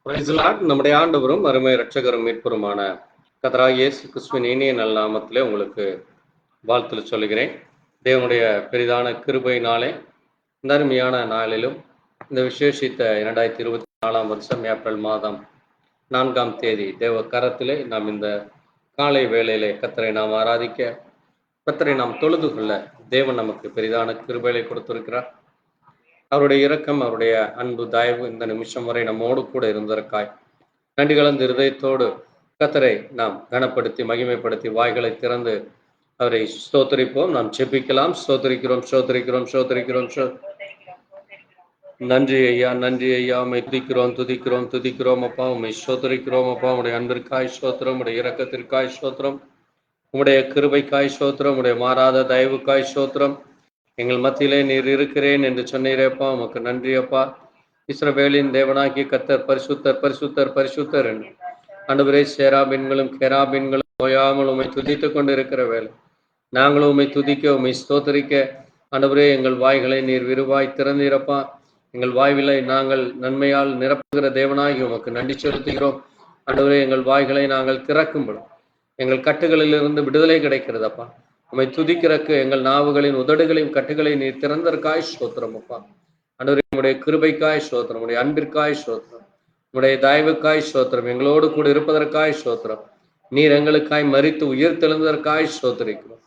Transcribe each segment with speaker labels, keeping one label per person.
Speaker 1: Praise the Lord. நம்முடைய ஆண்டவரும் அருமை இரட்சகரும் மீட்பருமான கர்த்தராகிய இயேசு கிறிஸ்துவின் இனிய நல்ல நாமத்திலே உங்களுக்கு வாழ்த்து சொல்கிறேன். தேவனுடைய பெரிதான கிருபையினாலே இந்த அருமையான நாளிலும் இந்த விசேஷித்த 2024 வருஷம் ஏப்ரல் மாதம் 4ஆம் தேதி தேவ கரத்திலே நாம் இந்த காலை வேளையிலே கர்த்தரை நாம் ஆராதிக்க, கர்த்தரை நாம் தொழுது கொள்ள தேவன் நமக்கு பெரிதான கிருபையை கொடுத்திருக்கிறார். அவருடைய இரக்கம், அவருடைய அன்பு, தயவு இந்த நிமிஷம் வரை நம்மோடு கூட இருந்ததற்காய் நன்றி கலந்த இருதயத்தோடு கர்த்தரை நாம் கனப்படுத்தி மகிமைப்படுத்தி வாய்களை திறந்து அவரை ஸ்தோத்தரிப்போம். நாம் ஜெபிக்கலாம். ஸ்தோத்தரிக்கிறோம், ஸ்தோத்தரிக்கிறோம், ஸ்தோத்தரிக்கிறோம். நன்றி ஐயா, நன்றி ஐயா. உம்மை துதிக்கிறோம், துதிக்கிறோம் அப்பா. உம்மை ஸ்தோத்தரிக்கிறோம் அப்பா. உடைய அன்பிற்காய் ஸ்தோத்திரம், உடைய இரக்கத்திற்காய் ஸ்தோத்திரம், உடைய கிருபைக்காய் ஸ்தோத்திரம், உடைய மாறாத தயவுக்காய் ஸ்தோத்திரம். எங்கள் மத்தியிலே நீர் இருக்கிறேன் என்று சொன்னீரேப்பா, உமக்கு நன்றி அப்பா. இஸ்ரவேலின் தேவனாகிய கர்த்தர் பரிசுத்தர், பரிசுத்தர், பரிசுத்தர் என்று ஆண்டவரே, சேராபீன்களும் கேராபீன்களும் ஓயாமல் உம்மை துதித்துக் கொண்டு இருக்கிற வேலை நாங்களும் உம்மை துதிக்க, உம்மை ஸ்தோத்தரிக்க ஆண்டவரே, எங்கள் வாய்களை நீர் விரிவாய் திறந்தீரப்பா. எங்கள் வாய்விலை நாங்கள் நன்மையால் நிரப்புகிற தேவனாகி உமக்கு நன்றி செலுத்துகிறோம். ஆண்டவரே, எங்கள் வாய்களை நாங்கள் திறக்கும்படும் எங்கள் கட்டுகளிலிருந்து விடுதலை கிடைக்கிறதப்பா. உம்மை துதிக்கிறக்கு எங்கள் நாவுகளின் உதடுகளின் கட்டுகளை நீர் திறந்தற்காய் ஸ்தோத்திரம் அப்பா. ஆண்டவரே, உம்முடைய கிருபைக்காய் ஸ்தோத்திரம், உம்முடைய அன்பிற்காய் ஸ்தோத்திரம், உம்முடைய தயவுக்காய் ஸ்தோத்திரம், எங்களோடு கூட இருப்பதற்காய் ஸ்தோத்திரம். நீர் எங்களுக்காய் மரித்து உயிர் தெழுந்ததற்காய் ஸ்தோத்திரிக்கிறோம்.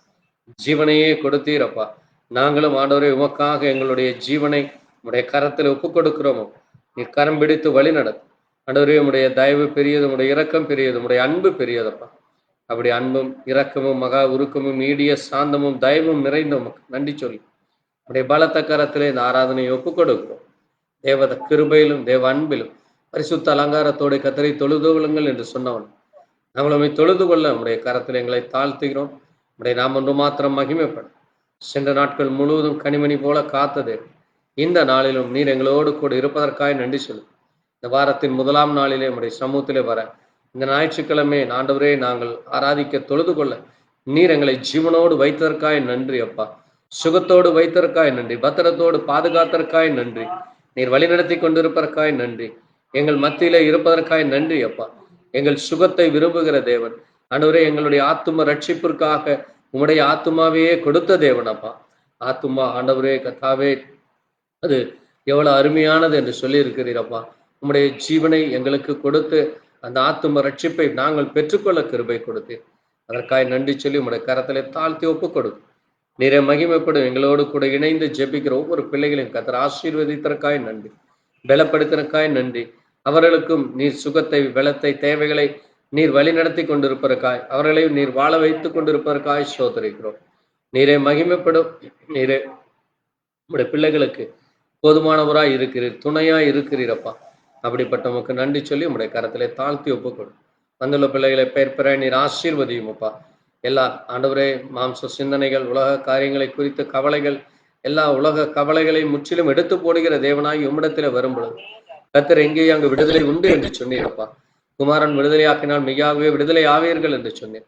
Speaker 1: ஜீவனையே கொடுத்தீரப்பா. நாங்களும் ஆண்டவரே உமக்காக எங்களுடைய ஜீவனை உம்முடைய கரத்தில் ஒப்புக் கொடுக்கிறோமோ. நீர் கரம் பிடித்து வழி நடத்தும் ஆண்டவரே. உம்முடைய தயவு பெரியது, உம்முடைய இரக்கம் பெரியது, உம்முடைய அன்பு பெரியதப்பா. அப்படி அன்பும் இரக்கமும் மகா உருக்கமும் நீடிய சாந்தமும் தயவும் நிறைந்த உமக்கு நன்றி சொல்லி உடைய பலத்த கரத்திலே இந்த ஆராதனையை ஒப்புக் கொடுக்கிறோம். தேவத கிருபையிலும் தேவ அன்பிலும் பரிசுத்த அலங்காரத்தோடு கத்தரை தொழுது கொள்ளுங்கள் என்று சொன்னவன் நாங்கள் உம்மை தொழுது கொள்ள உடைய கரத்தில் எங்களை தாழ்த்துகிறோம். உடைய நாம் ஒன்று மாத்திரம் மகிமைப்படும். சென்ற நாட்கள் முழுவதும் கனிமணி போல காத்ததே இந்த நாளிலும் நீர் எங்களோடு கூட இருப்பதற்காக நன்றி சொல்லும். இந்த வாரத்தின் முதலாம் நாளிலே உடைய சமூகத்திலே வர இந்த ஞாயிற்றுக்கிழமை ஆண்டவரே நாங்கள் ஆராதிக்க தொழுது கொள்ள நீர் எங்களை ஜீவனோடு வைத்ததற்காய் நன்றி அப்பா. சுகத்தோடு வைத்ததற்காய் நன்றி, பத்திரத்தோடு பாதுகாத்தற்காய் நன்றி, நீர் வழிநடத்தி கொண்டிருப்பதற்காய் நன்றி, எங்கள் மத்தியிலே இருப்பதற்காய் நன்றி அப்பா. எங்கள் சுகத்தை விரும்புகிற தேவன் ஆண்டவரே, எங்களுடைய ஆத்தும ரட்சிப்பிற்காக உம்முடைய ஆத்துமாவையே கொடுத்த தேவன் அப்பா. ஆத்துமா ஆண்டவரே கத்தாவே, அது எவ்வளவு அருமையானது என்று சொல்லி இருக்கிறீரப்பா. உம்முடைய ஜீவனை எங்களுக்கு கொடுத்து அந்த ஆத்தும ரட்சிப்பை நாங்கள் பெற்றுக்கொள்ள கிருபை கொடுத்தீர். அதற்காக நன்றி சொல்லி உம்முடைய கரத்திலே தாழ்த்தி ஒப்புக் கொடுக்கும். நீரை மகிமைப்படும் எங்களோடு கூட இணைந்து ஜெபிக்கிற ஒவ்வொரு பிள்ளைகளையும் கர்த்தர் ஆசீர்வதித்தற்காய் நன்றி, பலப்படுத்தினக்காய் நன்றி. அவர்களுக்கும் நீர் சுகத்தை, பலத்தை, தேவைகளை நீர் வழி நடத்தி கொண்டிருப்பதற்காய், அவர்களையும் நீர் வாழ வைத்துக் கொண்டிருப்பதற்காய் சோதரிக்கிறோம். நீரை மகிமைப்படும். நீரே உம்முடைய பிள்ளைகளுக்கு போதுமானவராய் இருக்கிறீர், துணையாய் இருக்கிறீரப்பா. அப்படிப்பட்ட உமக்கு நன்றி சொல்லி உம்முடைய கரத்திலே தாழ்த்தி ஒப்புக்கொடும். வந்துள்ள பிள்ளைகளை பெயர் பெற நீர் ஆசீர்வதியும் அப்பா. எல்லா ஆண்டவரே மாம்ச சிந்தனைகள், உலக காரியங்களை குறித்த கவலைகள், எல்லா உலக கவலைகளை முற்றிலும் எடுத்து போடுகிற தேவனாய் உம்மிடத்தில் வரும் பொழுது கர்த்தர் எங்கேயும் அங்கு விடுதலை உண்டு என்று சொன்னீரப்பா. குமாரன் விடுதலையாக்கினால் மிகாவே விடுதலை ஆவீர்கள் என்று சொன்னீர்.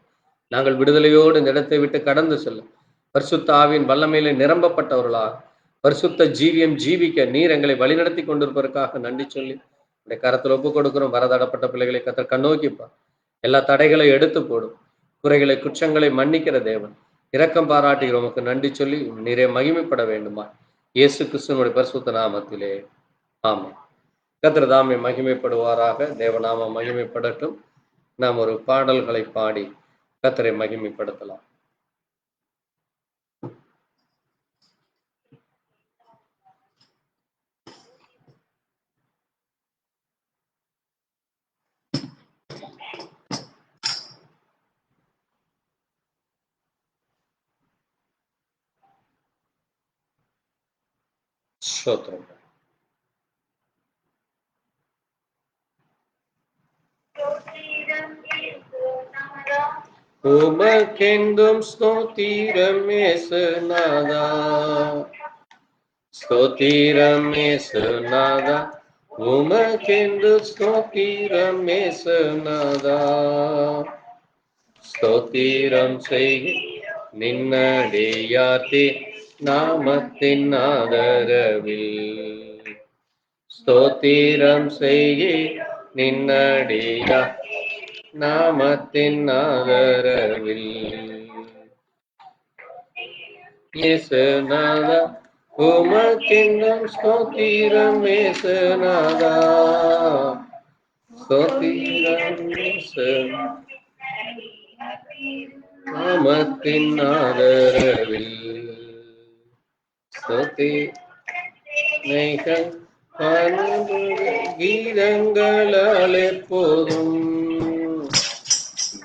Speaker 1: நாங்கள் விடுதலையோடு இந்த இடத்தை விட்டு கடந்து செல்லும் பரிசுத்த ஆவியின் வல்லமையிலே நிரம்பப்பட்டவர்களாக பரிசுத்த ஜீவியம் ஜீவிக்க நீர் எங்களை வழிநடத்தி கொண்டிருப்பதற்காக நன்றி சொல்லி இந்த கரத்தில் ஒப்புக் கொடுக்கிறோம். வரதடப்பட்ட பிள்ளைகளை கர்த்தர் கண்ணோக்கிப்பா. எல்லா தடைகளை எடுத்து போடும், குறைகளை குற்றங்களை மன்னிக்கிற தேவன், இரக்கம் பாராட்டுகிறோம். உமக்கு நன்றி சொல்லி நீரே மகிமைப்பட வேண்டுமா இயேசு கிறிஸ்துவனுடைய பரிசுத்த நாமத்திலே ஆமாம். கர்த்தர் தாமே மகிமைப்படுவாராக. தேவநாமம் மகிமைப்படட்டும். நாம் ஒரு பாடல்களை பாடி கர்த்தரை மகிமைப்படுத்தலாம். ஸ்தோத்திரம். உமக்கெங்கும் ஸ்தோத்திரம் இயேசுநாதா, ஸ்தோத்திரம் இயேசுநாதா, உமக்கென்று ஸ்தோத்திரம் இயேசுநாதா. ஸ்தோத்திரம் செய் நின்னடியார்த்தி நாமத்தின் ஆதரவில், ஸ்தோத்திரம் செய்ய நின்னடியா நாமத்தின் ஆதரவில் இயேசுநாதா உமக்கென்றும் ஸ்தோத்திரம் இயேசுநாதா ஸ்தோத்திரம் நாமத்தின் ஆதரவில் ஸ்தோத்திரங்கள் கீதங்களால் எப்போதும்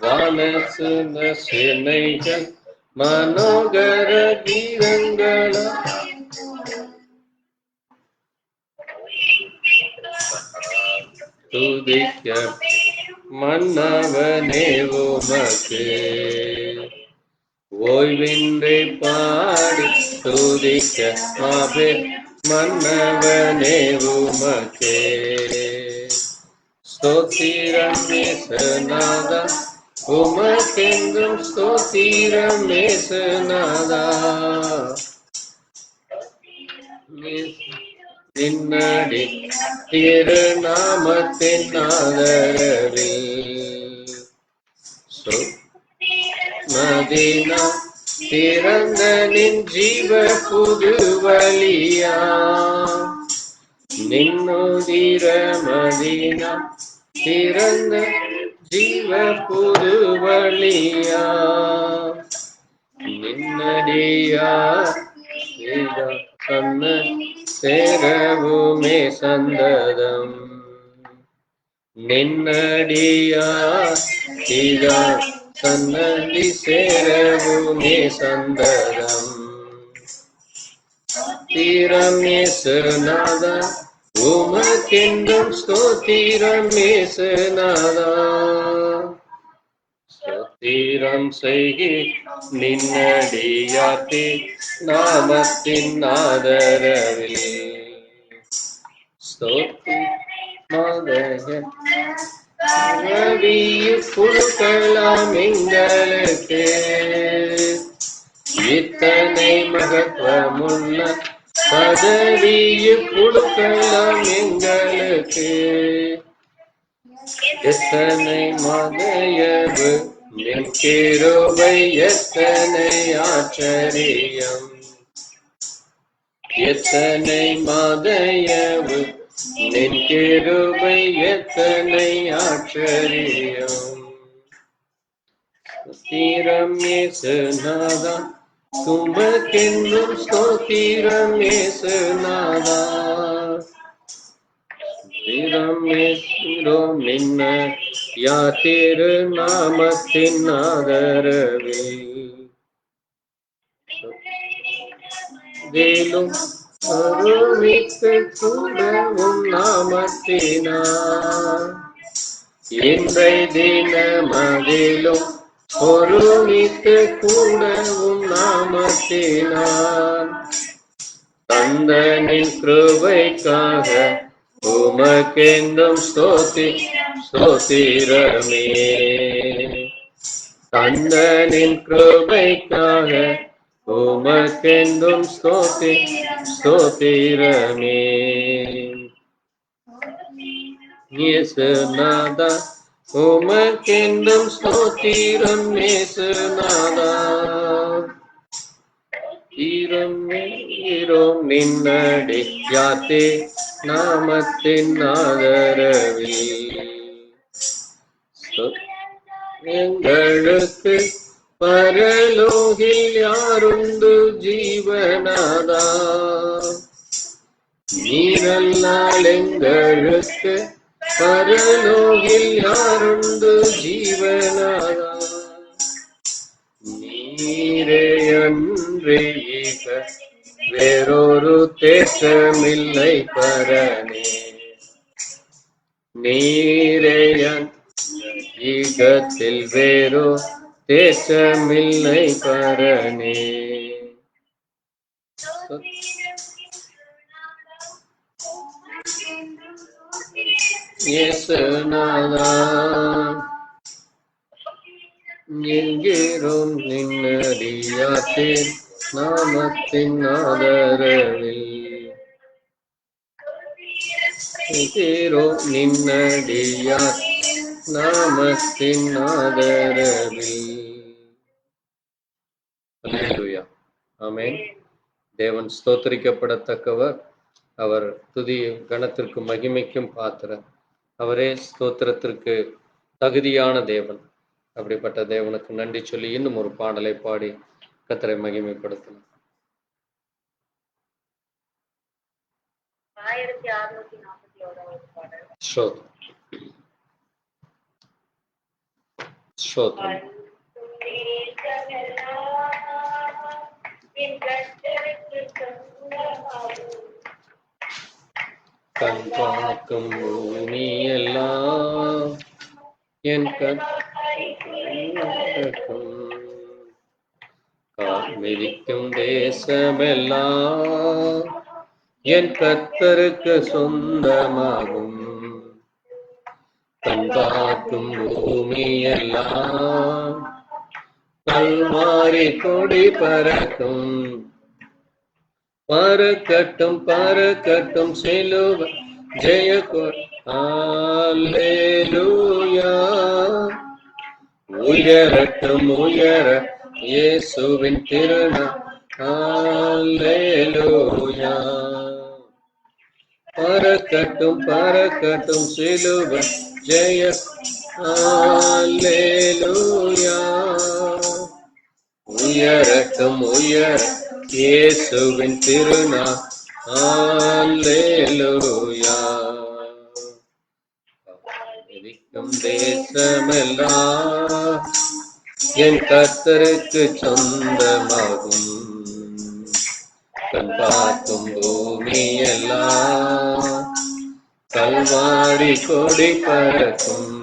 Speaker 1: வானசுன சேனைகள் மனோகர கீதங்களால் துதிக்க மன்னவனே உமக்கு ஓய்வின்றி பாடி துதிக்க மாபே மன்னவனே உமக்கே ஸ்தோத்திரம் இயேசுநாதா உமக்கென்றும் ஸ்தோத்திரம் இயேசுநாதா நின்னடி திருநாமத்தின் ஆதரவில் மதினா திறந்த நின் ஜீவ புது வழியா நின்னுதிர மதினா திறந்த ஜீவ புது வழியா நின்னடியா கண்ண சேரவுமே சந்ததம் நின்னடியா இதா சன்னதி சேரவுமே சந்ததம் ஸ்தோத்திரம் இயேசுநாதா உமக்கென்றும் ஸ்தோத்திரம் இயேசுநாதா ஸ்தோத்திரம் செய்கி நின்னடியாத்தி நாமத்தின் ஆதரவில் ஸ்தோத்திர புழுக்கலாம் எங்களுக்கு இத்தனை மகத்துவமுள்ள பதவியை கொடுக்கலாம் எங்களுக்கு எத்தனை மதையவு நின் கிருபை எத்தனை ஆச்சரியம் எத்தனை மதையவு நின் கிருபை எத்தனை ஆச்சரியம் ஸ்தோத்திரம் இயேசுநாதா உமக்கென்றும் ஸ்தோத்திரம் இயேசுநாதா ஸ்தோத்திரம் இயேசுவோம் நின்ன யா திருநாமத்தின் ஆதரவில் வேலும் அருமித்து கூடவும் நாமத்தினார் இன்றை தினமதிலும் ஒருமித்து கூடவும் நாமத்தினார் தந்தனின் கிருபைக்காக உமக்கென்றும் ஸ்தோத்திரமே தந்தனின் கிருபைக்காக உமக்கென்றும் ஸ்தோத்திரமே இயேசுநாதா உமக்கென்றும் ஸ்தோத்திரம் இயேசுநாதா ஈரோம் நின்னடி யாத்தே நாமத்தின் ஆதரவில் எங்களுக்கு பரலோகில் யாருண்டு ஜீவனாதா நீரல்லால் எங்களுக்கு பரலோகில் யாருண்டு ஜீவனாதா நீரே அன்றி வேறொரு தேசமில்லை பரனே நீரே ஈகத்தில் வேறோ தேசமில்லை பரனே இயேசுநாதா எங்கேரும் நின்னடியாத்தே நாமத்தின் ஆதரவில் நின்னடிய நாமத்தின் ஆதரவில். அல்லேலூயா. ஆமென். தேவன் ஸ்தோத்திரிக்கப்படத்தக்கவர். அவர் துதி கணத்திற்கும் மகிமைக்கும் பாத்திரர். அவரே ஸ்தோத்திரத்திற்கு தகுதியான தேவன். அப்படிப்பட்ட தேவனுக்கு நன்றி சொல்லி இன்னும் ஒரு பாடலை பாடி கர்த்தரை மகிமைப்படுத்தலாம்.
Speaker 2: 1641 பாடல்.
Speaker 1: ஸ்தோத்திரம். ஸ்தோத்திரம். கண் பார்க்கும் பூமி எல்லாம் என் மிதிக்கும் தேசமெல்லாம் என் கர்த்தருக்கு சொந்தமாகும். கண் பார்க்கும் பூமி எல்லாம் கல்வாரி கொடி பறக்கும். பறக்கட்டும் பறக்கட்டும் சிலுவை ஜெய கொடி. அல்லேலூயா. உயரட்டும் உயர இயேசுவின் திருநாமம். அல்லேலூயா. பறக்கட்டும் பறக்கட்டும் சிலுவை ஜெய. அல்லேலூயா. உயரட்டும் உயர இயேசுவின் திருநாமம். அல்லேலூயா. மிதிக்கும் தேசமெல்லாம் என் கர்த்தருக்கு சொந்தமாகும். கண் பார்க்கும் பூமி எல்லாம் கல்வாரி கொடி பறக்கும்.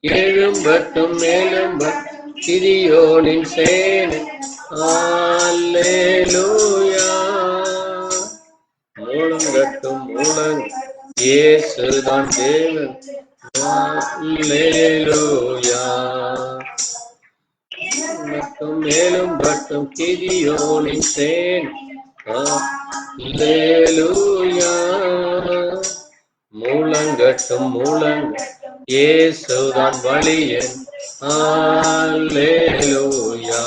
Speaker 1: எழும்பட்டும் எழும்பட்டும் கிதியோனின் சேனை. அல்லேலூயா. முழங்கட்டும் முழங்க இயேசுதான் தேவன். அல்லேலூயா. மேலும் பட்டும் கிதியோனின் சேனை. அல்லேலூயா. முழங்கட்டும் முழங்க இயேசுதான் வழியன். அல்லேலூயா.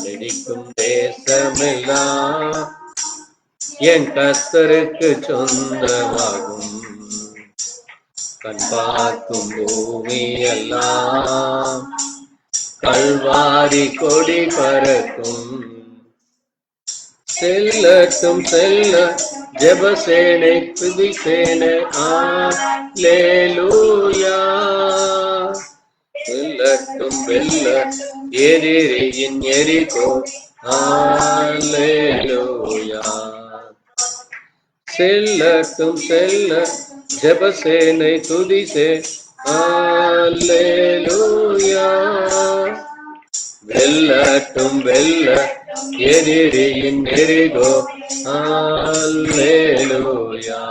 Speaker 1: மிதிக்கும் தேசமெல்லாம் என் கர்த்தருக்கு சொந்தமாகும். கண் பார்க்கும் பூமி எல்லாம் கல்வாரி கொடி பறக்கும். செல்லட்டும் செல்ல ஜெபசேனை துதி சேனை. அல்லேலூயா. வெல்லட்டும் வெல்ல எதிரியின் எரிகோ. அல்லேலூயா. செல்லட்டும் செல்ல ஜெபசேனை துதி சே. அல்லேலூயா. வெல்லட்டும் வெல்ல எதிரியின் எரிகோ. அல்லேலூயா.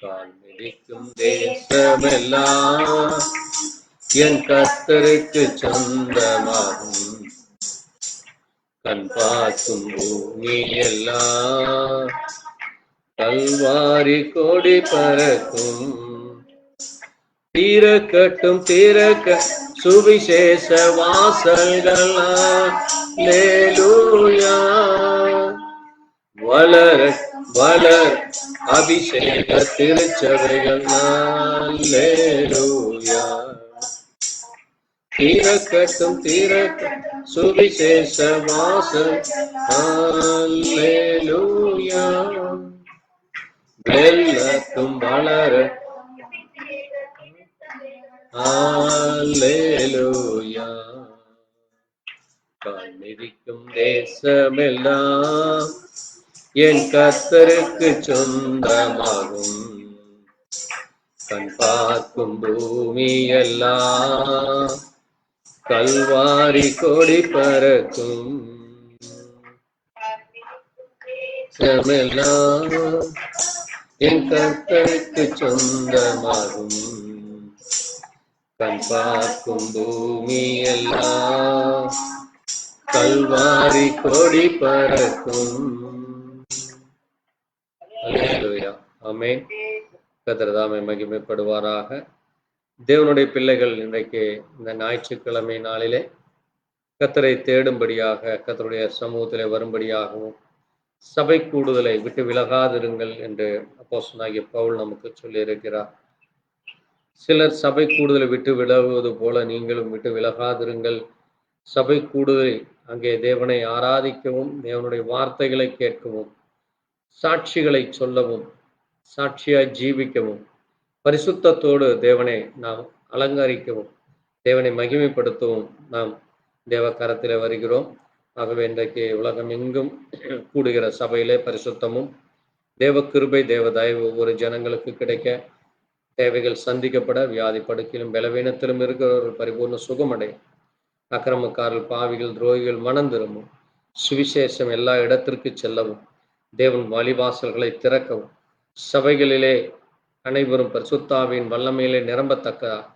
Speaker 1: கால் மிதிக்கும் தேசமெல்லாம் என் கர்த்தருக்கு சொந்தமாகும். கண் பார்க்கும் பூமி எல்லாம் கல்வாரி கொடி பறக்கும். திறக்கட்டும் திறக்க சுவிசேஷ வாசல்கள். அல்லேலூயா. வளர வளர அபிஷேக திருச்சபைகள். அல்லேலூயா. திறக்கட்டும் திறக்க சுவிசேஷ வாசல். அல்லேலூயா. வெல்லட்டும் வளர. அல்லேலூயா. கால் மிதிக்கும் தேசமெல்லாம் என் கர்த்தருக்கு சொந்தமாகும். கண் பார்க்கும் பூமி எல்லாம் கல்வாரி கொடி பறக்கும். என் கர்த்தருக்கு சொந்தமாகும். கண் பார்க்கும் பூமி எல்லாம் கல்வாரி கொடி பறக்கும். ஆமென். கர்த்தர் தாமே மகிமைப்படுவாராக. தேவனுடைய பிள்ளைகள் இன்றைக்கு இந்த ஞாயிற்றுக்கிழமை நாளிலே கர்த்தரை தேடும்படியாக, கர்த்தருடைய சமூகத்திலே வரும்படியாகவும், சபை கூடுதலை விட்டு விலகாதிருங்கள் என்று அப்போஸ்தலனாகிய பவுல் நமக்கு சொல்லியிருக்கிறார். சிலர் சபை கூடுதலை விட்டு விலகுவது போல நீங்களும் விட்டு விலகாதிருங்கள். சபை கூடுதலை அங்கே தேவனை ஆராதிக்கவும், தேவனுடைய வார்த்தைகளை கேட்கவும், சாட்சிகளை சொல்லவும், சாட்சியாய் ஜீவிக்கவும், பரிசுத்தத்தோடு தேவனை நாம் அலங்கரிக்கவும், தேவனை மகிமைப்படுத்தவும் நாம் தேவ கரத்திலே வருகிறோம். ஆகவே இன்றைக்கு உலகம் எங்கும் கூடுகிற சபையிலே பரிசுத்தமும் தேவ கிருபை, தேவ தயவு ஒவ்வொரு ஜனங்களுக்கு கிடைக்க, தேவைகள் சந்திக்கப்பட, வியாதி படுக்கையிலும் பலவீனத்திலும் இருக்கிறவர்கள் பரிபூர்ண சுகமடையும், அக்கிரமக்காரர்கள், பாவிகள், துரோகிகள் மனம் திரும்பும், சுவிசேஷம் எல்லா இடத்திற்கு செல்லவும், தேவன் வழிவாசல்களை திறக்கவும், சபைகளிலே அனைவரும் பரிசுத்தாவின் வல்லமையிலே நிரம்பத்தக்கதாக,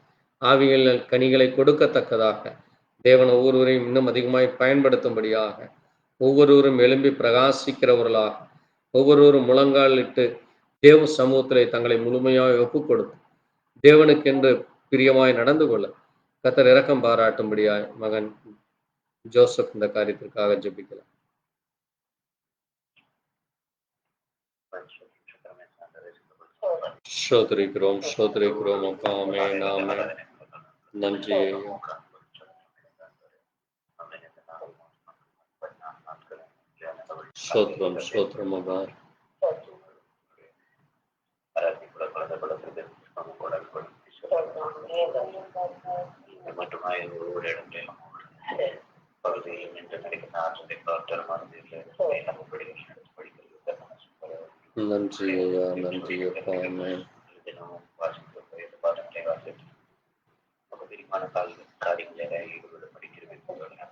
Speaker 1: ஆவிகளின் கனிகளை கொடுக்கத்தக்கதாக, தேவன் ஒவ்வொருவரையும் இன்னும் அதிகமாய் பயன்படுத்தும்படியாக, ஒவ்வொருவரும் எழும்பி பிரகாசிக்கிறவர்களாக, ஒவ்வொருவரும் முழங்காலிட்டு தேவ சமூகத்திலே தங்களை முழுமையாக ஒப்புக் கொடுத்து தேவனுக்கென்று பிரியமாய் நடந்து கொள்ள கர்த்தர் இரக்கம் பாராட்டும்படியாய் மகன் ஜோசப் இந்த காரியத்திற்காக ஜெபிக்கலாம். ஸ்தோத்திரிக்கிறோம், ஸ்தோத்திரிக்கிறோம் அப்பா. ஆமென், ஆமென். நன்றி ஐயா. ஸ்தோத்திரம், ஸ்தோத்திரம் அப்பா. நன்றி ஐயா, நன்றி அப்பா. ஆமென்.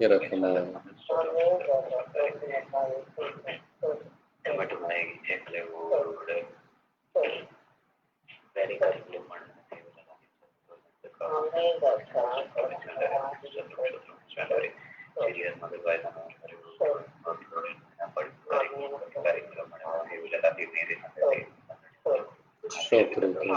Speaker 1: இரக்கமாக ஸ்தோத்திரிக்கிறோம்.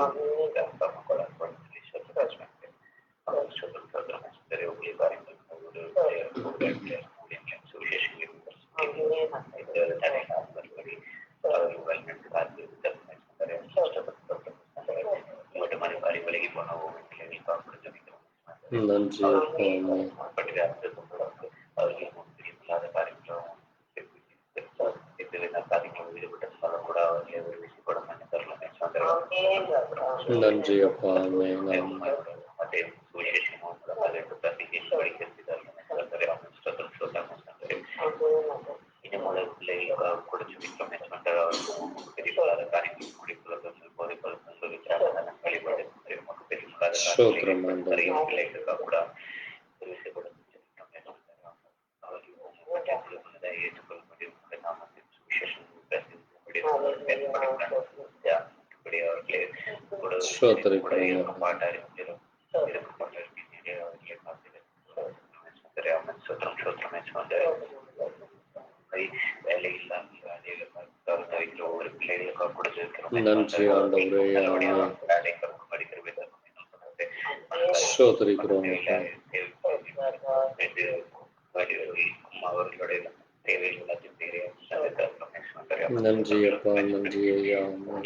Speaker 1: நன்றி அப்பா. ஆமென். நன்றி அப்பா. ஆமென், ஆமென். ஸ்தோத்திரம் ஆண்டவரே. ஸ்தோத்திரிக்கிறோம் அப்பா. நன்றி ஆண்டவரே. ஆமென். ஸ்தோத்திரிக்கிறோம் அப்பா. நன்றி அப்பா, நன்றி ஐயா. ஆமென்.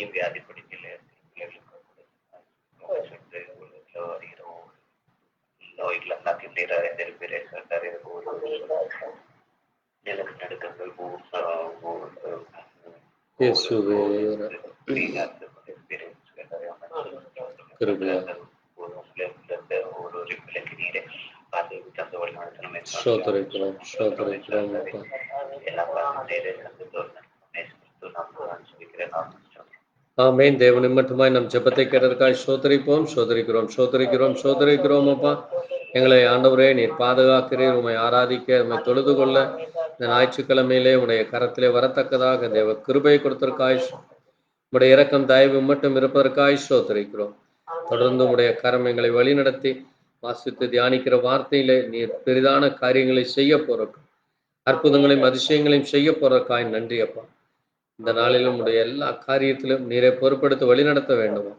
Speaker 1: இயேசுவே கிருபையா. ஸ்தோத்திரிக்கிறோம், ஸ்தோத்திரிக்கிறோம் அப்பா. ஆமென். தேவனை மட்டுமாய் நம் ஜெபத்தை கேட்டதற்காய் ஸ்தோத்திரிப்போம், ஸ்தோத்திரிக்கிறோம், ஸ்தோத்திரிக்கிறோம், ஸ்தோத்திரிக்கிறோம் அப்பா. எங்களை ஆண்டவரே நீர் பாதுகாக்கிறீர். உம்மை ஆராதிக்க, உம்மை தொழுது கொள்ள இந்த ஞாயிற்றுக்கிழமையிலே உடைய கரத்திலே வரத்தக்கதாக தேவ கிருபை கொடுத்திருக்காய். உடைய இரக்கம் தயவு மட்டும் இருப்பதற்காய் ஸ்தோத்திரிக்கிறோம். தொடர்ந்து உடைய கரம் எங்களை வழிநடத்தி வாசித்து தியானிக்கிற வார்த்தையிலே நீர் பெரிதான காரியங்களை செய்ய போறோம், அற்புதங்களையும் அதிசயங்களையும் செய்ய போறதுக்காய் நன்றி அப்பா. இந்த நாளிலும் உடைய எல்லா காரியத்திலும் நீரை பொறுப்படுத்த வழிநடத்த வேண்டும்.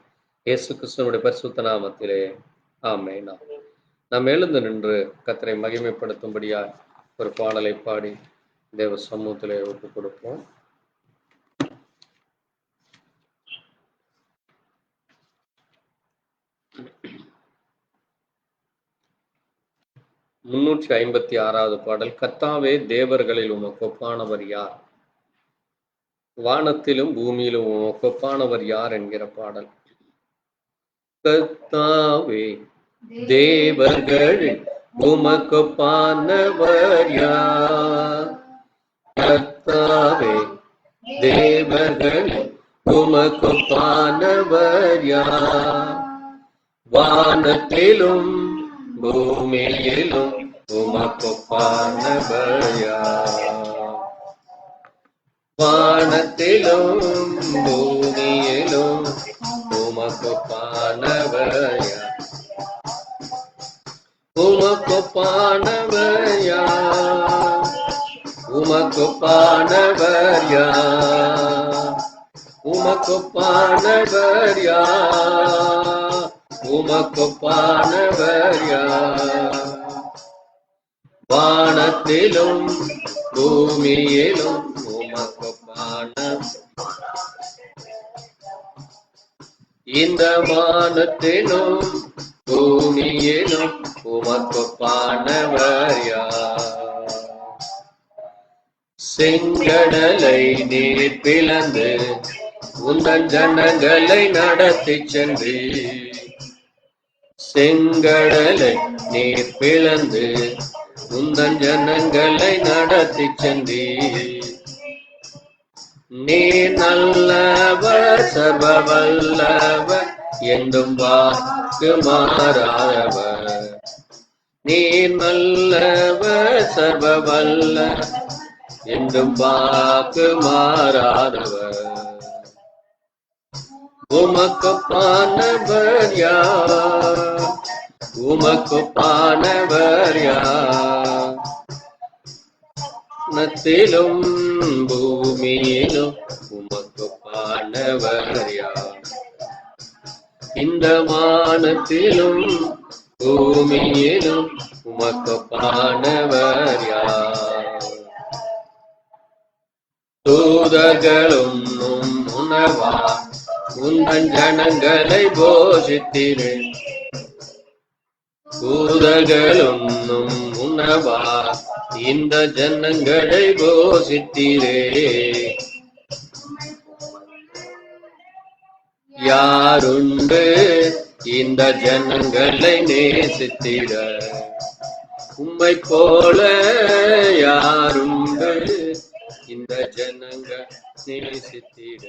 Speaker 1: இயேசு கிறிஸ்துவனுடைய பரிசுத்த நாமத்திலே ஆமென். நாம் எழுந்து நின்று கர்த்தரை மகிமைப்படுத்தும்படியா ஒரு பாடலை பாடி தேவ சமூகத்திலே ஒப்புக் கொடுப்போம். முன்னூற்றி 56வது பாடல். கர்த்தாவே, தேவர்களில் உமக்கு ஒப்பானவர் யார்? வானத்திலும் பூமியிலும் உமக்கு ஒப்பானவர் யார் என்கிற பாடல். கர்த்தாவே, தேவர்களில் உமக்கு ஒப்பானவர் யார்? கர்த்தாவே, தேவர்களில் உமக்கு ஒப்பானவர் யார்? வானத்திலும் பூமியிலும் உமக்கு ஒப்பானவர் யார்? வானத்திலும் பூமியிலும் உமக்கு ஒப்பானவர் யார்? உமக்கு ஒப்பானவர் யார்? உமக்கு ஒப்பானவர் யார்? உமக்கு ஒப்பானவர் யார்? உமக்கு ஒப்பானவர் யார்? வானத்திலும் பூமியிலும் உமக்கு ஒப்பானவர். இந்த வானத்திலும் பூமியிலும் உமக்கு ஒப்பானவர் யார்? செங்கடலை நீர் பிளந்து உந்தன் ஜனங்களை நடத்தி சென்று. செங்கடலை நீர் பிளந்து உந்தன் ஜனங்களை நடத்தி சென்றி. நீ நல்லவர், சர்வ வல்லவர், என்றும் வாக்கு மாறாதவர். நீ நல்லவர், சர்வ வல்லவர், என்றும் வாக்கு மாறாதவர். உமக்கு ஒப்பானவர் யார்? உமக்கு ஒப்பானவர் யார்? வானத்திலும் பூமியிலும் உமக்கு ஒப்பானவர் யார்? இந்த வானத்திலும் பூமியிலும் உமக்கு ஒப்பானவர் யார்? தூதர்களும் உணவா உந்தன் ஜனங்களை போஷித்தீரே. தூதர்களும் உணவா இந்த ஜனங்களை போஷித்தீரே. யாருண்டு இந்த ஜனங்களை நேசித்திட? உம்மை போல யாருண்டு இந்த ஜனங்கள் நேசித்திட?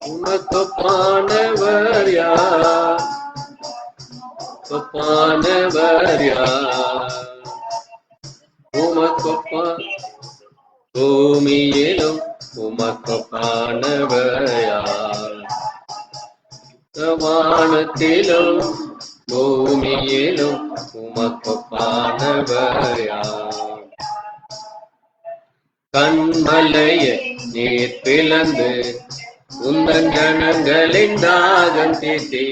Speaker 1: உமக்கு ஒப்பானவர் யார்? ஒப்பானவர் யார்? உமக்கு பூமியிலும் உமக்கு ஒப்பானவர் யார்? வானத்திலும் பூமியிலும் உமக்கு ஒப்பானவர் யார்? கண்மலையை நீர் பிளந்து உந்தன் ஜனங்களின் தாகம் தீர்த்தி.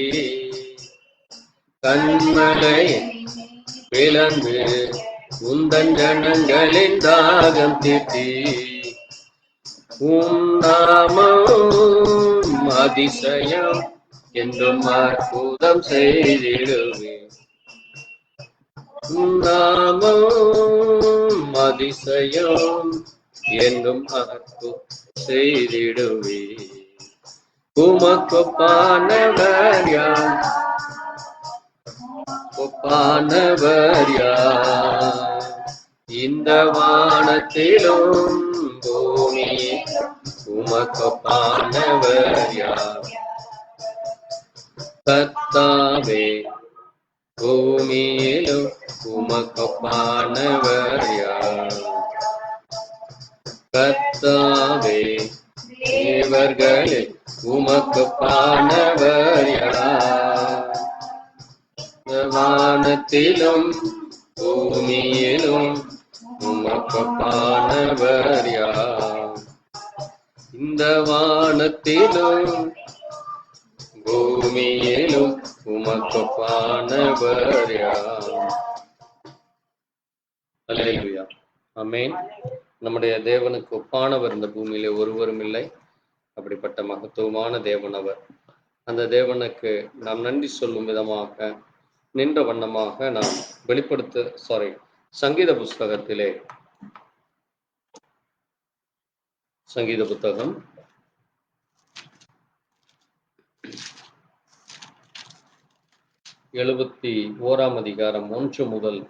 Speaker 1: கண்மலையை பிளந்து உந்தன் ஜனங்களின் தாகம் தீர்த்தி. உம் நாமம் அதிசயம் என்றும் அற்புதம் செய்திடுவே. உம் நாமம் அதிசயம் என்றும் அற்புதம் செய்திடுவே. உமக்கு ஒப்பானவர் யார்? ஒப்பானவர் யார்? இந்த வானத்திலும் பூமி உமக்கு ஒப்பானவர் யார்? கர்த்தாவே, பூமியிலும் உமக்கு ஒப்பானவர் யார்? கர்த்தாவே, தேவர்களில் உமக்கு ஒப்பானவர் யார்? வானத்திலும் பூமியிலும் உமக்கு ஒப்பானவர் யார்? இந்த வானத்திலும் பூமியிலும் உமக்கு பானவர் யார். அல்லேலூயா. ஆமென். நம்முடைய தேவனுக்கு ஒப்பானவர் இந்த பூமியிலே ஒருவரும் இல்லை. அப்படிப்பட்ட மகத்துவமான தேவன் அவர். அந்த தேவனுக்கு நாம் நன்றி சொல்லும் விதமாக நின்ற வண்ணமாக நாம் சங்கீத புஸ்தகத்திலே சங்கீத புத்தகம் 71 அதிகாரம் 1 முதல்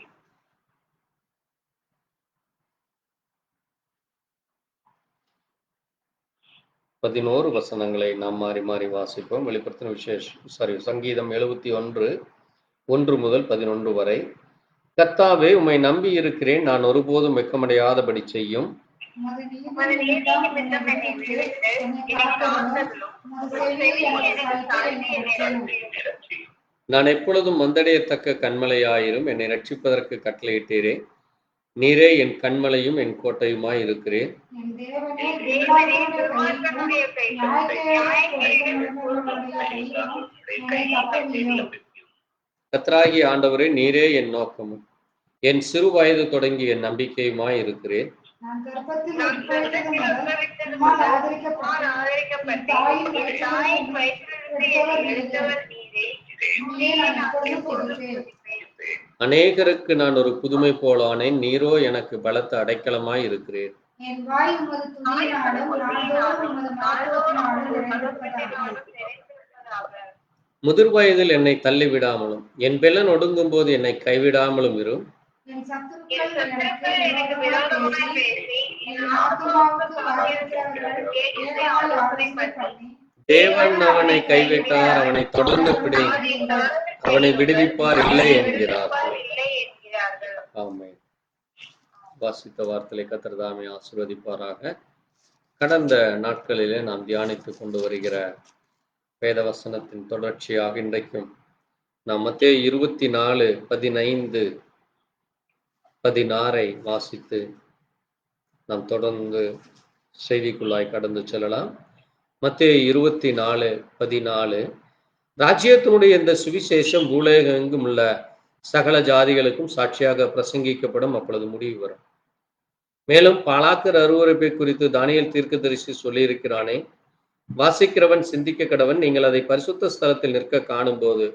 Speaker 1: 11 வசனங்களை நாம் மாறி மாறி வாசிப்போம். வெளிப்படுத்தின சங்கீதம் 71 1 முதல் 11 வரை. கர்த்தாவே, உம்மை நம்பி இருக்கிறேன், நான் ஒருபோதும் வெட்கமடையாதபடி செய்யும். நான் எப்பொழுதும் வந்தடையத்தக்க கண்மலையாயிரும், என்னை ரட்சிப்பதற்கு கட்டளையிட்டீரே. நீரே என் கண்மலையும் என் கோட்டையுமாய் இருக்கிறேன். கர்த்தராகிய ஆண்டவரே, நீரே என் நோக்கமும் என் சிறு வயது தொடங்கி என் நம்பிக்கையுமாய் இருக்கிறேன். அநேகருக்கு நான் ஒரு புதுமை போலானேன், நீரோ எனக்கு பலத்த அடைக்கலமாய் இருக்கிறேன். முதிர் வயதில் என்னை தள்ளிவிடாமலும் என் பெலன் ஒடுங்கும் போது என்னை கைவிடாமலும் இரும். தேவன் அவனை கைவிட்டார், அவனை தொடர்ந்து பிடி, அவனை விடுவிப்பார் இல்லை என்கிறார். ஆமென். வாசித்த வார்த்தையை கர்த்தர் தாமே ஆசீர்வதிப்பாராக. கடந்த நாட்களிலே நாம் தியானித்துக் கொண்டு வருகிற வேதவசனத்தின் தொடர்ச்சியாக இன்றைக்கும் நாம் மத்தேயு 24 15 16 வாசித்து நாம் தொடர்ந்து செய்திக்குள்ளாய் கடந்து செல்லலாம். மத்தேயு 24 14 ராஜ்யத்தினுடைய இந்த சுவிசேஷம் பூலோகெங்கும் உள்ள சகல ஜாதிகளுக்கும் சாட்சியாக பிரசங்கிக்கப்படும், அப்பொழுது முடிவு வரும். மேலும் பாலாக்கர் அருவருப்பை குறித்து தானியேல் தீர்க்கதரிசி சொல்லியிருக்கிறானே, வாசிக்கிறவன் சிந்திக்க கடவன். நீங்கள் அதை பரிசுத்த ஸ்தலத்தில் நிற்க காணும் போது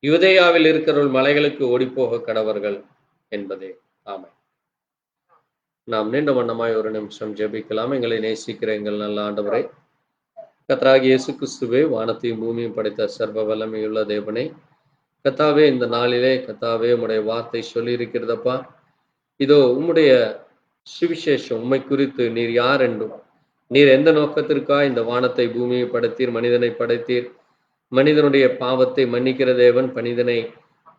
Speaker 1: யூதேயாவில் இருக்கிறவர்கள் மலைகளுக்கு ஓடிப்போக கடவர்கள் என்பதே. ஆமென். நாம் நீண்ட வண்ணமாய் ஒரு நிமிஷம் ஜெபிக்கலாம். எங்களை நேசிக்கிற எங்கள் நல்ல ஆண்டவரே, கர்த்தராகிய இயேசு கிறிஸ்துவே, வானத்தையும் பூமியும் படைத்த சர்வ வல்லமையுள்ள தேவனே, கர்த்தாவே, இந்த நாளிலே கர்த்தாவே உம்முடைய வார்த்தை சொல்லி இருக்கிறதப்பா. இதோ உம்முடைய சுவிசேஷம் உம்மை குறித்து நீர் யார் என்றும், நீர் எந்த நோக்கத்திற்காக இந்த வானத்தை பூமியை படைத்தீர், மனிதனை படைத்தீர், மனிதனுடைய பாவத்தை மன்னிக்கிற தேவன், மனிதனை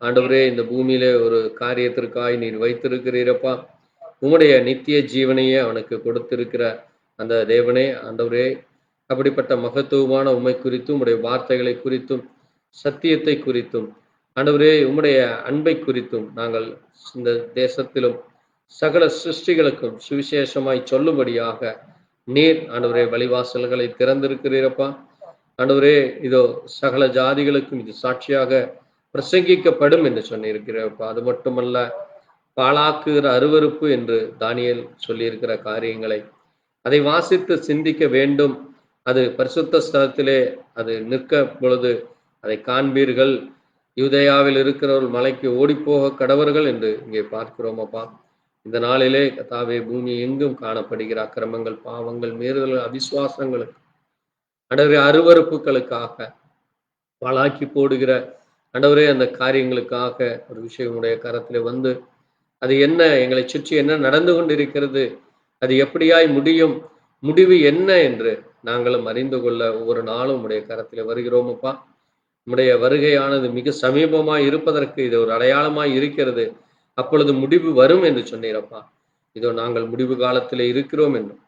Speaker 1: ஆண்டவரே இந்த பூமியிலே ஒரு காரியத்திற்காய் நீர் வைத்திருக்கிறீரப்பா. உம்முடைய நித்திய ஜீவனையே அவனுக்கு கொடுத்திருக்கிற அந்த தேவனே ஆண்டவரே, அப்படிப்பட்ட மகத்துவமான உம்மை குறித்தும் உம்முடைய வார்த்தைகளை குறித்தும் சத்தியத்தை குறித்தும் ஆண்டவரே உம்முடைய அன்பை குறித்தும் நாங்கள் இந்த தேசத்திலும் சகல சிருஷ்டிகளுக்கும் சுவிசேஷமாய் சொல்லும்படியாக நீர் ஆண்டவரே வழிவாசல்களை திறந்திருக்கிறீரப்பா. ஆண்டவரே, இதோ சகல ஜாதிகளுக்கும் இது சாட்சியாக பிரசங்கிக்கப்படும் என்று சொன்னிருக்கிறப்பா. அது மட்டுமல்ல, பாழாக்குகிற அருவருப்பு என்று தானியேல் சொல்லியிருக்கிற காரியங்களை அதை வாசித்து சிந்திக்க வேண்டும். அது பரிசுத்த ஸ்தலத்திலே அது நிற்க பொழுது அதை காண்பீர்கள். யூதேயாவில் இருக்கிறவர்கள் மலைக்கு ஓடிப்போக கடவர்கள் என்று இங்கே பார்க்கிறோம் அப்பா. இந்த நாளிலே கர்த்தாவே, பூமி எங்கும் காணப்படுகிற அக்கிரமங்கள், பாவங்கள், மீறுதல்கள், அவிசுவாசங்களுக்கு ஆண்டவரே அருவருப்புகளுக்காக பாழாக்கி போடுகிற ஆண்டவரே அந்த காரியங்களுக்காக ஒரு விஷயம் உடைய கரத்திலே வந்து அது என்ன, எங்களை சுற்றி என்ன நடந்து கொண்டிருக்கிறது, அது எப்படியாய் முடியும், முடிவு என்ன என்று நாங்களும் அறிந்து கொள்ள ஒவ்வொரு நாளும் உடைய கரத்திலே வருகிறோம் அப்பா. உம்முடைய வருகையானது மிக சமீபமாய் இருப்பதற்கு இது ஒரு அடையாளமாய் இருக்கிறது. அப்பொழுது முடிவு வரும் என்று சொன்னீரப்பா. இதோ நாங்கள் முடிவு காலத்திலே இருக்கிறோம் என்றும்,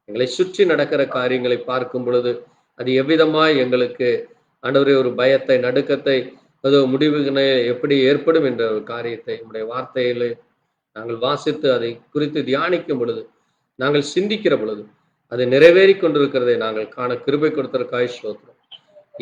Speaker 1: எங்களை சுற்றி நடக்கிற காரியங்களை பார்க்கும் பொழுது அது எவ்விதமாய் எங்களுக்கு ஆண்டவரே ஒரு பயத்தை, நடுக்கத்தை, அதோ முடிவுகளை எப்படி ஏற்படும் என்ற ஒரு காரியத்தை உம்முடைய வார்த்தையிலே நாங்கள் வாசித்து அதை குறித்து தியானிக்கும் பொழுது, நாங்கள் சிந்திக்கிற பொழுது அது நிறைவேறி கொண்டிருக்கிறதை நாங்கள் காண கிருபை கொடுத்ததற்காய் ஸ்தோத்திரம்.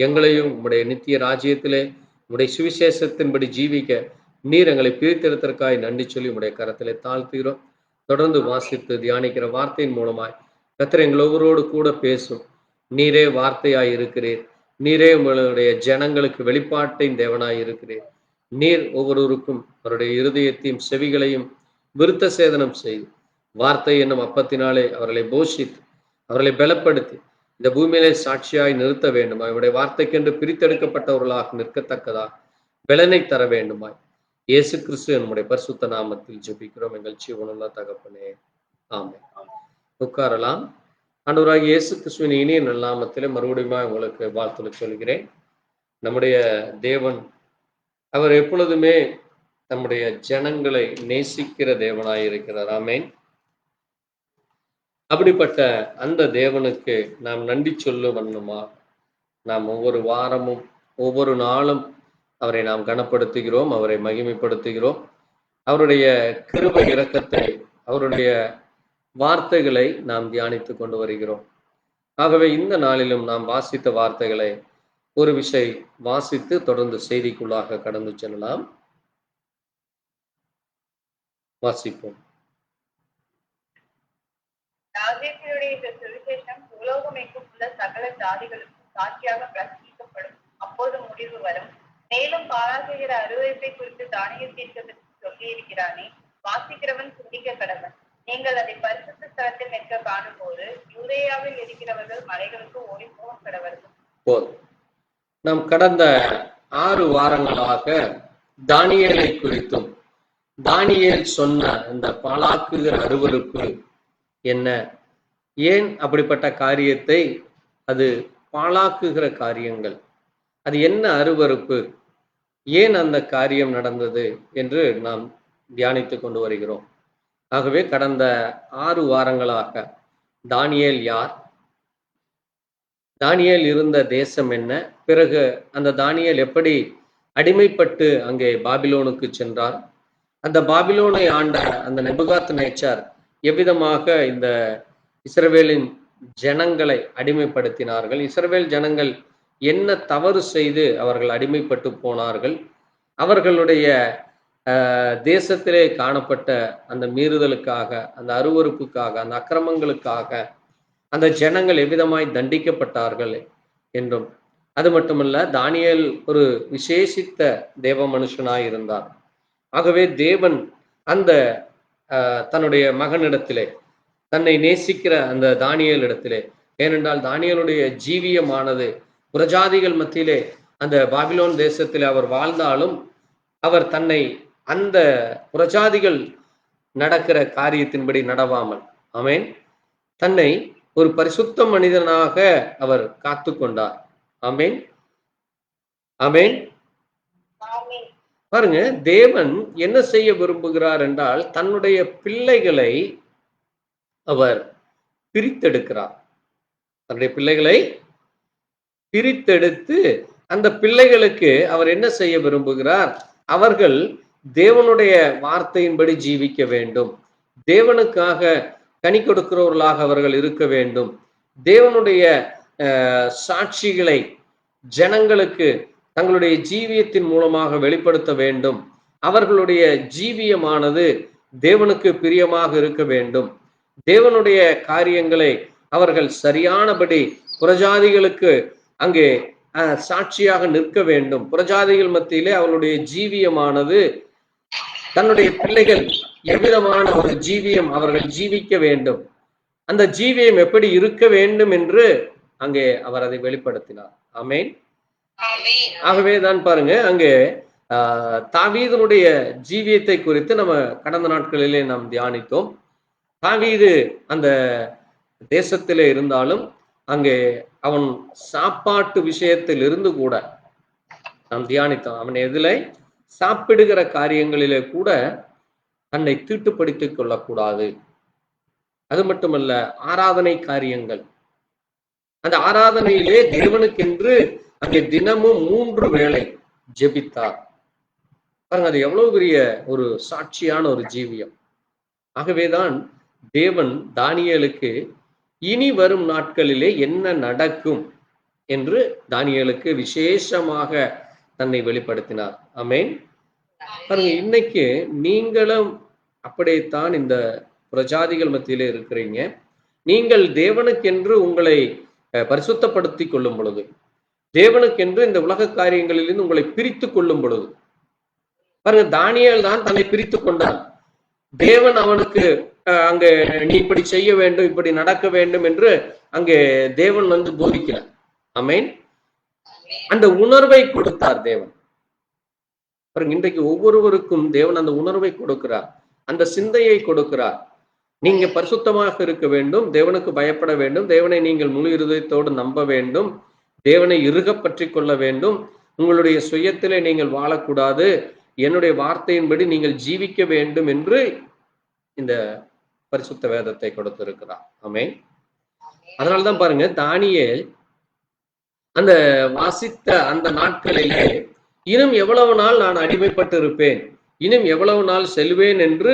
Speaker 1: எங்களையும் உம்முடைய நித்திய ராஜ்யத்திலே உம்முடைய சுவிசேஷத்தின்படி ஜீவிக்க நீர் எங்களை பிரித்தெடுத்ததற்காய் நன்றி சொல்லி உம்முடைய கரத்திலே தாழ்த்துகிறோம். தொடர்ந்து வாசித்து தியானிக்கிற வார்த்தையின் மூலமாய் கர்த்தர் எங்கள் ஒவ்வொருவரோடு கூட பேசும். நீரே வார்த்தையாய் இருக்கிறீர். நீரே உங்களுடைய ஜனங்களுக்கு வெளிப்பாட்டின் தேவனாய் இருக்கிறீர். நீர் ஒவ்வொருவருக்கும் அவருடைய இருதயத்தையும் செவிகளையும் விருத்த சேதனம் செய்து வார்த்தை என்னும் அப்பத்தினாலே அவர்களை போஷித்து அவர்களை பலப்படுத்தி இந்த பூமியிலே சாட்சியாய் நிறுத்த வேண்டுமாய் அவருடைய வார்த்தைக்கென்று பிரித்தெடுக்கப்பட்டவர்களாக நிற்கத்தக்கதாக பலனை தர வேண்டுமாய் இயேசு கிறிஸ்து நம்முடைய பரிசுத்த நாமத்தில் ஜெபிக்கிறோம் எங்கள் ஜீவனுள்ள தகப்பனே, ஆமென். உட்காரலாம். ஆண்டவராகிய இயேசு கிறிஸ்துவின் இனிய நாமத்திலே மறுபடியும் உங்களுக்கு வாழ்த்து சொல்கிறேன். நம்முடைய தேவன் அவர் எப்பொழுதுமே நம்முடைய ஜனங்களை நேசிக்கிற தேவனாய் இருக்கிறார். ஆமென். அப்படிப்பட்ட அந்த தேவனுக்கு நாம் நன்றி சொல்லும் வண்ணமா நாம் ஒவ்வொரு வாரமும் ஒவ்வொரு நாளும் அவரை நாம் கனப்படுத்துகிறோம், அவரை மகிமைப்படுத்துகிறோம். அவருடைய கிருபை இரக்கத்தை அவருடைய வார்த்தைகளை நாம் தியானித்து கொண்டு வருகிறோம். ஆகவே இந்த நாளிலும் நாம் வாசித்த வார்த்தைகளை ஒரு விஷய வாசித்து தொடர்ந்து செய்திக்குள்ளாக கடந்து செல்லலாம். வாசிப்போம்.
Speaker 2: ராஜ்யத்தினுடைய இந்த சுவிசேஷம் உலோகம் எங்கும் உள்ள சகல ஜாதிகளுக்கும் சாட்சியாக பிரசங்கிக்கப்படும். அப்போது முடிவு வரும். மேலும் பாராட்டுகிற அருவருப்பை குறித்து தானியத்திற்கு சொல்லியிருக்கிறானே, வாசிக்கிறவன் சிந்திக்க கடவன். நீங்கள் அதை பரிசுத்த ஸ்தலத்தில் நிற்க காணும் போது யூதேயாவில் இருக்கிறவர்கள் மலைகளுக்கு ஓடி போக கடவர்கள்.
Speaker 1: போதும். நாம் கடந்த 6 வாரங்களாக தானியேலை குறித்தும் தானியேல் சொன்ன இந்த பாழாக்குகிற அருவருப்பு என்ன, ஏன் அப்படிப்பட்ட காரியத்தை அது பாழாக்குகிற காரியங்கள், அது என்ன அருவருப்பு, ஏன் அந்த காரியம் நடந்தது என்று நாம் தியானித்து கொண்டு வருகிறோம். ஆகவே கடந்த 6 வாரங்களாக தானியேல் யார், தானியேல் இருந்த தேசம் என்ன, பிறகு அந்த தானியேல் எப்படி அடிமைப்பட்டு அங்கே பாபிலோனுக்கு சென்றார், அந்த பாபிலோனை ஆண்ட அந்த நேபுகாத்நேச்சார் எவ்விதமாக இந்த இஸ்ரவேலின் ஜனங்களை அடிமைப்படுத்தினார்கள், இஸ்ரவேல் ஜனங்கள் என்ன தவறு செய்து அவர்கள் அடிமைப்பட்டு போனார்கள், அவர்களுடைய தேசத்திலே காணப்பட்ட அந்த மீறுதலுக்காக, அந்த அருவருப்புக்காக, அந்த அக்கிரமங்களுக்காக அந்த ஜனங்கள் எவ்விதமாய் தண்டிக்கப்பட்டார்கள் என்றும், அது மட்டுமல்ல தானியேல் ஒரு விசேஷித்த தேவ மனுஷனாய் இருந்தார். ஆகவே தேவன் அந்த தன்னுடைய மகனிடத்திலே, தன்னை நேசிக்கிற அந்த தானியேல் இடத்திலே, ஏனென்றால் தானியேலுடைய ஜீவியமானது புறஜாதிகள் மத்தியிலே அந்த பாபிலோன் தேசத்திலே அவர் வாழ்ந்தாலும் அவர் தன்னை அந்த புறஜாதிகள் நடக்கிற காரியத்தின்படி நடவாமல், ஆமென், தன்னை ஒரு பரிசுத்த மனிதனாக அவர் காத்து கொண்டார். ஆமென், ஆமென். பாருங்க, தேவன் என்ன செய்ய விரும்புகிறார் என்றால் தன்னுடைய பிள்ளைகளை அவர் பிரித்தெடுக்கிறார். தன்னுடைய பிள்ளைகளை பிரித்தெடுத்து அந்த பிள்ளைகளுக்கு அவர் என்ன செய்ய விரும்புகிறார், அவர்கள் தேவனுடைய வார்த்தையின்படி ஜீவிக்க வேண்டும், தேவனுக்காக கனி கொடுக்கிறவர்களாக அவர்கள் இருக்க வேண்டும், தேவனுடைய சாட்சிகளை ஜனங்களுக்கு தங்களுடைய ஜீவியத்தின் மூலமாக வெளிப்படுத்த வேண்டும், அவர்களுடைய ஜீவியமானது தேவனுக்கு பிரியமாக இருக்க வேண்டும், தேவனுடைய காரியங்களை அவர்கள் சரியானபடி புறஜாதிகளுக்கு அங்கே சாட்சியாக நிற்க வேண்டும், புறஜாதிகள் மத்தியிலே அவர்களுடைய ஜீவியமானது தன்னுடைய பிள்ளைகள் எவ்விதமான ஒரு ஜீவியம் அவர்கள் ஜீவிக்க வேண்டும், அந்த ஜீவியம் எப்படி இருக்க வேண்டும் என்று அங்கே அவர் அதை வெளிப்படுத்தினார். ஆமென். ஆகவே தான் பாருங்க, அங்கே தாவீதுனுடைய ஜீவியத்தை குறித்து நம்ம கடந்த நாட்களிலே நாம் தியானித்தோம். தாவீது அந்த தேசத்திலே இருந்தாலும் அங்கே அவன் சாப்பாட்டு விஷயத்தில் இருந்து கூட நாம் தியானித்தோம். அவன் எதிலே சாப்பிடுகிற காரியங்களிலே கூட தன்னை தீட்டுப்படுத்திக் கொள்ளக்கூடாது. அது மட்டுமல்ல, ஆராதனை காரியங்கள், அந்த ஆராதனையிலே தேவனுக்கென்று அங்கே தினமும் 3 வேளை ஜெபித்தார். பாருங்க, அது எவ்வளவு பெரிய ஒரு சாட்சியான ஒரு ஜீவியம். ஆகவேதான் தேவன் தானியேலுக்கு இனி வரும் நாட்களிலே என்ன நடக்கும் என்று தானியேலுக்கு விசேஷமாக தன்னை வெளிப்படுத்தினார். ஆமென். பாருங்க, இன்னைக்கு நீங்களும் அப்படித்தான் இந்த பிரஜாதிகள் மத்தியிலே இருக்கிறீங்க. நீங்கள் தேவனுக்கென்று உங்களை பரிசுத்தப்படுத்திக் கொள்ளும் பொழுது, தேவனுக்கென்று இந்த உலக காரியங்களிலிருந்து உங்களை பிரித்து கொள்ளும் பொழுது, பாருங்க, தானியேல் தான் தன்னை பிரித்து கொண்டான். தேவன் அவனுக்கு அங்கே நீ இப்படி செய்ய வேண்டும், இப்படி நடக்க வேண்டும் என்று அங்கே தேவன் வந்து போதிக்கிறார். ஆமென். அந்த உணர்வை கொடுத்தார் தேவன். பாருங்க, இன்றைக்கு ஒவ்வொருவருக்கும் தேவன் அந்த உணர்வை கொடுக்கிறார், அந்த சிந்தையை கொடுக்கிறார். நீங்க பரிசுத்தமாக இருக்க வேண்டும், தேவனுக்கு பயப்பட வேண்டும், தேவனை நீங்கள் முழு இருதயத்தோடு நம்ப வேண்டும், தேவனை இறுக பற்றி கொள்ள வேண்டும், உங்களுடைய சுயத்திலே நீங்கள் வாழக்கூடாது, என்னுடைய வார்த்தையின்படி நீங்கள் ஜீவிக்க வேண்டும் என்று இந்த பரிசுத்த வேதத்தை கொடுத்திருக்கிறார். ஆமென். அதனால்தான் பாருங்க, தானியேல் அந்த வாசித்த அந்த நாட்களிலே இன்னும் எவ்வளவு நாள் நான் அடிமைப்பட்டு இருப்பேன், இன்னும் எவ்வளவு நாள் செல்வேன் என்று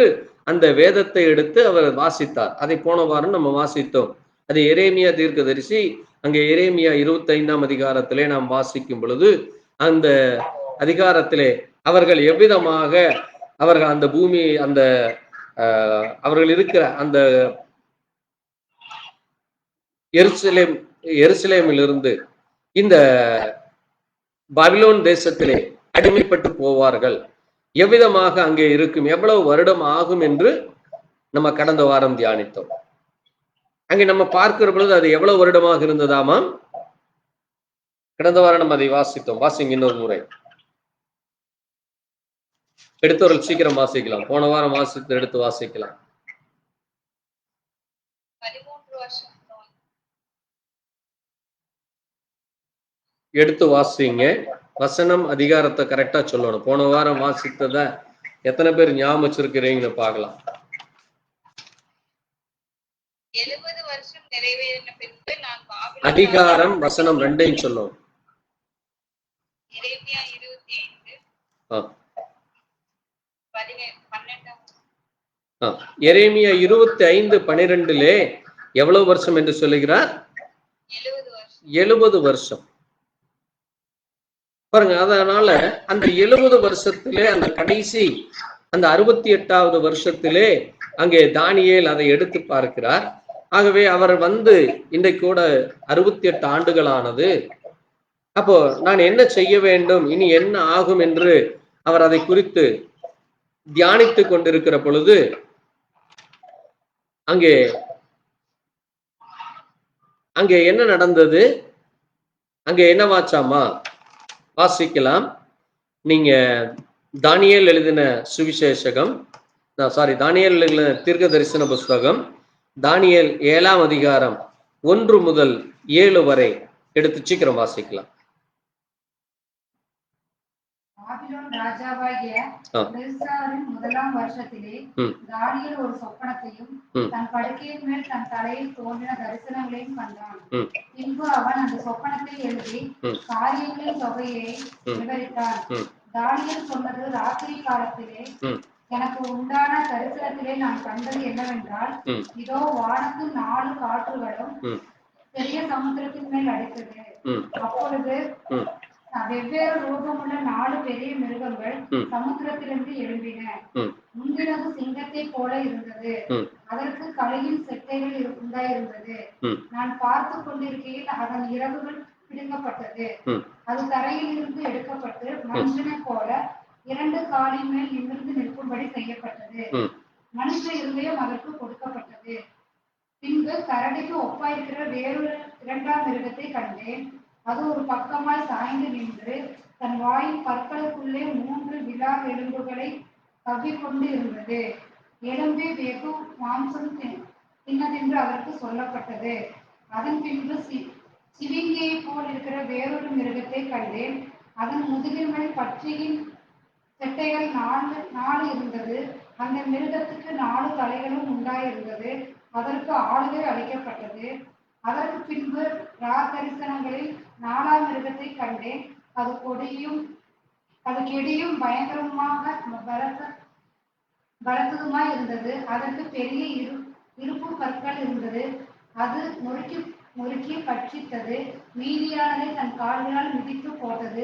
Speaker 1: அந்த வேதத்தை எடுத்து அவர் வாசித்தார். அதை போன வாரம் நம்ம வாசித்தோம். அது எரேமியா தீர்க்கதரிசி, அங்கே எரேமியா 25ஆம் அதிகாரத்திலே நாம் வாசிக்கும் பொழுது, அந்த அதிகாரத்திலே அவர்கள் எவ்விதமாக அவர்கள் அந்த பூமி, அந்த அவர்கள் இருக்கிற அந்த எருசலேமிலிருந்து இந்த பாபிலோன் தேசத்திலே அடிமைப்பட்டு போவார்கள், எவ்விதமாக அங்கே இருக்கும், எவ்வளவு வருடம் ஆகும் என்று நம்ம கடந்த வாரம் தியானித்தோம். அங்கே நம்ம பார்க்கிற பொழுது அது எவ்வளவு வருடமாக இருந்ததாமா? கடந்த வாரம் நம்ம அதை வாசித்தோம். வாசிங்க இன்னொரு முறை. எடுத்தவர்கள் சீக்கிரம் வாசிக்கலாம். போன வாரம் வாசித்து எடுத்து வாசிக்கலாம்.
Speaker 2: 13 வருஷம்
Speaker 1: எடுத்து வாசிங்க. வசனம் அதிகாரத்தை கரெக்டா சொல்லணும். போன வாரம் வாசித்தத எத்தனை பேர் ஞாபகம் வச்சிருக்கிறீங்கன்னு பார்க்கலாம்.
Speaker 2: 70 வருஷம் நிறைவேறின பின்பு நான்
Speaker 1: அதிகாரம் வசனம் 2ஐயும் சொல்லணும்.
Speaker 2: எரேமியா 25
Speaker 1: எரேமியா 25:12 எவ்வளவு வருஷம் என்று சொல்லுகிறார்? 70 வருஷம். பாருங்க, அதனால அந்த 70 வருஷத்திலே அந்த கடைசி அந்த 68வது வருஷத்திலே அங்கே தானியேல் அதை எடுத்து பார்க்கிறார். ஆகவே அவர் வந்து இன்றைக்கு கூட 68 ஆண்டுகள் ஆனது. அப்போ நான் என்ன செய்ய வேண்டும், இனி என்ன ஆகும் என்று அவர் அதை குறித்து தியானித்து கொண்டிருக்கிற பொழுது அங்கே என்ன நடந்தது, அங்கே என்னவாச்சாமா வாசிக்கலாம். நீங்க தானியேல் எழுதின சுவிசேஷகம், தானியேல் எழுதின தீர்க்க தரிசன புஸ்தகம், தானியேல் 7ஆம் அதிகாரம் 1 முதல் 7 வரை எடுத்து சீக்கிரம் வாசிக்கலாம்.
Speaker 3: ராஜாவாகிய பெல்சாரின் முதலாம் வருஷத்திலே தானியேல் ஒரு சொப்பனத்தையும் தன் படுக்கையின் மேல் தன் தலையில் தோன்றின தரிசனங்களையும் கண்டான். பின்பு அவன் அந்த சொப்பனத்தை எழுதி காரியங்களின் தொகையை விவரித்தான். தானியேல் சொன்னது, ராத்திரி காலத்திலே எனக்கு உண்டான தரிசனத்திலே நான் கண்டது என்னவென்றால், இதோ வானத்து 4 காற்றுகளும் பெரிய சமுத்திரத்தின் மேல் அடித்தது. அப்பொழுது வெவ்வேறு ரூபமுள்ள 4 பெரிய மிருகங்கள் சமுத்திரத்திலிருந்து எழும்பின. முந்தினது சிங்கத்தை போல இருந்தது, அதற்கு கழுகின் செட்டைகள் உண்டாயிருந்தது. நான் பார்த்து கொண்டிருக்கையில் அதன் இறகுகள் பிடுங்கப்பட்டது. அது தரையில் இருந்து எடுக்கப்பட்டு மனுஷனை போல 2 காலின் மேல் நிமிர்ந்து நிற்கும்படி செய்யப்பட்டது. மனுஷ இருதயம் அதற்கு கொடுக்கப்பட்டது. பின்பு கரடிக்கு ஒப்பாயிருக்கிற வேறொரு 2ஆம் மிருகத்தை கண்டேன். அது ஒரு பக்கமாய் சாய்ந்து நின்று தன் வாயின் பற்களுக்குள்ளே 3 விலா எலும்புகளை கவ்விக்கொண்டு இருந்தது. எலும்பே வெகு மாம்சம் தின்னதென்று அதற்கு சொல்லப்பட்டது. அதன் பின்பு சிவிங்கியை போல் இருக்கிற வேறொரு மிருகத்தை கண்டேன். அதன் முதுகின் மேல் பட்சியின் செட்டைகள் 4 இருந்தது. அந்த மிருகத்துக்கு 4 தலைகளும் உண்டாயிருந்தது. அதற்கு ஆளுகை அளிக்கப்பட்டது. அதற்கு பின்பு தரிசனங்களில் 4ஆம் மிருகத்தை கண்டேன். அது கெடியும் பயங்கரமாக பலத்ததுமாய் இருந்தது. அதற்கு பெரிய இருப்பு கற்கள் இருந்தது. அது முறுக்கி முறுக்கி பட்சித்தது. மீதியானதை தன் கால்களால் மிதித்து போட்டது.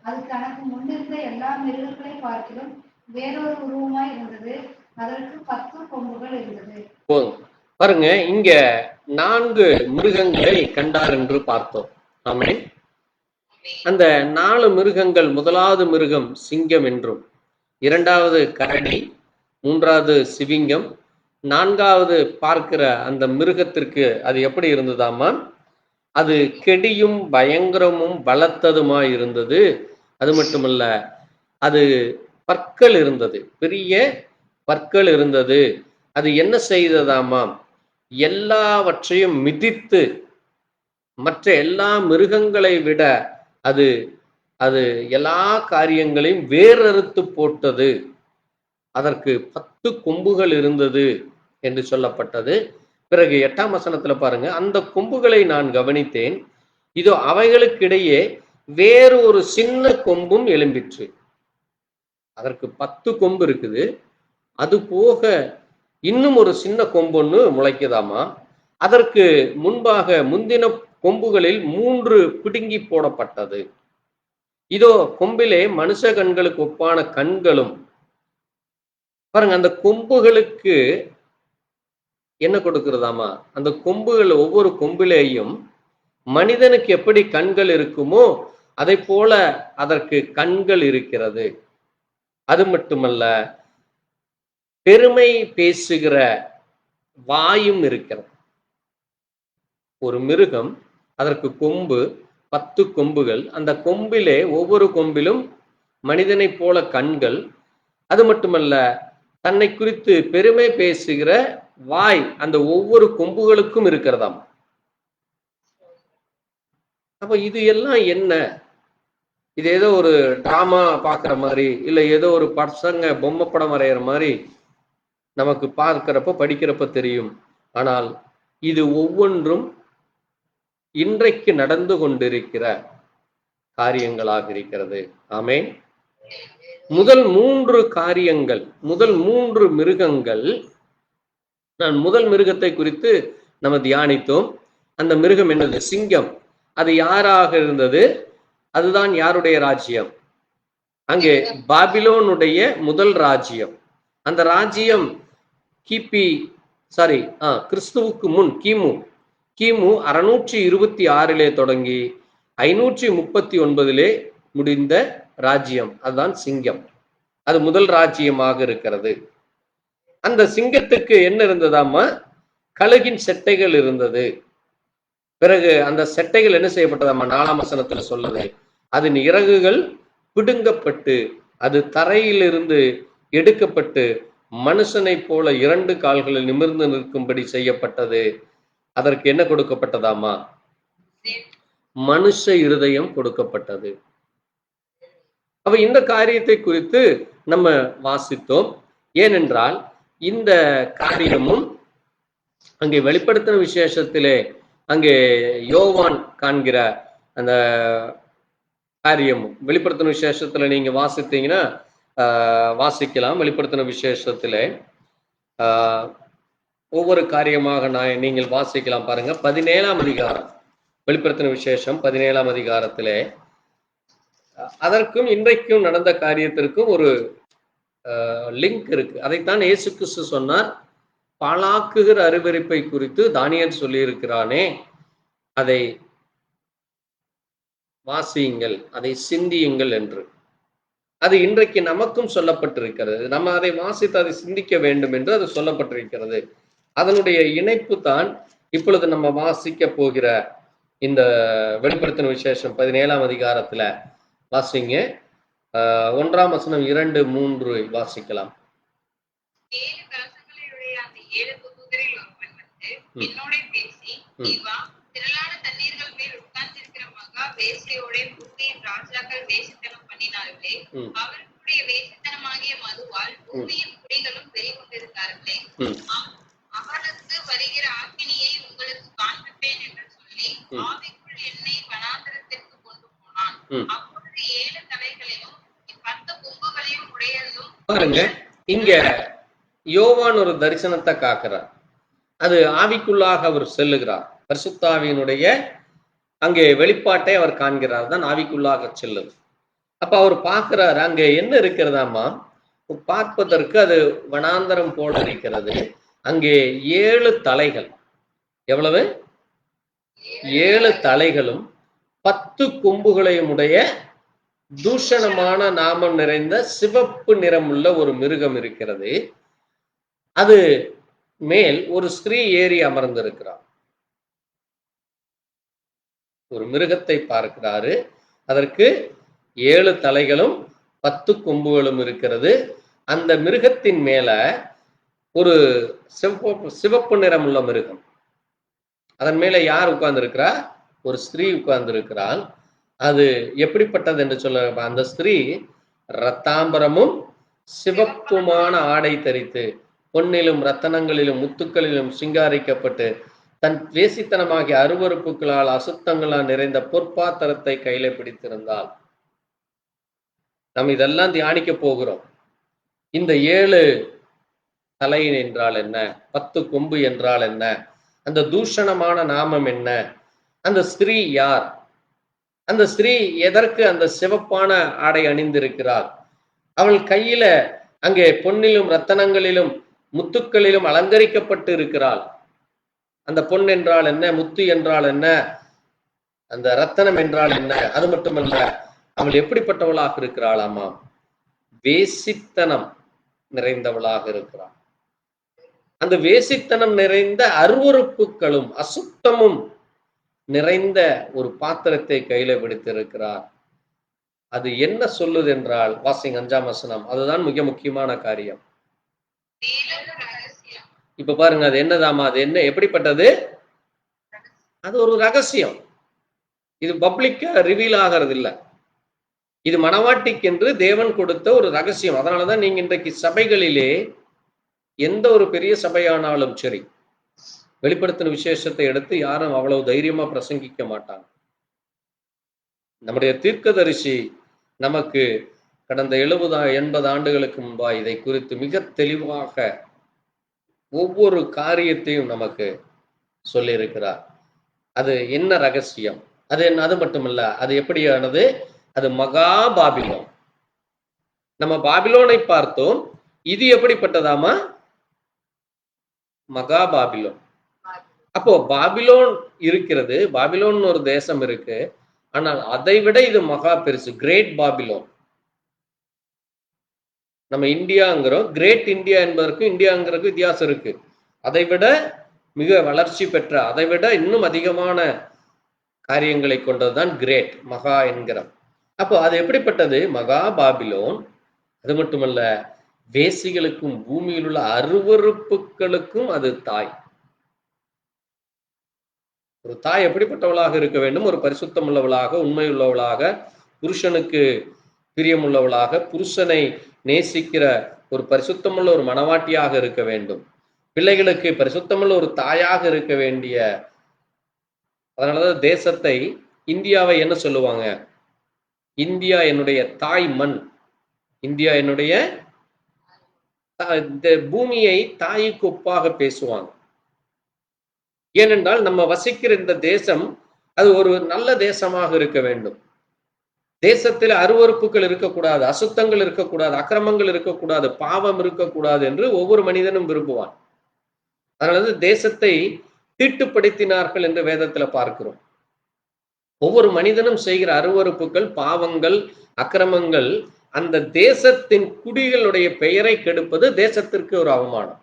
Speaker 3: அது தனக்கு முன்னிருந்த எல்லா மிருகங்களை பார்க்கிலும் வேறொரு உருவமாய் இருந்தது. அதற்கு 10 கொம்புகள் இருந்தது.
Speaker 1: போதும். பாருங்க, இங்க 4 மிருகங்களை கண்டார் என்று பார்த்தோம். ஆமென். அந்த 4 மிருகங்கள், முதலாவது மிருகம் சிங்கம் என்றும், இரண்டாவது கரடி, மூன்றாவது சிவிங்கம், 4வது பார்க்கிற அந்த மிருகத்திற்கு அது எப்படி இருந்ததாமா? அது கெடியும் பயங்கரமும் பலத்ததுமாய் இருந்தது. அது மட்டுமல்ல, அது பற்கள் இருந்தது, பெரிய பற்கள் இருந்தது. அது என்ன செய்ததாமாம்? எல்லாவற்றையும் மிதித்து மற்ற எல்லா மிருகங்களை விட அது அது எல்லா காரியங்களையும் வேறறுத்து போட்டது. அதற்கு 10 கொம்புகள் இருந்தது என்று சொல்லப்பட்டது. பிறகு 8ஆம் வசனத்துல பாருங்க, அந்த கொம்புகளை நான் கவனித்தேன், இதோ அவைகளுக்கிடையே வேறு ஒரு சின்ன கொம்பும் எழும்பிற்று. அதற்கு 10 கொம்பு இருக்குது, அது போக இன்னும் ஒரு சின்ன கொம்பு ஒன்று முளைக்குதாமா. அதற்கு முன்பாக முந்தின கொம்புகளில் 3 பிடுங்கி போடப்பட்டது. இதோ கொம்பிலே மனுஷ கண்களுக்கு ஒப்பான கண்களும். பாருங்க, அந்த கொம்புகளுக்கு என்ன கொடுக்கிறதாமா? அந்த கொம்புகள், ஒவ்வொரு கொம்பிலேயும் மனிதனுக்கு எப்படி கண்கள் இருக்குமோ அதை போல அதற்கு கண்கள் இருக்கிறது. அது மட்டுமல்ல, பெருமை பேசுகிற வாயும் இருக்கிறது. ஒரு மிருகம், அதற்கு கொம்பு, 10 கொம்புகள். அந்த கொம்பிலே, ஒவ்வொரு கொம்பிலும் மனிதனைப் போல கண்கள். அது மட்டுமல்ல, தன்னை குறித்து பெருமை பேசுகிற வாய் அந்த ஒவ்வொரு கொம்புகளுக்கும் இருக்கிறதாம். அப்ப இது எல்லாம் என்ன? இது ஏதோ ஒரு டிராமா பார்க்குற மாதிரி, இல்லை ஏதோ ஒரு பசங்க பொம்மை படம் வரைகிற மாதிரி நமக்கு பார்க்கிறப்ப படிக்கிறப்ப தெரியும். ஆனால் இது ஒவ்வொன்றும் இன்றைக்கு நடந்து கொண்டிருக்கிற காரியங்களாக இருக்கிறது. ஆமென். முதல் 3 காரியங்கள், முதல் 3 மிருகங்கள், நான் முதல் மிருகத்தை குறித்து நம்ம தியானித்தோம். அந்த மிருகம் என்னது? சிங்கம். அது யாராக இருந்தது? அதுதான் யாருடைய ராஜ்யம்? அங்கே பாபிலோனுடைய முதல் ராஜ்யம். அந்த ராஜ்யம் கிறிஸ்துவுக்கு முன் கிமு 626 தொடங்கி 539 முடிந்த ராஜ்யம். அதுதான் சிங்கம். அது முதல் ராஜ்யமாக இருக்கிறது. அந்த சிங்கத்துக்கு என்ன இருந்ததாமா? கழுகின் செட்டைகள் இருந்தது. பிறகு அந்த செட்டைகள் என்ன செய்யப்பட்டதாமா? 4ஆம் வசனத்துல சொல்லுது, அதன் இறகுகள் பிடுங்கப்பட்டு அது தரையிலிருந்து எடுக்கப்பட்டு மனுஷனை போல 2 கால்களில் நிமிர்ந்து நிற்கும்படி செய்யப்பட்டது. அதற்கு என்ன கொடுக்கப்பட்டதாமா? மனுஷ இருதயம் கொடுக்கப்பட்டது. அப்ப இந்த காரியத்தை குறித்து நம்ம வாசித்தோம். ஏனென்றால் இந்த காரியமும் அங்கே வெளிப்படுத்தின விசேஷத்திலே அங்கே யோவான் காண்கிற அந்த காரியமும், வெளிப்படுத்தின விசேஷத்துல நீங்க வாசித்தீங்கன்னா வாசிக்கலாம். வெளிப்படுத்தின விசேஷத்திலே ஒவ்வொரு காரியமாக நீங்கள் வாசிக்கலாம். பாருங்க, 17ஆம் அதிகாரம், வெளிப்படுத்தின விசேஷம் 17ஆம் அதிகாரத்திலே அதற்கும் இன்றைக்கும் நடந்த காரியத்திற்கும் ஒரு லிங்க் இருக்கு. அதைத்தான் இயேசு கிறிஸ்து சொன்னார், பாழாக்குகிற அருவருப்பை குறித்து தானியேல் சொல்லி இருக்கிறானே, அதை வாசியுங்கள், அதை சிந்தியுங்கள் என்று. அது இன்றைக்கு நமக்கும் சொல்லப்பட்டிருக்கிறது. நம்ம அதை வாசித்து அதை சிந்திக்க வேண்டும் என்று அது சொல்லப்பட்டிருக்கிறது. அதனுடைய இணைப்பு தான் இப்பொழுது நம்ம வாசிக்க போகிற இந்த வெளிப்படுத்தின விசேஷம் 17ஆம் அதிகாரத்துல வாசிங்க. 1ஆம் வசனம் 2, 3 வாசிக்கலாம்.
Speaker 2: 7 கலசங்களுடைய அந்த 7 தூதரில் ஒருவன் வந்து என்னோட பேசி, இவா திரளான தண்ணீர்கள் மேல் உட்கார்ந்திருக்கிற மகா வேசியோட பூமியின் ராஜாக்கள் வேசித்தனம் பண்ணினார்களே, அவர்களுடைய வேசித்தனமாகிய மதுவால் பூமியின் குடிகளும் பெருகொண்டிருந்தார்களே, அவளுக்கு வருகிற ஆக்கினியை உங்களுக்கு காண்பிப்பேன் என்று சொல்லி ஆவிக்குள் என்னை வனாந்தரத்திற்கு கொண்டு போனான். அப்பொழுது 7 தலைகளையும் 10 கொம்புகளையும் உடையதும்.
Speaker 1: பாருங்க, இங்க யோவான் ஒரு தரிசனத்தை காக்குறார். அது ஆவிக்குள்ளாக அவர் செல்லுகிறார். பரிசுத்தாவியினுடைய அங்கே வெளிப்பாட்டை அவர் காண்கிறார், தான் ஆவிக்குள்ளாக செல்லுது. அப்ப அவர் பார்க்கிறாரு, அங்க என்ன இருக்கிறதாமா, பார்ப்பதற்கு அது வனாந்தரம் போல இருக்கிறது. அங்கே 7 தலைகள், எவ்வளவு? 7 தலைகளும் 10 கொம்புகளையும் உடைய தூஷணமான நாமம் நிறைந்த சிவப்பு நிறமுள்ள ஒரு மிருகம் இருக்கிறது. அது மேல் ஒரு ஸ்திரீ ஏறி அமர்ந்திருக்கிறார். ஒரு மிருகத்தை பார்க்கிறாரு. அதற்கு 7 தலைகளும் 10 கொம்புகளும் இருக்கிறது. அந்த மிருகத்தின் மேல ஒரு சிவப்பு நிறமுள்ள மிருகம். அதன் மேல யார் உட்கார்ந்து இருக்கிறா? ஒரு ஸ்திரீ உட்கார்ந்து இருக்கிறாள். அது எப்படிப்பட்டது என்று சொல்ல, அந்த ஸ்திரீ ரத்தாம்பரமும் சிவப்புமான ஆடை தரித்து பொன்னிலும் ரத்தனங்களிலும் முத்துக்களிலும் சிங்காரிக்கப்பட்டு தன் வேசித்தனமாகிய அருவருப்புகளால் அசுத்தங்களால் நிறைந்த பொற்பாத்திரத்தை கையில பிடித்திருந்தாள். நம்ம இதெல்லாம் தியானிக்க போகிறோம். இந்த 7 தலை என்றால் என்ன? 10 கொம்பு என்றால் என்ன? அந்த தூஷணமான நாமம் என்ன? அந்த ஸ்திரீ யார்? அந்த ஸ்திரீ எதற்கு அந்த சிவப்பான ஆடை அணிந்திருக்கிறாள்? அவள் கையில அங்கே பொன்னிலும் ரத்தனங்களிலும் முத்துக்களிலும் அலங்கரிக்கப்பட்டு இருக்கிறாள். அந்த பொன் என்றால் என்ன? முத்து என்றால் என்ன? அந்த ரத்தனம் என்றால் என்ன? அது மட்டுமல்ல, அவள் எப்படிப்பட்டவளாக இருக்கிறாளாமா? வேசித்தனம் நிறைந்தவளாக இருக்கிறாள். அந்த வேசித்தனம் நிறைந்த அருவருப்புகளும் அசுத்தமும் நிறைந்த ஒரு பாத்திரத்தை கையில பிடித்திருக்கிறார். அது என்ன சொல்லுது என்றால், வாசிங் 5ஆம் வசனம், அதுதான் மிக முக்கியமான காரியம். இப்ப பாருங்க, அது என்னதாமா? அது என்ன, எப்படிப்பட்டது? அது ஒரு ரகசியம். இது பப்ளிக்கா ரிவீல் ஆகிறது இல்ல. இது மனவாட்டிக்கென்று தேவன் கொடுத்த ஒரு ரகசியம். அதனாலதான் நீங்க இன்றைக்கு சபைகளிலே எந்த ஒரு பெரிய சபையானாலும் சரி, வெளிப்படுத்தின விசேஷத்தை எடுத்து யாரும் அவ்வளவு தைரியமா பிரசங்கிக்க மாட்டாங்க. நம்முடைய தீர்க்கதரிசி நமக்கு கடந்த 70-80 ஆண்டுகளுக்கு முன்பா இதை குறித்து மிக தெளிவாக ஒவ்வொரு காரியத்தையும் நமக்கு சொல்லியிருக்கிறார். அது என்ன ரகசியம்? அது என்ன? அது மட்டுமல்ல, அது எப்படியானது? அது மகா பாபிலோன். நம்ம பாபிலோனை பார்த்தோம். இது எப்படிப்பட்டதாமா? மகா பாபிலோன். அப்போ பாபிலோன் இருக்கிறது, பாபிலோன் ஒரு தேசம் இருக்கு. ஆனால் அதை விட இது மகா பெருசு, கிரேட் பாபிலோன். நம்ம இந்தியாங்கிறோம், கிரேட் இந்தியா என்பதற்கு இந்தியாங்கிறதுக்கு வித்தியாசம் இருக்கு. அதை விட மிக வளர்ச்சி பெற்ற, அதை விட இன்னும் அதிகமான காரியங்களை கொண்டதுதான் கிரேட், மகா என்கிறோம். அப்போ அது எப்படிப்பட்டது? மகா பாபிலோன். அது மட்டுமல்ல, வேசிகளுக்கும் பூமியில் உள்ள அருவருப்புகளுக்கும் அது தாய். ஒரு தாய் எப்படிப்பட்டவளாக இருக்க வேண்டும்? ஒரு பரிசுத்தம் உள்ளவளாக, உண்மை உள்ளவளாக, புருஷனுக்கு பிரியமுள்ளவளாக, புருஷனை நேசிக்கிற ஒரு பரிசுத்தமுள்ள ஒரு மனவாட்டியாக இருக்க வேண்டும். பிள்ளைகளுக்கு பரிசுத்தமுள்ள ஒரு தாயாக இருக்க வேண்டிய. அதனாலதான் தேசத்தை, இந்தியாவை என்ன சொல்லுவாங்க? இந்தியா என்னுடைய தாய் மண். இந்தியா என்னுடைய பூமியை தாய்க்கு ஒப்பாக பேசுவாங்க. ஏனென்றால் நம்ம வசிக்கிற இந்த தேசம் அது ஒரு நல்ல தேசமாக இருக்க வேண்டும். தேசத்தில் அருவருப்புகள் இருக்கக்கூடாது, அசுத்தங்கள் இருக்கக்கூடாது, அக்கிரமங்கள் இருக்கக்கூடாது, பாவம் இருக்கக்கூடாது என்று ஒவ்வொரு மனிதனும் விரும்புவான். அதனால தேசத்தை தீட்டுப்படுத்தினார்கள் என்று வேதத்துல பார்க்கிறோம். ஒவ்வொரு மனிதனும் செய்கிற அருவருப்புகள், பாவங்கள், அக்கிரமங்கள் அந்த தேசத்தின் குடிகளுடைய பெயரை கெடுப்பது தேசத்திற்கு ஒரு அவமானம்.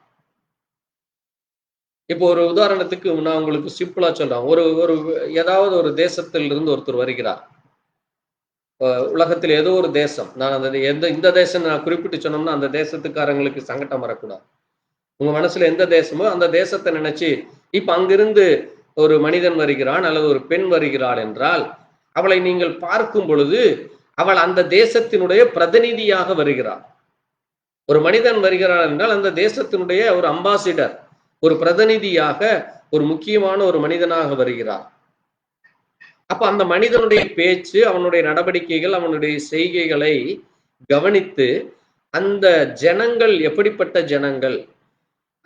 Speaker 1: இப்போ ஒரு உதாரணத்துக்கு நான் உங்களுக்கு சிம்பிளா சொல்றேன். ஒரு ஏதாவது ஒரு தேசத்தில் இருந்து ஒருத்தர் வருகிறார். உலகத்தில் ஏதோ ஒரு தேசம், நான் அந்த இந்த தேசம் நான் குறிப்பிட்டு சொன்னோம்னா அந்த தேசத்துக்காரங்களுக்கு சங்கடம் வரக்கூடாது. உங்க மனசுல எந்த தேசமோ அந்த தேசத்தை நினைச்சு, இப்ப அங்கிருந்து ஒரு மனிதன் வருகிறான் அல்லது ஒரு பெண் வருகிறாள் என்றால், அவளை நீங்கள் பார்க்கும் பொழுது அவள் அந்த தேசத்தினுடைய பிரதிநிதியாக வருகிறாள். ஒரு மனிதன் வருகிறாள் என்றால் அந்த தேசத்தினுடைய ஒரு அம்பாசிடர், ஒரு பிரதிநிதியாக, ஒரு முக்கியமான ஒரு மனிதனாக வருகிறார். அப்ப அந்த மனிதனுடைய பேச்சு, அவனுடைய நடவடிக்கைகள், அவனுடைய செய்கைகளை கவனித்து அந்த ஜனங்கள் எப்படிப்பட்ட ஜனங்கள்,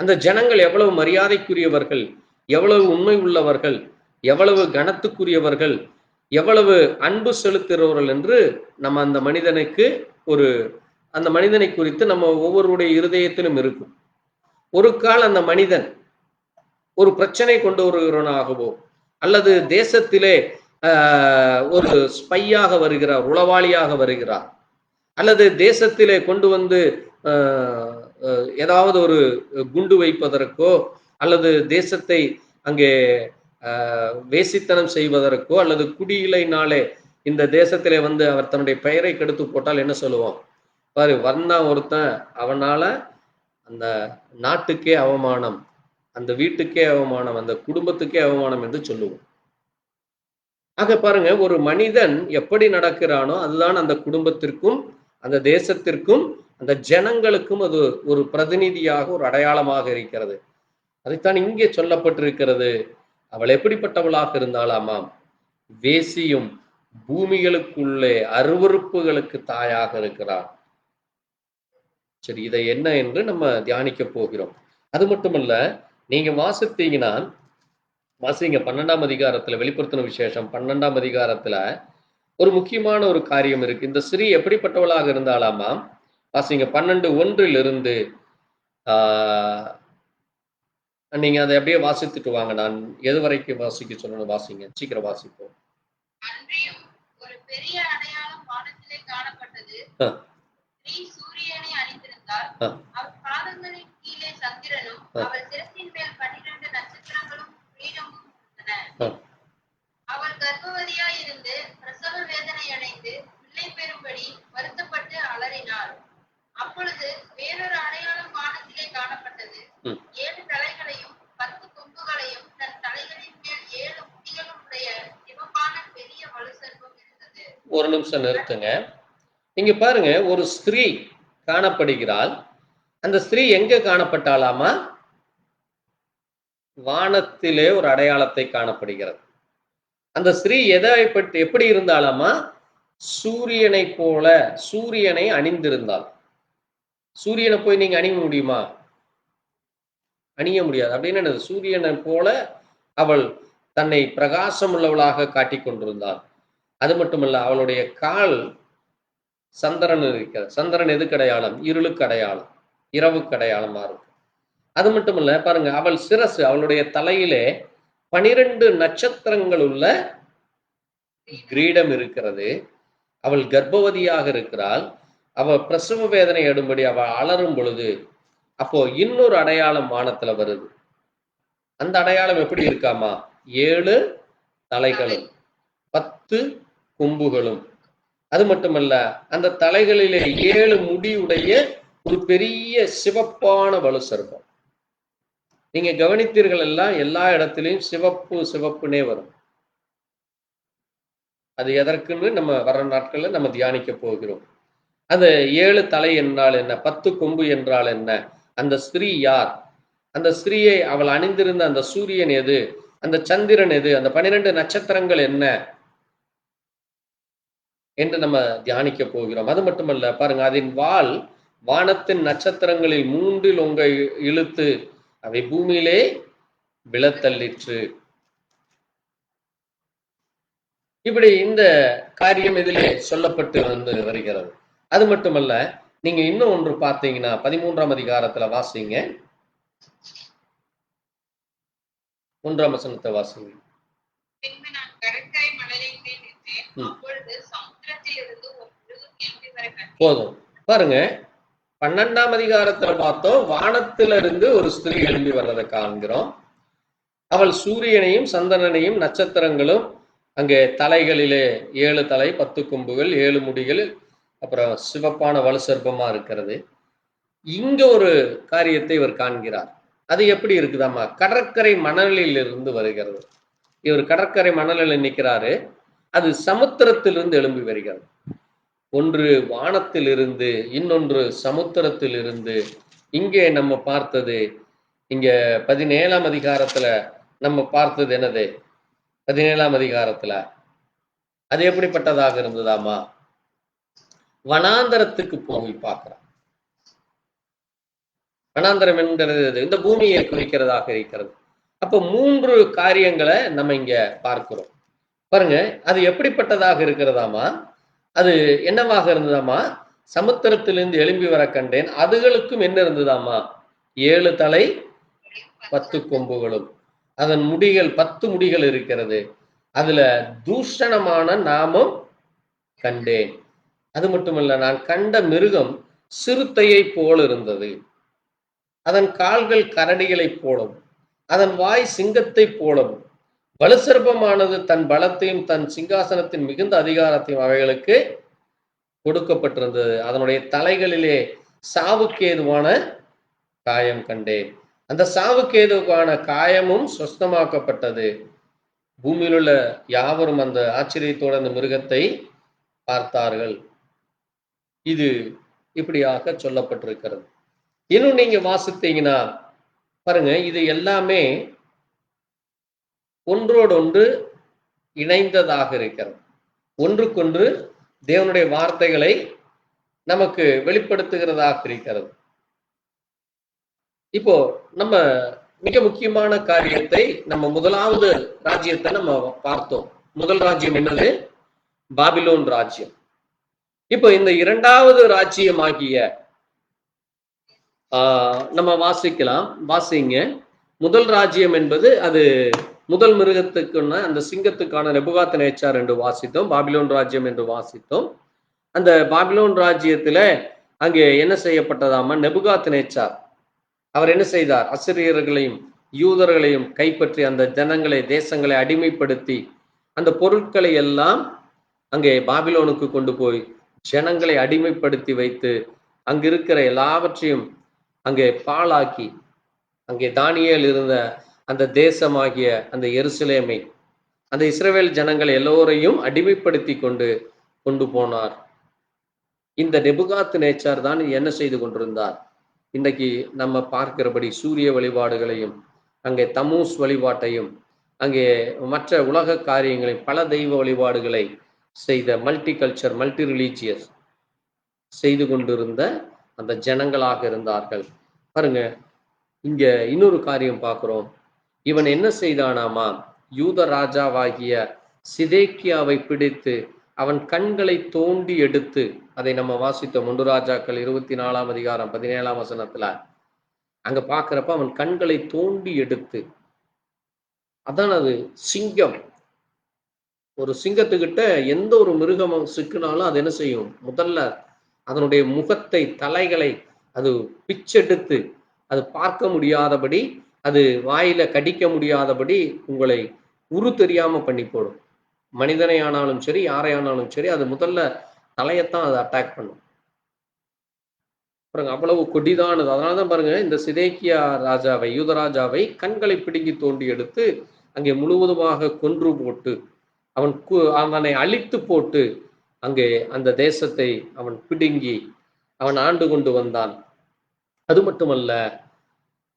Speaker 1: அந்த ஜனங்கள் எவ்வளவு மரியாதைக்குரியவர்கள், எவ்வளவு உண்மை உள்ளவர்கள், எவ்வளவு கனத்துக்குரியவர்கள், எவ்வளவு அன்பு செலுத்துகிறவர்கள் என்று நம்ம அந்த மனிதனை குறித்து நம்ம ஒவ்வொருடைய இருதயத்திலும் இருக்கும். ஒரு கால் அந்த மனிதன் ஒரு பிரச்சனை கொண்டு வருகிறவனாகவோ அல்லது தேசத்திலே ஒரு ஸ்பையாக வருகிறார், உளவாளியாக வருகிறார், அல்லது தேசத்திலே கொண்டு வந்து ஏதாவது ஒரு குண்டு வைப்பதற்கோ அல்லது தேசத்தை அங்கே வேசித்தனம் செய்வதற்கோ அல்லது குடியிலைனாலே இந்த தேசத்திலே வந்து அவர் தன்னுடைய பெயரை கெடுத்து போட்டால் என்ன சொல்லுவோம்? பாரு, வந்தான் ஒருத்தன், அவனால அந்த நாட்டுக்கே அவமானம், அந்த வீட்டுக்கே அவமானம், அந்த குடும்பத்துக்கே அவமானம் என்று சொல்லுவோம். ஆக பாருங்க, ஒரு மனிதன் எப்படி நடக்கிறானோ அதுதான் அந்த குடும்பத்திற்கும் அந்த தேசத்திற்கும் அந்த ஜனங்களுக்கும் அது ஒரு பிரதிநிதியாக ஒரு அடையாளமாக இருக்கிறது. அதைத்தான் இங்கே சொல்லப்பட்டிருக்கிறது. அவள் எப்படிப்பட்டவளாக இருந்தாலாமாம்? வேசியும் பூமிகளுக்குள்ளே அருவருப்புகளுக்கு தாயாக இருக்கிறாள். சரி, இதை என்ன என்று நம்ம தியானிக்க போகிறோம். அது மட்டுமல்ல, நீங்க வாசித்தீங்கன்னா வாசிங்க 12ஆம் அதிகாரத்துல, வெளிப்படுத்தின விசேஷம் 12ஆம் அதிகாரத்துல ஒரு முக்கியமான ஒரு காரியம் இருக்கு. இந்த ஸ்திரீ எப்படிப்பட்டவளாக இருந்தாலாமா? வாசிங்க 12:1 நீங்க அதை அப்படியே வாசித்துட்டு வாங்க. நான் எது வரைக்கும் வாசிக்க சொல்லணும் வாசிங்க, சீக்கிரம் வாசிப்போம்.
Speaker 2: ஒரு பெரிய அடையாளம் வானத்திலே காணப்பட்டது. சூரியனை அணிந்திருந்தார். அவர் பாதங்களின் கீழே சந்திரனும் அவள் சிரசின் மேல் 12 நட்சத்திரங்களும் கிரீடமும் இருந்தன. அவள் கர்ப்பவதியாய் இருந்து பிரசவ வேதனை அடைந்து பிள்ளை பெறும்படி வருத்தப்பட்டு அலறினாள். அப்பொழுது வேறொரு அடையாளம் வானத்திலே காணப்பட்டது. 7 தலைகளையும் 10 கொம்புகளையும் தன் தலைகளின் மேல் 7 முடிகளும் உடைய சிவப்பான பெரிய வலுசர்ப்பம் இருந்தது.
Speaker 1: ஒரு நிமிஷம் நிறுத்துங்க. இங்க பாருங்க, ஒரு ஸ்திரீ காணப்படுகிறாள். அந்த ஸ்திரீ எங்க காணப்பட்டாலாமா? வானத்திலே ஒரு அடையாளத்தை காணப்படுகிறது. அந்த ஸ்திரீ எப்படி இருந்தாலாமா? சூரியனை போல, சூரியனை அணிந்திருந்தாள். சூரியனை போய் நீங்க அணிய முடியுமா? அணிய முடியாது. அப்படின்னு என்னது? சூரியனை போல அவள் தன்னை பிரகாசம் உள்ளவளாக காட்டிக் கொண்டிருந்தாள். அது மட்டுமல்ல, அவளுடைய கால் சந்திரன் இருக்கிறது. சந்திரன் எதுக்கு அடையாளம்? இருளுக்கு அடையாளம், இரவுக்கு அடையாளமா இருக்கும். அது மட்டுமல்ல, பாருங்க, அவள் சிரசு, அவளுடைய தலையிலே 12 நட்சத்திரங்கள் உள்ள கிரீடம் இருக்கிறது. அவள் கர்ப்பவதியாக இருக்கிறாள். அவள் பிரசவ வேதனை அடும்படி அவள் அலறும் பொழுது அப்போ இன்னொரு அடையாளம் வானத்துல வருது. அந்த அடையாளம் எப்படி இருக்காமா? 7 தலைகளும் 10 கொம்புகளும். அது மட்டுமல்ல, அந்த தலைகளிலே 7 முடியுடைய ஒரு பெரிய சிவப்பான வலு சர்ப்பம். நீங்க கவனித்தீர்கள் எல்லாம், எல்லா இடத்திலையும் சிவப்பு சிவப்புனே வரும். அது எதற்குன்னு நம்ம வர நாட்கள்ல நம்ம தியானிக்க போகிறோம். அந்த 7 தலை என்றால் என்ன? 10 கொம்பு என்றால் என்ன? அந்த ஸ்திரீ யார்? அந்த ஸ்திரீயை அவள் அணிந்திருந்த அந்த சூரியன் எது? அந்த சந்திரன் எது? அந்த 12 நட்சத்திரங்கள் என்ன என்று நம்ம தியானிக்க போகிறோம். அது மட்டுமல்ல, பாருங்க, அதன் வால் வானத்தின் நட்சத்திரங்களில் 3 ஒன்றை இழுத்து அவை பூமியிலே விழத்தள்ளிற்று. இப்படி இந்த காரியம் இதிலே சொல்லப்பட்டு வருகிறது. அது மட்டுமல்ல, நீங்க இன்னும் ஒன்று பார்த்தீங்கன்னா 13ஆம் அதிகாரத்துல வாசிங்க, 1ஆம் வசனத்தை வாசிங்க. போதும். பாருங்க, 12ஆம் அதிகாரத்துல பார்த்தோம், வானத்திலிருந்து ஒரு ஸ்திரீ எழும்பி வர்றதை காண்கிறோம். அவள் சூரியனையும் சந்திரனையும் நட்சத்திரங்களும் அங்கே தலைகளிலே 7 தலை 10 கொம்புகள் 7 முடிகள் அப்புறம் சிவப்பான வலு சர்ப்பமா இருக்கிறது. இங்க ஒரு காரியத்தை இவர் காண்கிறார். அது எப்படி இருக்குதாமா? கடற்கரை மணலில் இருந்து வருகிறது. இவர் கடற்கரை மணலில் நிற்கிறாரு. அது சமுத்திரத்திலிருந்து எழும்பி வருகிறது. ஒன்று வானத்தில் இருந்து, இன்னொன்று சமுத்திரத்தில் இருந்து. இங்கே நம்ம பார்த்தது, இங்க 17ஆம் அதிகாரத்துல நம்ம பார்த்தது என்னது? 17ஆம் அதிகாரத்துல அது எப்படிப்பட்டதாக இருந்ததாமா? வனாந்தரத்துக்கு போய் பார்க்கிறான். வனாந்தரம் என்கிறது இந்த பூமியை குறிக்கிறதாக இருக்கிறது. அப்போ 3 காரியங்களை நம்ம இங்க பார்க்கிறோம். பாருங்க, அது எப்படிப்பட்டதாக இருக்கிறதாமா? அது என்னவாக இருந்ததாமா? சமுத்திரத்திலிருந்து எழும்பி வர கண்டேன், அதுகளுக்கும் என்ன இருந்ததாமா? 7 தலை 10 கொம்புகளும், அதன் முடிகள் 10 முடிகள் இருக்கிறது. அதுல தூஷணமான நாமம் கண்டேன். அது மட்டுமல்ல, நான் கண்ட மிருகம் சிறுத்தையை போல் இருந்தது. அதன் கால்கள் கரடிகளைப் போலவும், அதன் வாய் சிங்கத்தைப் போலவும், வலுசர்ப்பமானது தன் பலத்தையும் தன் சிங்காசனத்தின் மிகுந்த அதிகாரத்தையும் அவைகளுக்கு கொடுக்கப்பட்டிருந்தது. அதனுடைய தலைகளிலே சாவுக்கேதுவான காயம் கண்டேன். அந்த சாவுக்கேதுவான காயமும் சுஸ்தமாக்கப்பட்டது. பூமியில் உள்ள யாவரும் அந்த ஆச்சரியத்தோடு அந்த மிருகத்தை பார்த்தார்கள். இது இப்படியாக சொல்லப்பட்டிருக்கிறது. இன்னும் நீங்க வாசித்தீங்கன்னா பாருங்க, இது எல்லாமே ஒன்றோடொன்று இணைந்ததாக இருக்கிறது. ஒன்றுக்கொன்று தேவனுடைய வார்த்தைகளை நமக்கு வெளிப்படுத்துகிறதாக இருக்கிறது. இப்போ நம்ம மிக முக்கியமான காரியத்தை, நம்ம முதலாவது ராஜ்யத்தை நம்ம பார்த்தோம். முதல் ராஜ்யம் என்னது? பாபிலோன் ராஜ்யம். இப்போ இந்த இரண்டாவது ராஜ்யம் ஆகிய நம்ம வாசிங்க. முதல் ராஜ்யம் என்பது அது முதல் மிருகத்துக்குன்னா அந்த சிங்கத்துக்கான நேபுகாத்நேச்சார் என்று வாசித்தோம். பாபிலோன் ராஜ்யம் என்று வாசித்தோம். அந்த பாபிலோன் ராஜ்யத்துல அங்கே என்ன செய்யப்பட்டதாமா? நேபுகாத்நேச்சார் அவர் என்ன செய்தார்? அசிரியர்களையும் யூதர்களையும் கைப்பற்றி அந்த ஜனங்களை, தேசங்களை அடிமைப்படுத்தி அந்த பொருட்களை எல்லாம் அங்கே பாபிலோனுக்கு கொண்டு போய் ஜனங்களை அடிமைப்படுத்தி வைத்து அங்கிருக்கிற எல்லாவற்றையும் அங்கே பாழாக்கி, அங்கே தானியேல் இருந்த அந்த தேசமாகிய அந்த எருசலேமை, அந்த இஸ்ரவேல் ஜனங்கள் எல்லோரையும் அடிமைப்படுத்தி கொண்டு போனார். இந்த நேபுகாத்நேச்சார் தான் என்ன செய்து கொண்டிருந்தார்? இன்றைக்கு நம்ம பார்க்கிறபடி சூரிய வழிபாடுகளையும், அங்கே தமூஸ் வழிபாட்டையும், அங்கே மற்ற உலக காரியங்களையும், பல தெய்வ வழிபாடுகளை செய்த மல்டி கல்ச்சர், மல்டி ரிலீஜியஸ் செய்து கொண்டிருந்த அந்த ஜனங்களாக இருந்தார்கள். பாருங்க, இங்க இன்னொரு காரியம் பார்க்கிறோம். இவன் என்ன செய்தானாமா? யூத ராஜாவாகிய சிதேக்கியாவை பிடித்து அவன் கண்களை தோண்டி எடுத்து, அதை நம்ம வாசித்தோம் 1 ராஜாக்கள் 24ஆம் அதிகாரம் 17ஆம் வசனத்துல. அங்க பாக்குறப்ப அவன் கண்களை தோண்டி எடுத்து, அதான் அது சிங்கம். ஒரு சிங்கத்துக்கிட்ட எந்த ஒரு மிருகம் சிக்கினாலும் அது என்ன செய்யும்? முதல்ல அதனுடைய முகத்தை, தலைகளை அது பிச்செடுத்து, அது பார்க்க முடியாதபடி, அது வாயில கடிக்க முடியாதபடி உங்களை உரு தெரியாம பண்ணி போடும். மனிதனை ஆனாலும் சரி, யாரை ஆனாலும் சரி, அது முதல்ல தலையத்தான் அது அட்டாக் பண்ணும். பாருங்க, அவ்வளவு கொடிதானது. அதனாலதான் பாருங்க, இந்த சிதேக்கியா ராஜாவை, யூதராஜாவை கண்களை பிடுங்கி தோண்டி எடுத்து அங்கே முழுவதுமாக கொன்று போட்டு, அவனை அழித்து போட்டு அங்கே அந்த தேசத்தை அவன் பிடுங்கி அவன் ஆண்டு கொண்டு வந்தான். அது மட்டுமல்ல,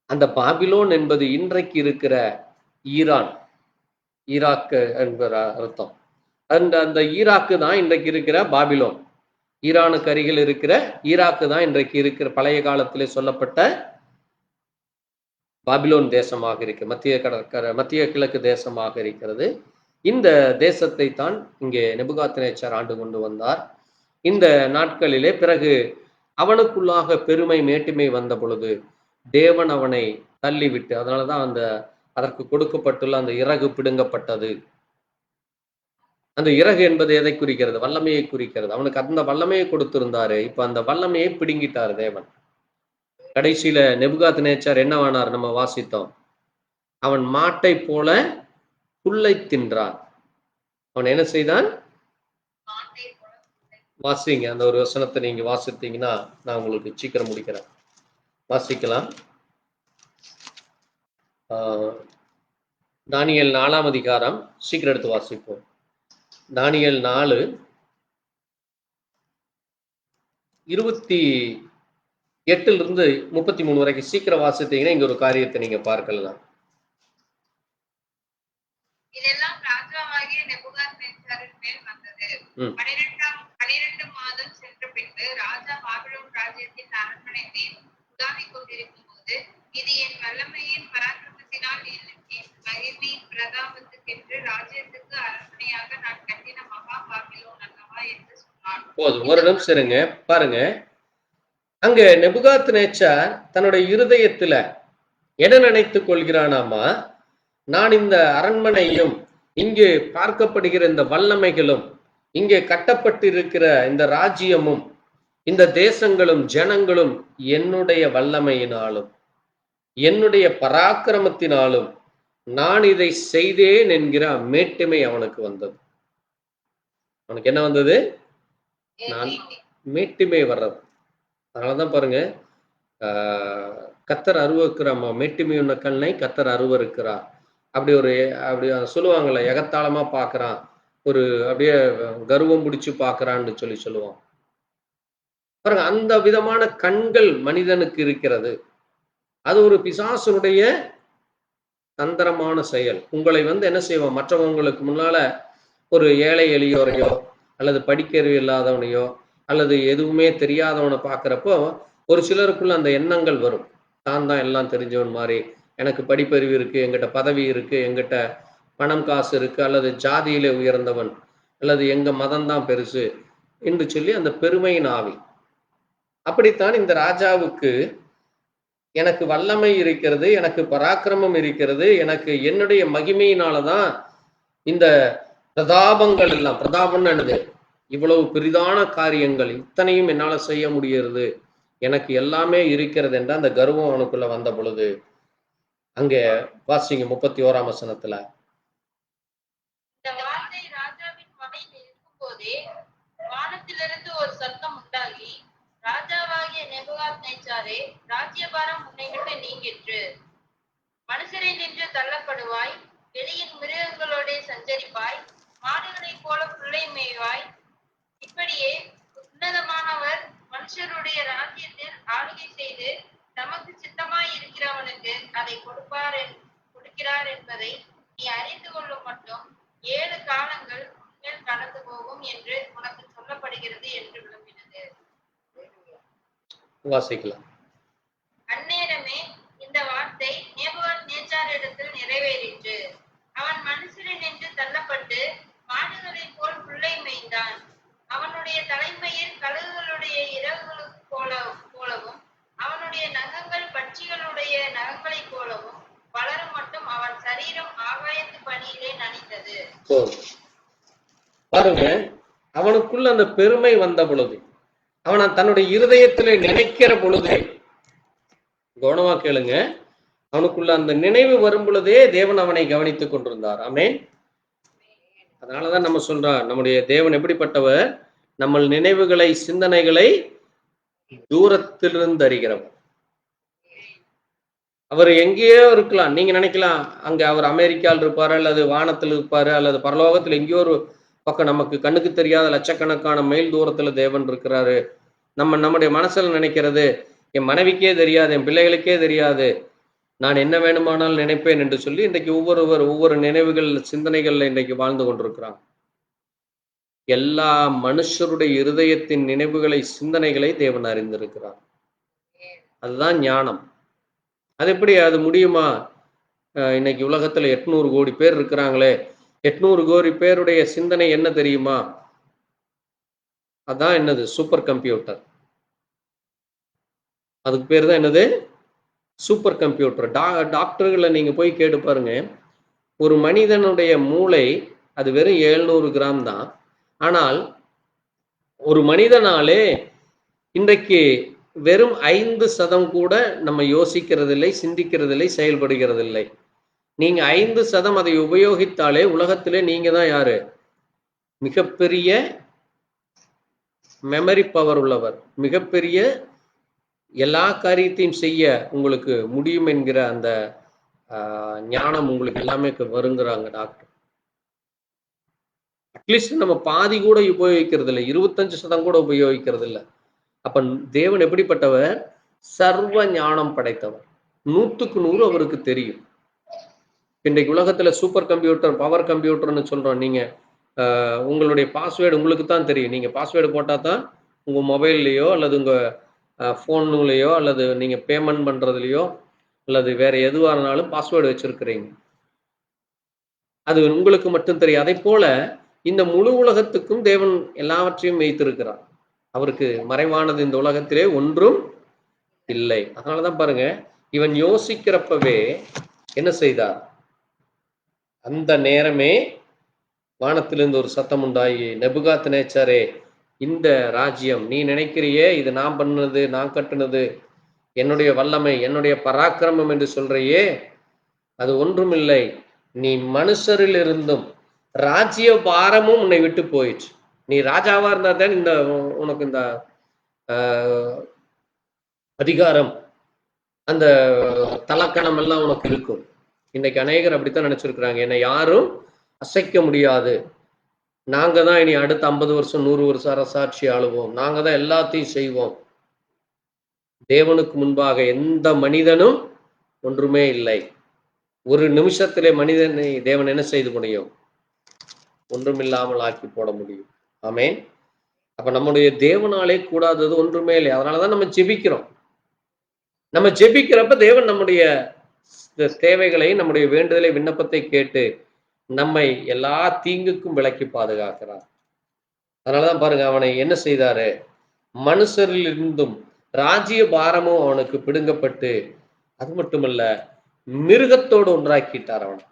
Speaker 1: அந்த பாபிலோன் என்பது இன்றைக்கு இருக்கிற ஈரான், ஈராக்கு என்கிற அர்த்தம். அந்த ஈராக்கு தான் இன்றைக்கு இருக்கிற பாபிலோன். ஈரானுக்கு அருகில் இருக்கிற ஈராக்கு தான் இன்றைக்கு இருக்கிற பழைய காலத்திலே சொல்லப்பட்ட பாபிலோன் தேசமாக இருக்கு. மத்திய கிழக்கு தேசமாக இருக்கிறது. இந்த தேசத்தை தான் இங்கே நேபுகாத்நேச்சார் ஆண்டு கொண்டு வந்தார். இந்த நாட்களிலே பிறகு அவனுக்குள்ளாக பெருமை மேட்டிமை வந்த பொழுது தேவன் அவனை தள்ளிவிட்டு, அதனாலதான் அதற்கு கொடுக்கப்பட்டுள்ள அந்த இறகு பிடுங்கப்பட்டது. அந்த இறகு என்பது எதை குறிக்கிறது? வல்லமையை குறிக்கிறது. அவனுக்கு அந்த வல்லமையை கொடுத்திருந்தாரு. இப்ப அந்த வல்லமையை பிடுங்கிட்டார் தேவன். கடைசியில நேபுகாத்நேச்சார் என்னவானார்? நம்ம வாசித்தோம். அவன் மாட்டை போல புல்லை தின்றான். அவன் என்ன செய்தான்? வாசிங்க, அந்த ஒரு வசனத்தை நீங்க வாசித்தீங்கன்னா நான் உங்களுக்கு சீக்கிரம் முடிக்கிறேன். வாசிக்கலாம். தானியேல் 4ஆம் அதிகாரம், சீக்கிரம் எடுத்து வாசிப்போம். தானியேல் 4:28 33 வரைக்கும் சீக்கிரம் வாசித்தீங்கன்னா இங்க ஒரு காரியத்தை நீங்க பார்க்கலாம்.
Speaker 2: இதெல்லாம் ராஜாவாகிய நேபுகாத்நேச்சாரின் மேல் வந்தது. 12 மாதம் சென்ற பின்பு ராஜா பாபிலோன் ராஜ்யத்தின் அரண்மனை மேல் உலாவிக் கொண்டிருக்கும் போது
Speaker 1: போதும், ஒரு நிமிஷம் இருங்க. பாருங்க, அங்க நேபுகாத்நேச்சார் தன்னுடைய இருதயத்துல என்ன நினைத்துக் கொள்கிறானாமா, நான் இந்த அரண்மனையும் இங்கு பார்க்கப்படுகிற இந்த வல்லமைகளும் இங்கே கட்டப்பட்டிருக்கிற இந்த ராஜ்யமும் இந்த தேசங்களும் ஜனங்களும் என்னுடைய வல்லமையினாலும் என்னுடைய பராக்கிரமத்தினாலும் நான் இதை செய்தேன் என்கிற மேட்டுமை அவனுக்கு வந்தது. அவனுக்கு என்ன வந்தது? நான் மேட்டுமை வர்றது. அதனாலதான் பாருங்க, கத்தர் அருவருக்கிறாமா, மேட்டுமையுள்ள கண்ணை கத்தர் அருவருக்கிறார். அப்படி சொல்லுவாங்கல்ல, எகத்தாளமா பாக்குறான், ஒரு அப்படியே கர்வம் பிடிச்சு பாக்குறான்னு சொல்லுவான் பாருங்க. அந்த விதமான கண்கள் மனிதனுக்கு இருக்கிறது. அது ஒரு பிசாசனுடைய தந்திரமான செயல். உங்களை என்ன செய்வான், மற்றவங்களுக்கு முன்னால ஒரு ஏழை எளியோரையோ அல்லது படிக்கறிவு இல்லாதவனையோ அல்லது எதுவுமே தெரியாதவனை பார்க்குறப்போ ஒரு சிலருக்குள்ள அந்த எண்ணங்கள் வரும். தான் தான் எல்லாம் தெரிஞ்சவன் மாதிரி, எனக்கு படிப்பறிவு இருக்கு, எங்கிட்ட பதவி இருக்கு, எங்கிட்ட பணம் காசு இருக்கு, அல்லது ஜாதியிலே உயர்ந்தவன், அல்லது எங்க மதம்தான் பெருசு என்று சொல்லி அந்த பெருமையின் ஆவி. அப்படித்தான் இந்த ராஜாவுக்கு எனக்கு வல்லமை இருக்கிறது, எனக்கு பராக்கிரமம் இருக்கிறது, எனக்கு என்னுடைய மகிமையினாலதான் இந்த பிரதாபங்கள் எல்லாம், பிரதாபம்னு என்னது, இவ்வளவு பெரிதான காரியங்கள் இத்தனையும் என்னால செய்ய முடிகிறது, எனக்கு எல்லாமே இருக்கிறது என்ற அந்த கர்வம் அவனுக்குள்ள வந்த பொழுது, அங்க வாசிங்க 31ஆம் வசனத்துல,
Speaker 4: இந்த வார்த்தை ராஜாவின் மனையில் இருக்கும் போதே வானத்திலிருந்து ஒரு சத்தம் உண்டாகி, ராஜாவாகிய நேபுகாத்நேச்சாரே, ராஜ்யபாரம் உன்னை விட்டு நீங்கிற்று, மனுஷரை நின்று தள்ளப்படுவாய், வெளியின் மிருகங்களோட சஞ்சரிப்பாய், மாடுகளை போல புல்லை மேய்வாய். இப்படியே உன்னதமானவர் மனுஷருடைய ராஜ்யத்தில் ஆளுகை செய்து தமக்கு சித்தமாய் இருக்கிறவனுக்கு அதை கொடுக்கிறார் என்பதை நீ அறிந்து கொள்ளும் மட்டும் 7 காலங்கள் உன்மேல் கடந்து போகும் என்று உனக்கு சொல்லப்படுகிறது என்று விளம்பினது.
Speaker 1: வாசிக்கலாம்.
Speaker 4: அந்நேரமே இந்த வார்த்தை நேபுகாத்நேச்சாரிடத்தில் நிறைவேறிற்று. அவன் மனுஷரில் நின்று தள்ளப்பட்டு மாடுகளை போல் புல்லை மேய்ந்தான். அவனுடைய தலைமையில் கழுகுகளுடைய இறகுகளுக்கு போலவும் அவனுடைய நகங்கள் பட்சிகளுடைய நகங்களைப் போலவும் வளரும் மட்டும் அவன் சரீரம் ஆகாயத்து பனியிலே நனைந்தது.
Speaker 1: பாருங்க, அவனுக்குள்ள அந்த பெருமை வந்த பொழுது, அவன் தன்னுடைய இருதயத்திலே நினைக்கிற பொழுது, கவனமா கேளுங்க, அவனுக்குள்ள அந்த நினைவு வரும் பொழுதே தேவன் அவனை கவனித்துக் கொண்டிருந்தார். ஆமென். அதனாலதான் நம்ம சொல்றோம், நம்முடைய தேவன் எப்படிப்பட்டவர், நம்ம நினைவுகளை சிந்தனைகளை தூரத்திலிருந்து அறிகிறவர். அவர் எங்கேயோ இருக்கலாம், நீங்க நினைக்கலாம் அங்க அவர் அமெரிக்காவில் இருப்பாரு, அல்லது வானத்தில் இருப்பாரு, அல்லது பரலோகத்தில் எங்கேயோ ஒரு பக்கம் நமக்கு கண்ணுக்கு தெரியாத லட்சக்கணக்கான மைல் தூரத்துல தேவன் இருக்கிறாரு. நம்முடைய மனசுல நினைக்கிறது என் மனைவிக்கே தெரியாது, என் பிள்ளைகளுக்கே தெரியாது, நான் என்ன வேணுமானாலும் நினைப்பேன் என்று சொல்லி இன்றைக்கு ஒவ்வொரு நினைவுகள் சிந்தனைகள்ல இன்றைக்கு வாழ்ந்து கொண்டிருக்கிறாங்க. எல்லா மனுஷருடைய இருதயத்தின் நினைவுகளை சிந்தனைகளை தேவன் அறிந்திருக்கிறார். அதுதான் ஞானம். அது எப்படி அது முடியுமா? இன்னைக்கு உலகத்துல 800 கோடி பேர் இருக்கிறாங்களே, 800 கோடி பேருடைய சிந்தனை என்ன தெரியுமா? அதான் என்னது, சூப்பர் கம்ப்யூட்டர். அதுக்கு பேர் தான் என்னது, சூப்பர் கம்ப்யூட்டர். டாக்டர்களை நீங்க போய் கேட்டு பாருங்க, ஒரு மனிதனுடைய மூளை அது வெறும் 700 கிராம் தான். ஆனால் ஒரு மனிதனாலே இன்றைக்கு வெறும் 5% கூட நம்ம யோசிக்கிறதில்லை, சிந்திக்கிறதில்லை, செயல்படுகிறதில்லை. நீங்க 5% அதை உபயோகித்தாலே உலகத்திலே நீங்க தான் யாரு, மிகப்பெரிய மெமரி பவர் உள்ளவர், மிகப்பெரிய எல்லா காரியத்தையும் செய்ய உங்களுக்கு முடியும் என்கிற அந்த ஞானம் உங்களுக்கு எல்லாமே வருங்கிறாங்க டாக்டர். அட்லீஸ்ட் நம்ம பாதி கூட உபயோகிக்கிறது இல்லை, 25% கூட உபயோகிக்கிறது இல்லை. அப்ப தேவன் எப்படிப்பட்டவர், சர்வ ஞானம் படைத்தவர், 100க்கு 100 அவருக்கு தெரியும். இன்றைக்கு உலகத்துல சூப்பர் கம்ப்யூட்டர், பவர் கம்ப்யூட்டர்னு சொல்றோம். நீங்க உங்களுடைய பாஸ்வேர்டு உங்களுக்கு தான் தெரியும். நீங்க பாஸ்வேர்டு போட்டா தான் உங்க மொபைல்லையோ அல்லது உங்க ஃபோன்லையோ அல்லது நீங்க பேமெண்ட் பண்றதுலையோ அல்லது வேற எதுவாக இருந்தாலும் பாஸ்வேர்டு வச்சிருக்கிறீங்க, அது உங்களுக்கு மட்டும் தெரியும். அதை போல இந்த முழு உலகத்துக்கும் தேவன் எல்லாவற்றையும் வைத்திருக்கிறார். அவருக்கு மறைவானது இந்த உலகத்திலே ஒன்றும் இல்லை. அதனாலதான் பாருங்க, இவன் யோசிக்கிறப்பவே என்ன செய்தார்? அந்த நேரமே வானத்திலிருந்து ஒரு சத்தம் உண்டாகி, நேபுகாத்நேச்சாரே, இந்த ராஜ்யம் நீ நினைக்கிறியே இது நான் பண்ணது, நான் கட்டுனது, என்னுடைய வல்லமை, என்னுடைய பராக்கிரமம் என்று சொல்றையே, அது ஒன்றுமில்லை. நீ மனுஷரில் இருந்தும் ராஜ்ய பாரமும் உன்னை விட்டு போயிடுச்சு. நீ ராஜாவா இருந்தா தான் இந்த உனக்கு இந்த அதிகாரம், அந்த தலக்கணம் எல்லாம் உனக்கு இருக்கும். இன்னைக்கு அநேகர் அப்படித்தான் நினைச்சிருக்கிறாங்க, என்னை யாரும் அசைக்க முடியாது, நாங்க தான் இனி அடுத்த 50 வருஷம் 100 வருஷம் அரசாட்சி ஆளுவோம், நாங்க தான் எல்லாத்தையும் செய்வோம். தேவனுக்கு முன்பாக எந்த மனிதனும் ஒன்றுமே இல்லை. ஒரு நிமிஷத்திலே மனிதனை தேவன் என்ன செய்து முடியும்? ஒன்றுமில்லாமல் ஆக்கி போட முடியும். ஆமென். அப்ப நம்முடைய தேவனாலே கூடாதது ஒன்றுமே இல்லை. அதனாலதான் நம்ம ஜெபிக்கிறோம். நம்ம ஜெபிக்கிறப்ப தேவன் நம்முடைய தேவைகளை, நம்முடைய வேண்டுதலை, விண்ணப்பத்தை கேட்டு நம்மை எல்லா தீங்குக்கும் விலக்கி பாதுகாக்கிறார். அதனாலதான் பாருங்க, அவனை என்ன செய்தாரு? மனுஷரில் இருந்தும் ராஜ்ய பாரமும் அவனுக்கு பிடுங்கப்பட்டு, அது மட்டுமல்ல, மிருகத்தோடு ஒன்றாக்கிட்டார். அவன்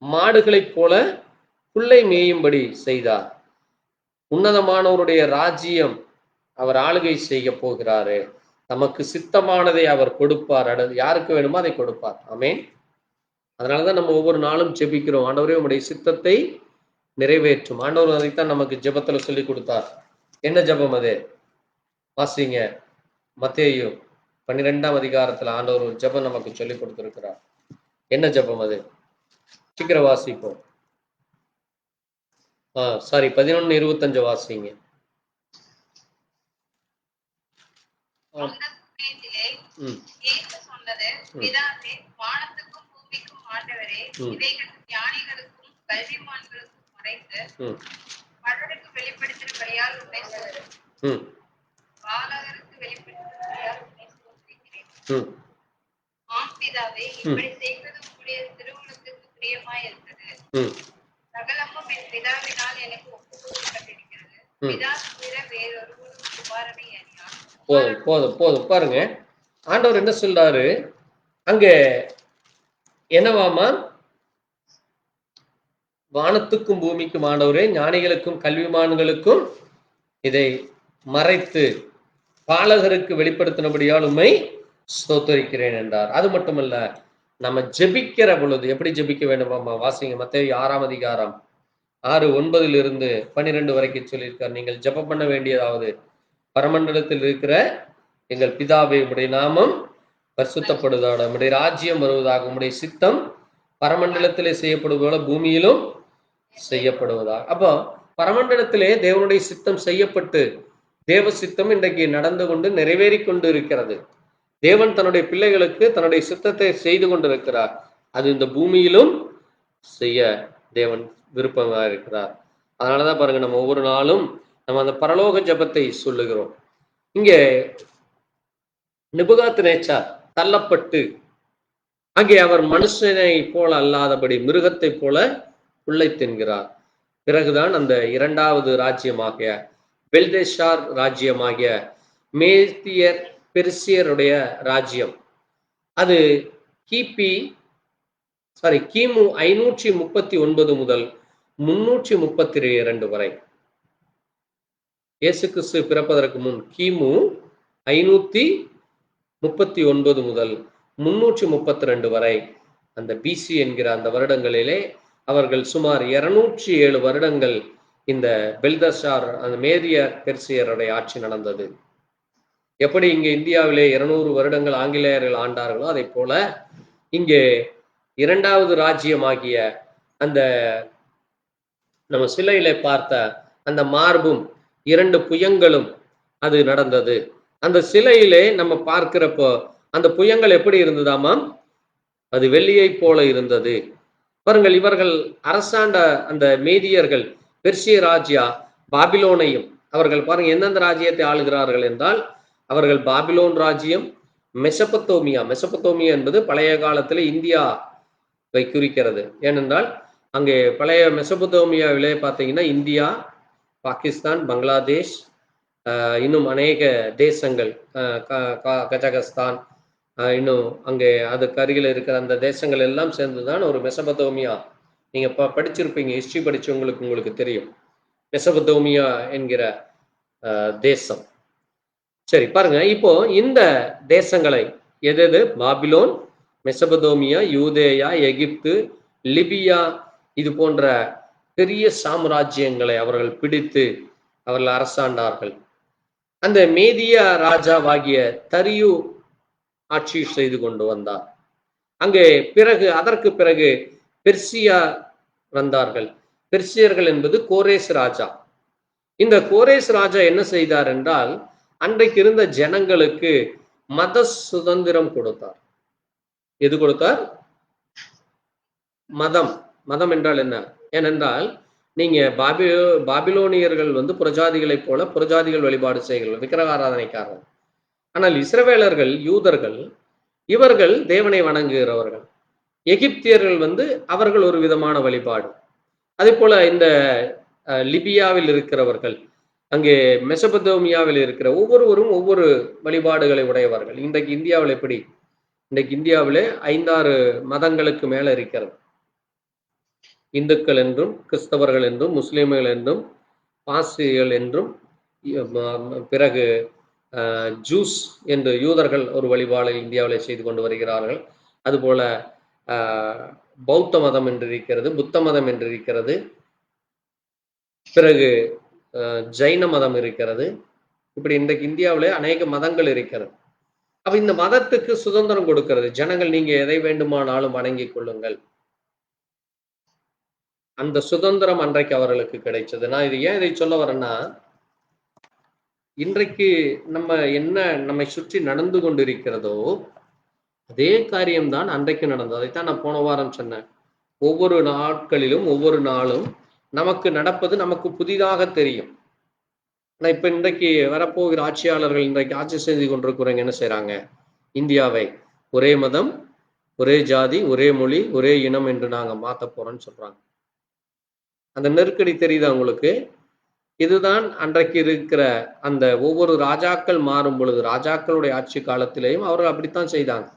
Speaker 1: மாடுகளைப் போல புல்லை மேயும்படி செய்தார். உன்னதமானவருடைய ராஜ்யம் அவர் ஆளுகை செய்ய போகிறாரு. தமக்கு சித்தமானதை அவர் கொடுப்பார். யாருக்கு வேணுமோ அதை கொடுப்பார். ஆமென். அதனாலதான் நம்ம ஒவ்வொரு நாளும் ஜெபிக்கிறோம், ஆண்டவரே உம்முடைய சித்தத்தை நிறைவேற்றும். ஆண்டவர் அதைத்தான் நமக்கு ஜெபத்துல சொல்லி கொடுத்தார். என்ன ஜெபம் அது? வாசிங்க, மத்தேயு 12ஆம் அதிகாரத்துல ஆண்டவர் ஒரு ஜெபம் நமக்கு சொல்லி கொடுத்திருக்கிறார். என்ன ஜெபம் அது? சீக்கிரம் வாசிப்போம். 11:25 வாசிங்க.
Speaker 4: சொன்னது, பிதாவே, வானத்துக்கும் பூமிக்கும் ஆண்டவரே, இவைகள் ஞானிகளுக்கும் கல்விமான்களுக்கும் மறைத்து பலருக்கு வெளிப்படுத்தினபடியால் உம்மை சொல்கிறேன். பாலகருக்கு வெளிப்படுத்தினபடியால் உம்மை ஸ்தோத்திரிக்கிறேன். ஆம் பிதாவே, இப்படி செய்வது உம்முடைய திருவுளத்துக்கு பிரியமாய் இருக்கிறது. சகலமும் என் பிதாவினால் எனக்கு ஒப்புக் கொடுக்கப்பட்டிருக்கிறது. பிதா தவிர வேறொருவரும் குமாரனை அறியார்.
Speaker 1: போதும் போதும் போதும். பாருங்க, ஆண்டவர் என்ன சொல்றாரு அங்க? என்னவாமா? வானத்துக்கும் பூமிக்கும் ஆண்டவரே, ஞானிகளுக்கும் கல்விமான்களுக்கும் இதை மறைத்து பாலகருக்கு வெளிப்படுத்தினபடியால் உம்மை ஸ்தோத்தரிக்கிறேன் என்றார். அது மட்டுமல்ல, நம்ம ஜெபிக்கிற பொழுது எப்படி ஜெபிக்க வேண்டுமாமா? வாசிங்க, மத்தேயு 6ஆம் அதிகாரம் 6:9 12 வரைக்கும் சொல்லியிருக்கார். நீங்கள் ஜெபம் பண்ண வேண்டியதாவது, பரமண்டலத்தில் இருக்கிற எங்கள் பிதாவே, உம்முடைய நாமம் பரிசுத்தப்படுவதாக, உம்முடைய ராஜ்யம் வருவதாக, உம்முடைய சித்தம் பரமண்டலத்திலே செய்யப்படுவதோட பூமியிலும் செய்யப்படுவதாக. அப்போ பரமண்டலத்திலே தேவனுடைய சித்தம் செய்யப்பட்டு, தேவ சித்தம் இன்றைக்கு நடந்து கொண்டு நிறைவேறி கொண்டு இருக்கிறது. தேவன் தன்னுடைய பிள்ளைகளுக்கு தன்னுடைய சித்தத்தை செய்து கொண்டிருக்கிறார். அது இந்த பூமியிலும் செய்ய தேவன் விருப்பமாக இருக்கிறார். அதனாலதான் பாருங்க, நம்ம ஒவ்வொரு நாளும் நம்ம அந்த பரலோக ஜெபத்தை சொல்லுகிறோம். இங்கே நேபுகாத்நேச்சார் தள்ளப்பட்டு, அங்கே அவர் மனுஷனை போல அல்லாதபடி மிருகத்தை போல புல்லை தின்கிறார். பிறகுதான் அந்த 2வது ராஜ்யமாகிய பெல்தேஷார் ராஜ்யமாகிய மேதியர் பெர்சியருடைய ராஜ்யம், அது கிமு 539 முதல் 332 வரை, இயேசு கிறிஸ்து பிறப்பதற்கு முன் கிமு 539 முதல் 332 வரை, அந்த பிசி என்கிற அந்த வருடங்களிலே அவர்கள் சுமார் 207 வருடங்கள் இந்த பெல்தஷார், அந்த மேதிய பெர்சியருடைய ஆட்சி நடந்தது. எப்படி இங்கே இந்தியாவிலே 200 வருடங்கள் ஆங்கிலேயர்கள் ஆண்டார்களோ, அதை போல இங்கே 2வது ராஜ்யமாகிய அந்த நம்ம சிலையில பார்த்த அந்த மார்பும் 2 புயங்களும் அது நடந்தது. அந்த சிலையிலே நம்ம பார்க்கிறப்போ அந்த புயங்கள் எப்படி இருந்ததாமாம்? அது வெள்ளியை போல இருந்தது. பாருங்கள், இவர்கள் அரசாண்ட அந்த மேதியர்கள், பெர்சிய ராஜ்யா பாபிலோனையும், அவர்கள் பாருங்க எந்தெந்த ராஜ்யத்தை ஆளுகிறார்கள் என்றால், அவர்கள் பாபிலோன் ராஜ்யம், மெசபத்தோமியா என்பது பழைய காலத்தில் இந்தியாவை குறிக்கிறது. ஏனென்றால் அங்கே பழைய மெசபத்தோமியாவிலே பார்த்தீங்கன்னா இந்தியா, பாகிஸ்தான், பங்களாதேஷ், இன்னும் அநேக தேசங்கள், கஜகஸ்தான், இன்னும் அங்கே அதுக்கு அருகில் இருக்கிற அந்த தேசங்கள் எல்லாம் சேர்ந்துதான் ஒரு மெசபதோமியா. நீங்க படிச்சிருப்பீங்க, ஹிஸ்டரி படிச்சவங்களுக்கு உங்களுக்கு தெரியும் மெசபதோமியா என்கிற தேசம். சரி பாருங்க, இப்போ இந்த தேசங்களை எது பாபிலோன், மெசபதோமியா, யூதேயா, எகிப்து, லிபியா, இது போன்ற பெரிய சாம்ராஜ்யங்களை அவர்கள் பிடித்து அவர்கள் அரசாண்டார்கள். அந்த மேதிய ராஜாவாகிய தரியு ஆட்சி செய்து கொண்டு வந்தார். அங்கே அதற்கு பிறகு பெர்சியா வந்தார்கள். பெர்சியர்கள் என்பது கோரேஸ் ராஜா. இந்த கோரேஸ் ராஜா என்ன செய்தார் என்றால், அன்றைக்கு இருந்த ஜனங்களுக்கு மத சுதந்திரம் கொடுத்தார். எது கொடுத்தார்? மதம். மதம் என்றால் என்ன? ஏனென்றால் நீங்க பாபிலோனியர்கள் புறஜாதிகளைப் போல புறஜாதிகள் வழிபாடு செய்கிறார்கள், விக்கிரக ஆராதனைக்காரர்கள். ஆனால் இஸ்ரவேலர்கள், யூதர்கள், இவர்கள் தேவனை வணங்குகிறவர்கள். எகிப்தியர்கள் அவர்கள் ஒரு விதமான வழிபாடு. அதே போல இந்த லிபியாவில் இருக்கிறவர்கள், அங்கே மெசபதோமியாவில் இருக்கிற ஒவ்வொருவரும் ஒவ்வொரு வழிபாடுகளை உடையவர்கள். இன்றைக்கு இந்தியாவில் எப்படி? இன்றைக்கு இந்தியாவிலே 5-6 மதங்களுக்கு மேல இருக்கிறது. இந்துக்கள் என்றும், கிறிஸ்தவர்கள் என்றும், முஸ்லிம்கள் என்றும், பாசிகள் என்றும், பிறகு ஜூஸ் என்று யூதர்கள் ஒரு வழிபாடு இந்தியாவில் செய்து கொண்டு வருகிறார்கள். அதுபோல பௌத்த மதம் என்று இருக்கிறது, புத்த மதம் என்று இருக்கிறது, பிறகு ஜைன மதம் இருக்கிறது. இப்படி இன்றைக்கு இந்தியாவிலே அநேக மதங்கள் இருக்கிறது. அப்ப இந்த மதத்துக்கு சுதந்திரம் கொடுக்கிறது. ஜனங்கள் நீங்க எதை வேண்டுமானாலும் வணங்கிக் கொள்ளுங்கள். அந்த சுதந்திரம் அன்றைக்கு அவர்களுக்கு கிடைச்சது. நான் இது ஏன் இதை சொல்ல வரேன்னா, இன்றைக்கு நம்மை சுற்றி நடந்து கொண்டிருக்கிறதோ அதே காரியம்தான் அன்றைக்கு நடந்தது. அதைத்தான் நான் போன வாரம் சொன்னேன். ஒவ்வொரு நாட்களிலும் ஒவ்வொரு நாளும் நமக்கு நடப்பது நமக்கு புதிதாக தெரியும். ஆனா இப்ப இன்றைக்கு வரப்போகிற ஆட்சியாளர்கள் இன்றைக்கு ஆட்சி செய்து கொண்டிருக்கிறவங்க என்ன செய்யறாங்க? இந்தியாவை ஒரே மதம், ஒரே ஜாதி, ஒரே மொழி, ஒரே இனம் என்று நாங்க மாத்த போறோம்னு சொல்றாங்க. அந்த நெருக்கடி தெரியுதா உங்களுக்கு? இதுதான் அன்றைக்கு இருக்கிற அந்த ஒவ்வொரு ராஜாக்கள் மாறும் பொழுது, ராஜாக்களுடைய ஆட்சி காலத்திலேயும் அவர்கள் அப்படித்தான் செய்தாங்க.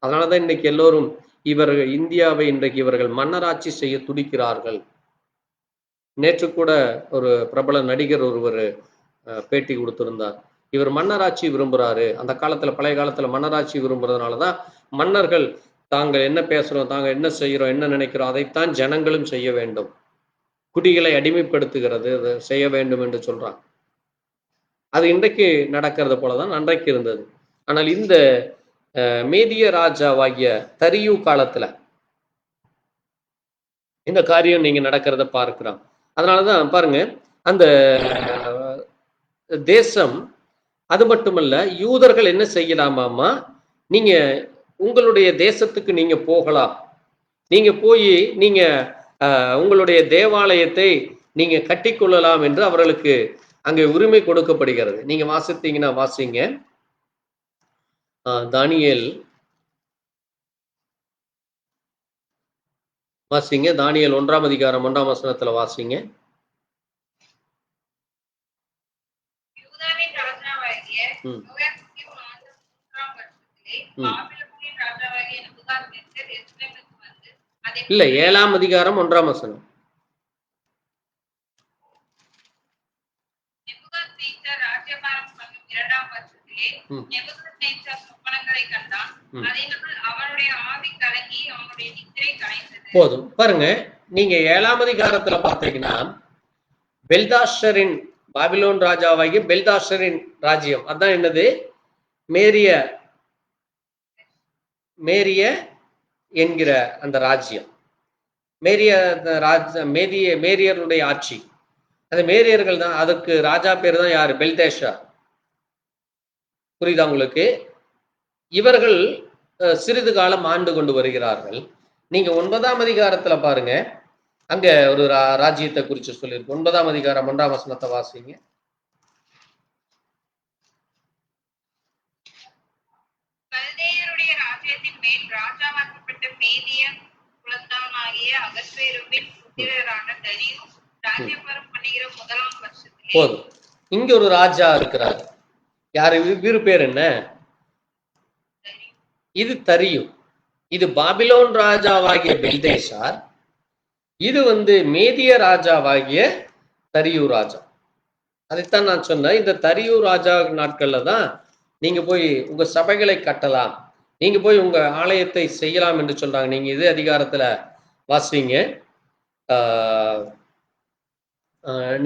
Speaker 1: அதனாலதான் இன்னைக்கு எல்லோரும் இந்தியாவை இன்றைக்கு இவர்கள் மன்னராட்சி செய்ய துடிக்கிறார்கள். நேற்று கூட ஒரு பிரபல நடிகர் ஒருவர் பேட்டி கொடுத்திருந்தார். இவர் மன்னராட்சி விரும்புறாரு. அந்த காலத்துல, பழைய காலத்துல மன்னராட்சி விரும்புறதுனாலதான் மன்னர்கள் தாங்கள் என்ன பேசுறோம், தாங்க என்ன செய்யறோம், என்ன நினைக்கிறோம் அதைத்தான் ஜனங்களும் செய்ய வேண்டும், குடிகளை அடிமைப்படுத்துகிறது செய்ய வேண்டும் என்று சொல்றாங்க. அது இன்றைக்கு நடக்கிறது போலதான் அன்றைக்கு இருந்தது. ஆனால் இந்த மேதிய ராஜாவாகிய தரியு காலத்துல இந்த காரியம் நீங்க நடக்கிறத பார்க்கிறோம். அதனாலதான் பாருங்க, அந்த தேசம், அது மட்டுமல்ல, யூதர்கள் என்ன செய்யலாமாமா, நீங்க உங்களுடைய தேசத்துக்கு நீங்க போகலாம், நீங்க போய் நீங்க உங்களுடைய தேவாலயத்தை நீங்க கட்டிக்கொள்ளலாம் என்று அவர்களுக்கு அங்கே உரிமை கொடுக்கப்படுகிறது. நீங்க வாசித்தீங்கன்னா வாசிங்க, தானியேல் வாசிங்க, தானியேல் 1ஆம் அதிகாரம் 1ஆம் வசனத்துல வாசிங்க. இல்ல, 7ஆம் அதிகாரம் 1ஆம் வசனம். போதும் பாருங்க, நீங்க 7ஆம் அதிகாரத்துல பார்த்தீங்கன்னா பெல்தாஷரின், பாபிலோன் ராஜாவாகிய பெல்தாஷரின் ராஜ்யம், அதான் என்னது, மேரிய என்கிற அந்த ராஜ்யம், மேரியருடைய ஆட்சி. அந்த மேரியர்கள் தான், அதுக்கு ராஜா பேர் தான் யாரு? பெல்தேஷா. புரியுதா உங்களுக்கு? இவர்கள் சிறிது காலம் ஆண்டு கொண்டு வருகிறார்கள். நீங்க 9ஆம் அதிகாரத்துல பாருங்க, அங்க ஒரு ராஜ்யத்தை குறித்து சொல்லியிருக்கு. 9ஆம் அதிகாரம் 1ஆம் வசனத்தை வாசிங்க.
Speaker 4: கல்தேயருடைய ராஜ்யத்தின் மேல் ராஜாவாக்கப்பட்ட மேதிய குலத்தானாகிய அகஸ்வேருவின் புத்திரரான தரியு ராஜ்யபாரம் பண்ணுகிற முதலாம் வருஷத்திலே
Speaker 1: போதும். இங்க ஒரு ராஜா இருக்கிறார். யாரு? இவரு பேர் என்ன? இது தரியும். இது பாபிலோன் ராஜாவாகிய பெல்தேஷார். இது மேதிய ராஜாவாகிய தரியு ராஜா. அதைத்தான் நான் சொன்னேன். இந்த தரியு ராஜா நாட்கள்ல தான் நீங்க போய் உங்க சபைகளை கட்டலாம், நீங்க போய் உங்க ஆலயத்தை செய்யலாம் என்று சொல்றாங்க. நீங்க இது அதிகாரத்துல வாசிங்க.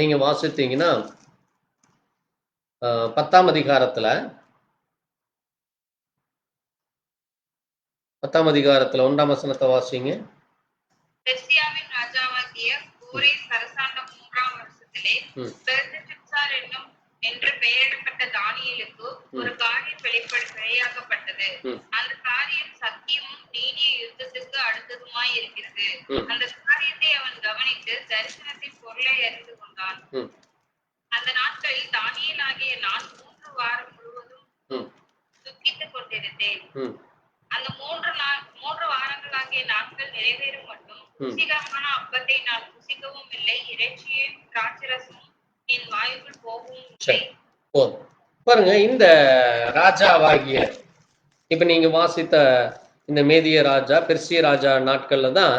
Speaker 1: நீங்க வாசித்தீங்கன்னா 10ஆம் அதிகாரத்துல 1ஆம் வசனத்தை வாசிங்க.
Speaker 4: பெர்சியாவின் ராஜாவாகிய கோரேஸ் அரசாண்ட 3ஆம் வருஷத்திலே பெல்தெஷாத்சார் என்று பெயரிடப்பட்ட தானியேலுக்கு ஒரு காரியம் வெளியாக்கப்பட்டது. அந்த காரியம் சத்தியமும் நீதிய யுத்தத்துக்கு அடுத்ததுமாய் இருக்கிறது. அந்த காரியத்தை அவன் கவனித்து தரிசனத்தின் பொருளை அறிந்து கொண்டான். அந்த நாட்களில் தானியேல் ஆகிய நான் 3 வாரம் முழுவதும் துக்கித்துக் கொண்டிருந்தேன். அந்த 3 வாரங்களாகிய நாட்கள் நிறைவேறும் மட்டும் ருசிகரமான அப்பத்தை நான் புசிக்கவும் இல்லை, இறைச்சியும் திராட்சரசமும் என் வாயுக்குள் போகவும் இல்லை.
Speaker 1: பாருங்க, இந்த ராஜாவாகிய இப்ப நீங்க வாசித்த இந்த மேதிய ராஜா பெர்சிய ராஜா நாட்கள்ல தான்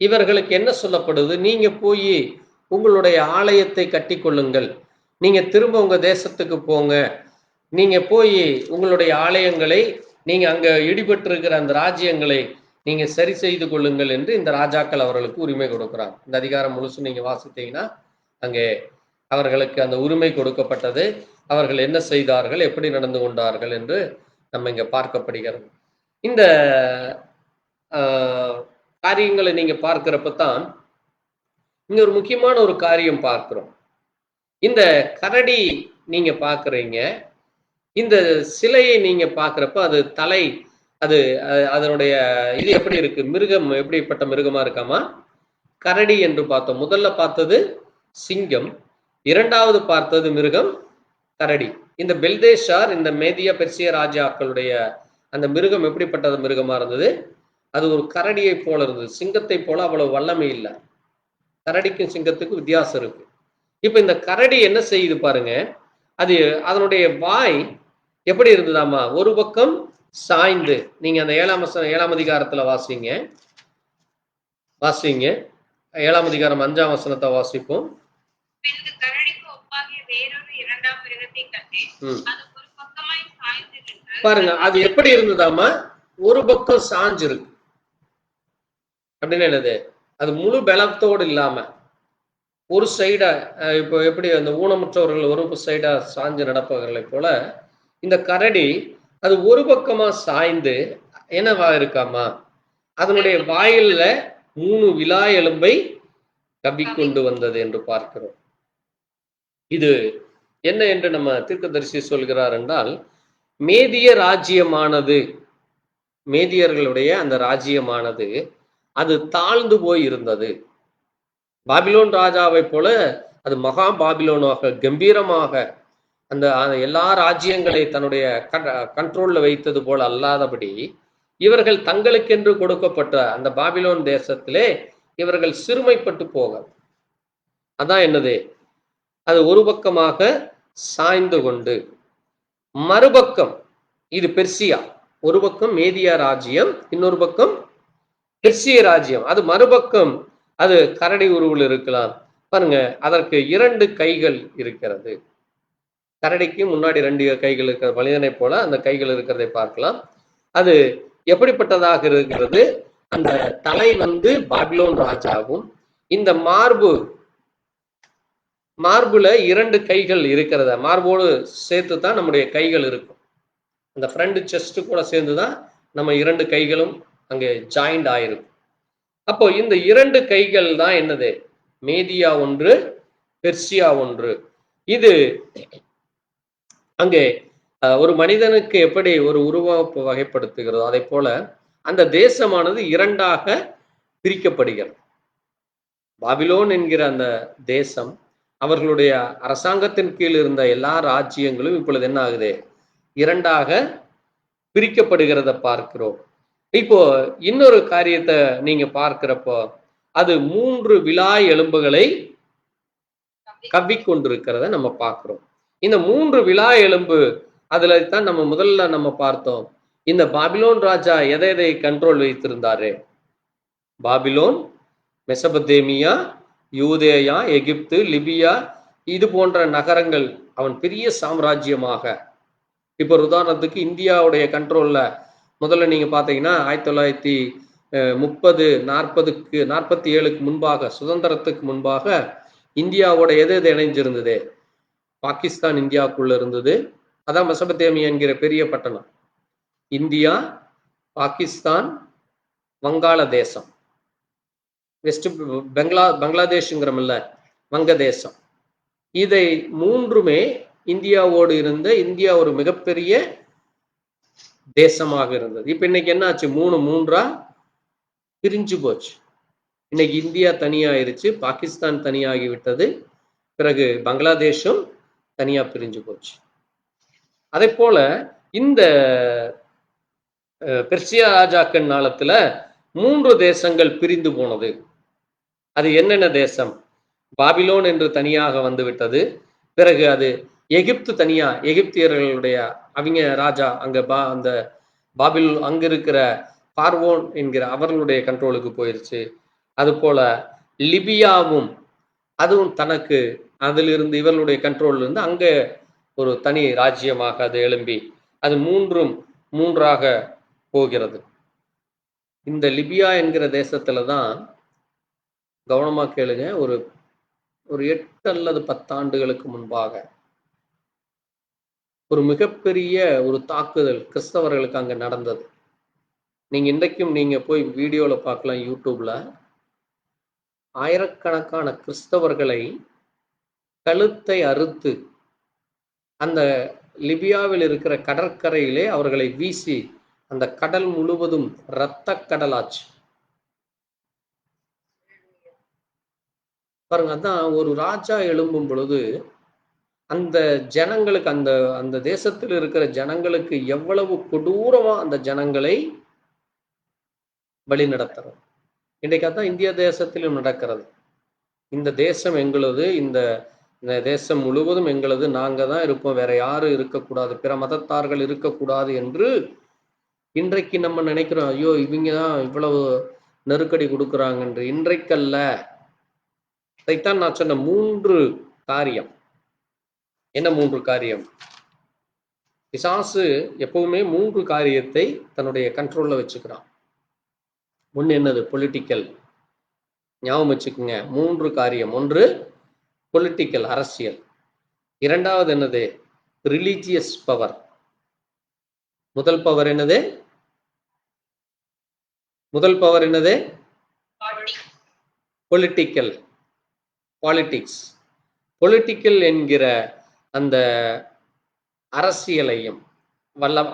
Speaker 1: இவர்களுக்கு என்ன சொல்லப்படுது? நீங்க போய் உங்களுடைய ஆலயத்தை கட்டி கொள்ளுங்கள், நீங்க திரும்ப உங்க தேசத்துக்கு போங்க, நீங்க போய் உங்களுடைய ஆலயங்களை நீங்க அங்க இடிபட்டிருக்கிற அந்த ராஜ்யங்களை நீங்க சரி செய்து கொள்ளுங்கள் என்று இந்த ராஜாக்கள் அவர்களுக்கு உரிமை கொடுக்கிறாங்க. இந்த அதிகாரம் முழுசும் நீங்க வாசித்தீங்கன்னா அங்கே அவர்களுக்கு அந்த உரிமை கொடுக்கப்பட்டது. அவர்கள் என்ன செய்தார்கள், எப்படி நடந்து கொண்டார்கள் என்று நம்ம இங்க பார்க்கப்படுகிறது. இந்த காரியங்களை நீங்க பார்க்கிறப்பதான் இங்க ஒரு முக்கியமான ஒரு காரியம் பார்க்கிறோம். இந்த கரடி நீங்க பாக்குறீங்க, இந்த சிலையை நீங்க பாக்குறப்ப அது தலை, அதனுடைய இது எப்படி இருக்கு, மிருகம் எப்படிப்பட்ட மிருகமா இருக்காமா? கரடி என்று பார்த்தோம். முதல்ல பார்த்தது சிங்கம், இரண்டாவது பார்த்தது மிருகம் கரடி. இந்த பெல்தேஷார், இந்த மேதிய பெர்சிய ராஜாக்களுடைய அந்த மிருகம் எப்படிப்பட்ட மிருகமா இருந்தது? அது ஒரு கரடியை போல இருந்தது. சிங்கத்தை போல அவ்வளவு வல்லமை இல்லை. கரடிக்கும் சிங்கத்துக்கும் வித்தியாசம் இருக்கு. இப்ப இந்த கரடி என்ன செய்யுது பாருங்க, அது அதனுடைய வாய் எப்படி இருந்ததாமா? ஒரு பக்கம் சாய்ந்து. நீங்க அந்த 7ஆம் அதிகாரத்துல வாசிங்க 7ஆம் அதிகாரம் 5ஆம் வசனத்தை வாசிப்போம். பாருங்க, அது எப்படி இருந்ததாமா? ஒரு பக்கம் சாஞ்சிருக்கு. அப்படின்னு என்னது? அது முழு பலத்தோடு இல்லாம ஒரு சைடா, இப்போ எப்படி அந்த ஊனமுற்றவர்கள் ஒரு சைடா சாஞ்சு நடப்பவர்களை போல இந்த கரடி அது ஒரு பக்கமா சாய்ந்து என்னவா இருக்காமா? அதனுடைய வாயில 3 விலா எலும்பை கவ்விக்கொண்டு வந்தது என்று பார்க்கிறோம். இது என்ன என்று நம்ம தீர்க்கதரிசி சொல்கிறார் என்றால், மேதிய ராஜ்யமானது, மேதியர்களுடைய அந்த ராஜ்யமானது அது தாழ்ந்து போய் இருந்தது. பாபிலோன் ராஜாவை போல அது மகா பாபிலோனாக கம்பீரமாக அந்த எல்லா ராஜ்யங்களை தன்னுடைய கண்ட்ரோல்ல வைத்தது போல அல்லாதபடி இவர்கள் தங்களுக்கென்று கொடுக்கப்பட்ட அந்த பாபிலோன் தேசத்திலே இவர்கள் சிறுமைப்பட்டு போக, அதான் என்னது, அது ஒரு பக்கமாக சாய்ந்து கொண்டு, மறுபக்கம் இது பெர்சியா, ஒரு பக்கம் மேதியா ராஜ்யம், இன்னொரு பக்கம் பெர்சிய ராஜ்யம். அது மறுபக்கம் அது கரடி உருவில் இருக்கலாம். பாருங்க, அதற்கு 2 கைகள் இருக்கிறது. கரடிக்கு முன்னாடி 2 கைகள் இருக்கிற மனிதனை போல அந்த கைகள் இருக்கிறதை பார்க்கலாம். அது எப்படிப்பட்டதாக இருக்கிறது? அந்த தலை பாபிலோன் ராஜாவும், இந்த மார்புல 2 கைகள் இருக்கிறத, மார்போடு சேர்த்து தான் நம்முடைய கைகள் இருக்கும். அந்த ஃப்ரண்ட் செஸ்ட் கூட சேர்ந்துதான் நம்ம 2 கைகளும் அங்கே ஜாயிண்ட் ஆயிருக்கும். அப்போ இந்த 2 கைகள் தான் என்னது? மேதியா ஒன்று, பெர்சியா ஒன்று. இது அங்கே ஒரு மனிதனுக்கு எப்படி ஒரு உருவமைப்பு வகைப்படுத்துகிறதோ அதை போல அந்த தேசமானது 2ஆக பிரிக்கப்படுகிறது. பாபிலோன் என்கிற அந்த தேசம், அவர்களுடைய அரசாங்கத்தின் கீழ் இருந்த எல்லா ராஜ்யங்களும் இப்பொழுது என்ன ஆகுது? 2ஆக பிரிக்கப்படுகிறத பார்க்கிறோம். இப்போ இன்னொரு காரியத்தை நீங்க பார்க்கிறப்போ, அது 3 விலா எலும்புகளை கவ்விக்கொண்டிருக்கிறத நம்ம பார்க்கிறோம். இந்த 3 விலா எலும்பு அதுல தான் நம்ம முதல்ல நம்ம பார்த்தோம். இந்த பாபிலோன் ராஜா எதை எதை கண்ட்ரோல் வைத்திருந்தாரு? பாபிலோன், மெசபத்தேமியா, யூதேயா, எகிப்து, லிபியா, இது போன்ற நகரங்கள் அவன் பெரிய சாம்ராஜ்யமாக. இப்போ உதாரணத்துக்கு இந்தியாவுடைய கண்ட்ரோல்ல முதல்ல நீங்க பார்த்தீங்கன்னா 1930 47க்கு முன்பாக, சுதந்திரத்துக்கு முன்பாக இந்தியாவோட எது எது இணைஞ்சிருந்தது? பாகிஸ்தான் இந்தியாவுக்குள்ள இருந்தது. அதான் மெசபத்தேமியா என்கிற பெரிய பட்டணம். இந்தியா, பாகிஸ்தான், வங்காளதேசம், வெஸ்ட் பங்களாதேஷ்ங்கிறமில்ல, வங்கதேசம். இதை மூன்றுமே இந்தியாவோடு இருந்த இந்தியா ஒரு மிகப்பெரிய தேசமாக இருந்தது. இப்ப இன்னைக்கு என்ன ஆச்சு? மூன்றா பிரிஞ்சு போச்சு. இன்னைக்கு இந்தியா தனியாயிருச்சு, பாகிஸ்தான் தனியாகி விட்டது, பிறகு பங்களாதேஷும் தனியா பிரிஞ்சு போச்சு. அதே போல இந்த பெர்சியா ராஜாக்கள் காலத்துல 3 தேசங்கள் பிரிந்து போனது. அது என்னென்ன தேசம்? பாபிலோன் என்று தனியாக வந்து விட்டது. பிறகு அது எகிப்து தனியா, எகிப்தியர்களுடைய அவங்க ராஜா அங்க அந்த பாபில் அங்க இருக்கிற பார்வோன் என்கிற அவர்களுடைய கண்ட்ரோலுக்கு போயிருச்சு. அது போல லிபியாவும் அதுவும் தனக்கு அதிலிருந்து இவர்களுடைய கண்ட்ரோல்ல இருந்து அங்க ஒரு தனி ராஜ்யமாக அது எழும்பி அது மூன்றாக போகிறது. இந்த லிபியா என்கிற தேசத்துல தான் கவனமா கேளுங்க, ஒரு 8 அல்லது 10 ஆண்டுகளுக்கு முன்பாக ஒரு மிகப்பெரிய ஒரு தாக்குதல் கிறிஸ்தவர்களுக்கு அங்க நடந்தது. நீங்க இன்றைக்கும் நீங்க போய் வீடியோல பார்க்கலாம், யூடியூப்ல. ஆயிரக்கணக்கான கிறிஸ்தவர்களை கழுத்தை அறுத்து அந்த லிபியாவில் இருக்கிற கடற்கரையிலே அவர்களை வீசி அந்த கடல் முழுவதும் இரத்த கடலாச்சு. பாருங்க, அதான் ஒரு ராஜா எழும்பும் பொழுது அந்த ஜனங்களுக்கு, அந்த அந்த தேசத்தில் இருக்கிற ஜனங்களுக்கு எவ்வளவு கொடூரமா அந்த ஜனங்களை வழி நடத்துறது. இன்றைக்கு அதான் இந்திய தேசத்திலும் நடக்கிறது. இந்த தேசம் எங்களது, இந்த தேசம் முழுவதும் எங்களது, நாங்க தான் இருப்போம், வேற யாரும் இருக்கக்கூடாது, பிற மதத்தார்கள் இருக்கக்கூடாது என்று இன்றைக்கு நம்ம நினைக்கிறோம். ஐயோ, இவங்க தான் இவ்வளவு நெருக்கடி கொடுக்குறாங்க என்று. இன்றைக்கல்ல, இதைத்தான் நான் சொன்ன 3 காரியம். என்ன 3 காரியம்? பிசாசு எப்பவுமே 3 காரியத்தை தன்னுடைய கண்ட்ரோல்ல வச்சுக்கிறான். ஒன்று என்னது? பொலிட்டிக்கல். ஞாபகம் வச்சுக்கோங்க, 3 காரியம். ஒன்று பொலிட்டிக்கல், அரசியல். இரண்டாவது என்னது? Religious power. முதல் பவர் என்னது? Political, politics. பொலிட்டிக்கல் என்கிற அந்த அரசியலையும்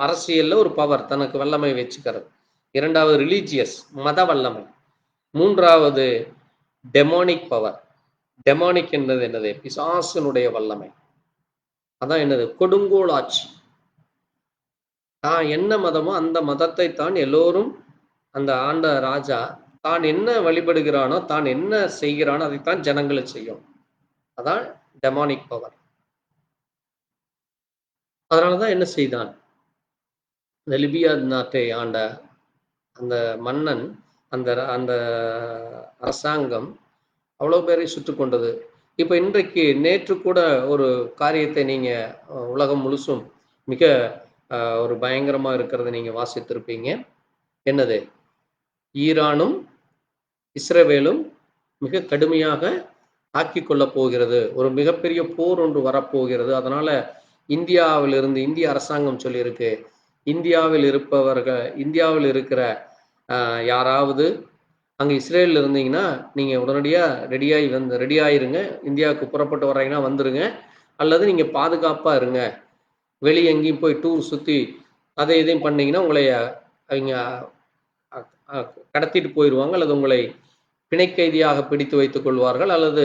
Speaker 1: அரசியல்ல ஒரு பவர், தனக்கு வல்லமை வச்சுக்கிறது. இரண்டாவது ரிலீஜியஸ், மத வல்லமை. மூன்றாவது டெமோனிக் பவர். டெமோனிக் என்பது என்னது? பிசாசனுடைய வல்லமை. அதான் என்னது? கொடுங்கோல் ஆட்சி. தான் என்ன மதமோ அந்த மதத்தை தான் எல்லோரும், அந்த ஆண்ட ராஜா தான் என்ன வழிபடுகிறானோ, தான் என்ன செய்கிறானோ அதைத்தான் ஜனங்களை செய்யும். அதான் டெமோனிக் பவர். அதனாலதான் என்ன செய்தான்? இந்த லிபியா நாட்டை ஆண்ட அந்த மன்னன், அந்த அந்த அரசாங்கம் அவ்வளவு பேரை சுட்டு கொண்டது. இப்ப இன்றைக்கு நேற்று கூட ஒரு காரியத்தை நீங்க உலகம் முழுசும் மிக ஒரு பயங்கரமா இருக்கிறத நீங்க வாசித்திருப்பீங்க. என்னது? ஈரானும் இஸ்ரேலும் மிக கடுமையாக தாக்கிக் கொள்ள போகிறது, ஒரு மிகப்பெரிய போர் ஒன்று வரப்போகிறது. அதனால இந்தியாவிலிருந்து இந்திய அரசாங்கம் சொல்லியிருக்கு, இந்தியாவில் இருக்கிற யாராவது அங்க இஸ்ரேலில் இருந்தீங்கன்னா நீங்க உடனடியா ரெடியாயிருங்க, இந்தியாவுக்கு புறப்பட்டு வர்றீங்கன்னா வந்துருங்க, அல்லது நீங்க பாதுகாப்பா இருங்க, வெளியே எங்கேயும் போய் டூர் சுத்தி அதை இதையும் பண்ணீங்கன்னா உங்களை அவங்க கடத்திட்டு போயிடுவாங்க, அல்லது உங்களை பிணைக்கைதியாக பிடித்து வைத்துக் கொள்வார்கள், அல்லது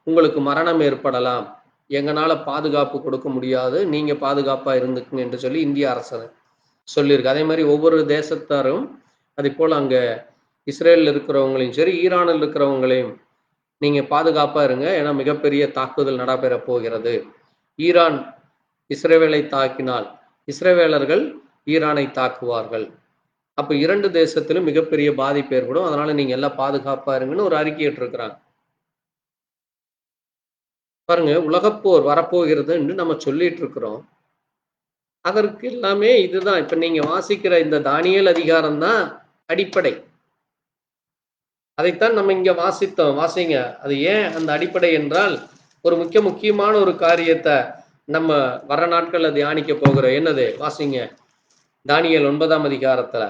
Speaker 1: உங்களுக்கு மரணம் ஏற்படலாம், எங்களால பாதுகாப்பு கொடுக்க முடியாது, நீங்க பாதுகாப்பா இருந்துக்குங்க என்று சொல்லி இந்திய அரசு சொல்லியிருக்கு. அதே மாதிரி ஒவ்வொரு தேசத்தாரும் அதே போல அங்க இஸ்ரேலில் இருக்கிறவங்களையும் சரி, ஈரானில் இருக்கிறவங்களையும் நீங்க பாதுகாப்பா இருங்க, ஏன்னா மிகப்பெரிய தாக்குதல் நடைபெற போகிறது. ஈரான் இஸ்ரேலை தாக்கினால் இஸ்ரேவேலர்கள் ஈரானை தாக்குவார்கள். அப்ப 2 தேசத்திலும் மிகப்பெரிய பாதிப்பு ஏற்படும். அதனால நீங்க எல்லாம் பாதுகாப்பா இருங்கன்னு ஒரு அறிக்கையிட்டு இருக்கிறாங்க. பாருங்க, உலகப்போர் வரப்போகிறது என்று நம்ம சொல்லிட்டு இருக்கிறோம். அதற்கு எல்லாமே இதுதான். இப்ப நீங்க வாசிக்கிற இந்த தானியேல் அதிகாரம் தான் அடிப்படை. அதைத்தான் நம்ம இங்க வாசித்தோம். வாசிங்க. அது ஏன் அந்த அடிப்படை என்றால், ஒரு முக்கியமான ஒரு காரியத்தை நம்ம வர நாட்கள்ல தியானிக்க போகிறோம். என்னது? வாசிங்க. தானியேல் 9ஆம் அதிகாரத்துல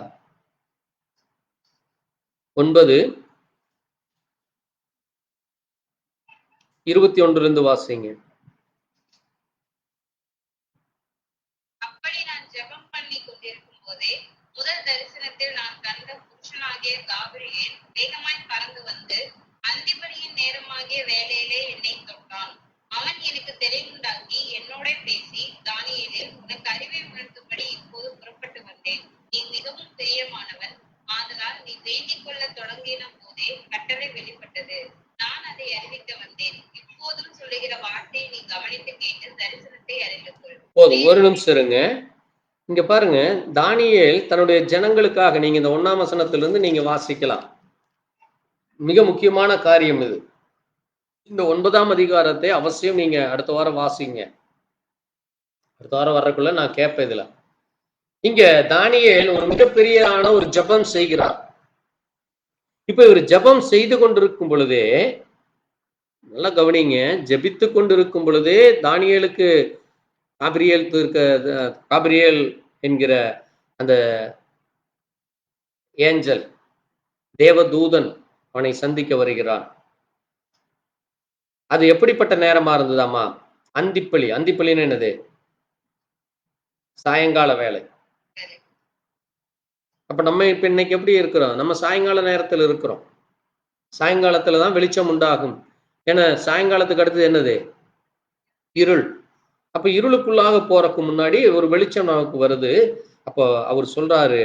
Speaker 1: 9:21 வாசிங்க.
Speaker 4: அப்படி நான் ஜெபம் பண்ணி கொண்டிருக்கும் போதே முதல் தரிசனத்தில் நான் கண்ட புருஷனாகிய காபிரியேல் வேகமாய் பறந்து வந்து அந்திபடியின் நேரமாகிய வேலையிலே என்னை தொட்டான். அவன் எனக்கு தெளிவுண்டாக்கி என்னோட பேசி, தானியேலே, உனக்கு அறிவை உணர்த்தும்படி இப்போது புறப்பட்டு வந்தேன். நீ மிகவும் பிரியமானவன். ஆதலால் நீ வேண்டிக் கொள்ள தொடங்கின போதே கட்டளை வெளிப்பட்டது. நான் அதை அறிவிக்க வந்தேன். இப்போதும் சொல்லுகிற வார்த்தையை நீ கவனித்து கேட்டு தரிசனத்தை அறிந்து கொள்.
Speaker 1: போதும், ஒரு நிமிஷம் இருங்க. இங்க பாருங்க, தானியேல் தன்னுடைய ஜனங்களுக்காக, நீங்க இந்த 1ஆம் வசனத்திலிருந்து நீங்க வாசிக்கலாம். மிக முக்கியமான காரியம் இது. இந்த 9ஆம் அதிகாரத்தை அவசியம் நீங்க அடுத்த வாரம் வாசிங்க. அடுத்த வாரம் வர்றதுக்குள்ள நான் கேட்பேன். இதுல இங்க தானியேல் ஒரு மிகப்பெரியான ஒரு ஜெபம் செய்கிறார். இப்ப இவர் ஜெபம் செய்து கொண்டிருக்கும் பொழுதே, நல்லா கவனிங்க, ஜெபித்து கொண்டிருக்கும் பொழுதே தானியேலுக்கு காபிரியேல் என்கிற அந்த ஏஞ்சல், தேவதூதன் அவனை சந்திக்க வருகிறான். அது எப்படிப்பட்ட நேரமா இருந்ததாமா? அந்திப்பள்ளின்னு என்னது? சாயங்கால வேலை. அப்ப நம்ம இப்ப இன்னைக்கு எப்படி இருக்கிறோம்? நம்ம சாயங்கால நேரத்தில் இருக்கிறோம். சாயங்காலத்துலதான் வெளிச்சம் உண்டாகும். ஏன்னா சாயங்காலத்துக்கு அடுத்தது என்னது? இருள். அப்ப இருளுக்குள்ளாக போறதுக்கு முன்னாடி ஒரு வெளிச்சம் நமக்கு வருது. அப்போ அவர் சொல்றாரு,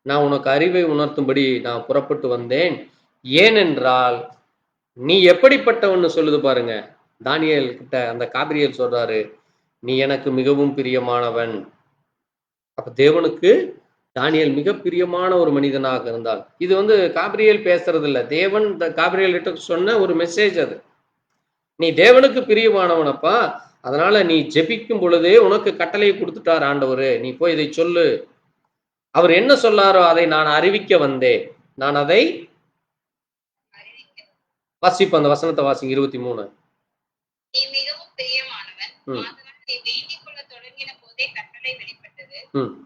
Speaker 1: நான் உனக்கு அறிவை உணர்த்தும்படி நான் புறப்பட்டு வந்தேன். ஏனென்றால் நீ எப்படிப்பட்டவன்னு சொல்லுது பாருங்க. தானியேல் கிட்ட அந்த காபிரியேல் சொல்றாரு, நீ எனக்கு மிகவும் பிரியமானவன். அப்ப தேவனுக்கு தானியேல் மிக பிரியமான ஒரு மனிதனாக இருந்தால், இது காபிரியேல் பேசுறது இல்ல, தேவன் காபிரியேல் கிட்ட சொன்ன ஒரு மெசேஜ் அது. நீ தேவனுக்கு பிரியமானவனப்பா, அதனால நீ ஜெபிக்கும் பொழுதே உனக்கு கட்டளையை கொடுத்துட்டார் ஆண்டவர், நீ போய் இதை சொல்லு. அவர் என்ன சொல்லாரோ அதை நான் அறிவிக்க வந்தேன். நான் அதை வாசிப்ப, அந்த வசனத்தை வாசிங்க. 23.
Speaker 4: நீ மிகவும் பிரியமானவன். ஆதலால் நீ வேண்டிக் கொள்ள தொடங்கின போதே கட்டளை வெளிப்பட்டது.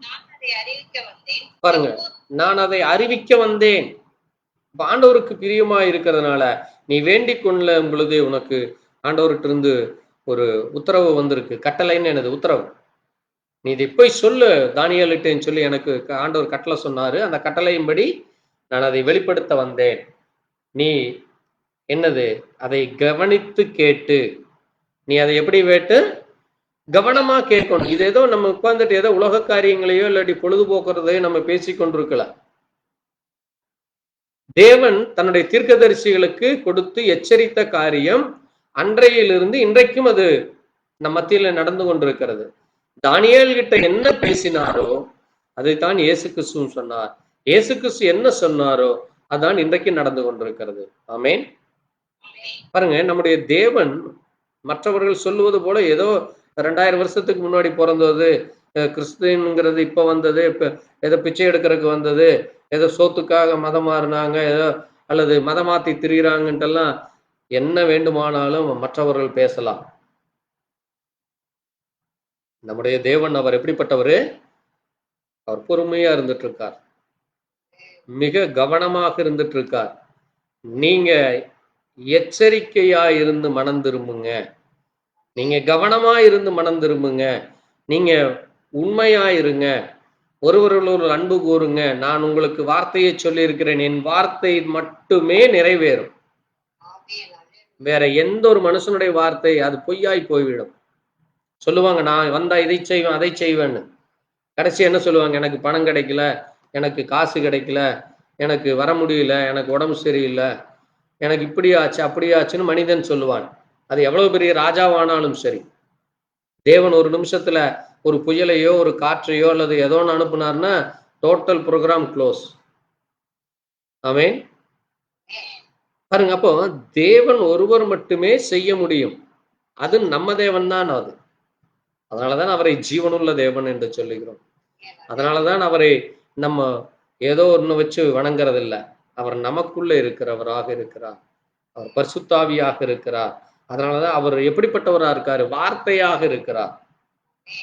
Speaker 4: நான் அதை அறிவிக்க வந்தேன்.
Speaker 1: பாருங்க, நான் அதை அறிவிக்க வந்தேன். ஆண்டவருக்கு பிரியமா இருக்கிறதுனால நீ வேண்டிக் கொள்ளும் பொழுதே உனக்கு ஆண்டவர்கிட்ட இருந்து ஒரு உத்தரவு வந்திருக்கு. கட்டளைன்னு என்னது? உத்தரவு. நீ இதை போய் சொல்லு தானியேலுட்டேன்னு சொல்லி எனக்கு ஆண்டவர் கட்டளை சொன்னாரு. அந்த கட்டளையின்படி நான் அதை வெளிப்படுத்த வந்தேன். நீ என்னது? அதை கவனித்து கேட்டு, நீ அதை எப்படி வேட்டு கவனமா கேட்கணும். இது ஏதோ நம்ம உட்கார்ந்துட்டு ஏதோ உலக காரியங்களையோ இல்லாட்டி பொழுதுபோக்குறதையோ நம்ம பேசி கொண்டிருக்கலாம். தேவன் தன்னுடைய தீர்க்கதரிசிகளுக்கு கொடுத்து எச்சரித்த காரியம் அன்றையிலிருந்து இன்றைக்கும் அது நம் மத்தியில நடந்து கொண்டிருக்கிறது. தானியேல் கிட்ட என்ன பேசினாரோ அதைத்தான் இயேசு கிறிஸ்துவும் சொன்னார். இயேசு கிறிஸ்து என்ன சொன்னாரோ அதான் இன்றைக்கு நடந்து கொண்டிருக்கிறது. ஆமென். பாருங்க, நம்முடைய தேவன் மற்றவர்கள் சொல்லுவது போல ஏதோ 2000 வருஷத்துக்கு முன்னாடி பிறந்தது, கிறிஸ்துங்கிறது இப்ப வந்தது, இப்ப ஏதோ பிச்சை எடுக்கிறதுக்கு வந்தது, ஏதோ சோத்துக்காக மதம் மாறினாங்க, ஏதோ அல்லது மதம் மாத்தி திரிகிறாங்கன்ட்டெல்லாம் என்ன வேண்டுமானாலும் மற்றவர்கள் பேசலாம். நம்முடைய தேவன் அவர் எப்படிப்பட்டவரு? அவர் பொறுமையா இருந்துட்டு இருக்கார், மிக கவனமாக இருந்துட்டு இருக்கார். நீங்க எச்சரிக்கையா இருந்து மனம் திரும்புங்க, நீங்க கவனமா இருந்து மனம் திரும்புங்க, நீங்க உண்மையா இருங்க, ஒருவரோடு அன்பு கூறுங்க. நான் உங்களுக்கு வார்த்தையை சொல்லி இருக்கிறேன், என் வார்த்தை மட்டுமே நிறைவேறும். வேற எந்த ஒரு மனுஷனுடைய வார்த்தை அது பொய்யாய் போய்விடும். சொல்லுவாங்க, நான் வந்தா இதை செய்வேன் அதை செய்வேன்னு. கடைசி என்ன சொல்லுவாங்க? எனக்கு பணம் கிடைக்கல, எனக்கு காசு கிடைக்கல, எனக்கு வர முடியல, எனக்கு உடம்பு சரியில்லை, எனக்கு இப்படி ஆச்சு அப்படி ஆச்சுன்னு மனிதன் சொல்லுவான். அது எவ்வளவு பெரிய ராஜாவானாலும் சரி. தேவன் ஒரு நிமிஷத்துல ஒரு புயலையோ ஒரு காற்றையோ அல்லது ஏதோ ஒன்று அனுப்புனார்னா டோட்டல் ப்ரோக்ராம் க்ளோஸ். ஆமென். பாருங்க, அப்போ தேவன் ஒருவர் மட்டுமே செய்ய முடியும். அது நம்ம தேவன் தான். அது அதனாலதான் அவரை ஜீவனுள்ள தேவன் என்று சொல்லுகிறோம். அதனாலதான் அவரை நம்ம ஏதோ ஒண்ணு வச்சு வணங்குறது இல்லை. அவர் நமக்குள்ள இருக்கிறவராக இருக்கிறார். அவர் பரிசுத்தாவியாக இருக்கிறார். அதனாலதான் அவர் எப்படிப்பட்டவரா இருக்காரு? வார்த்தையாக இருக்கிறார்.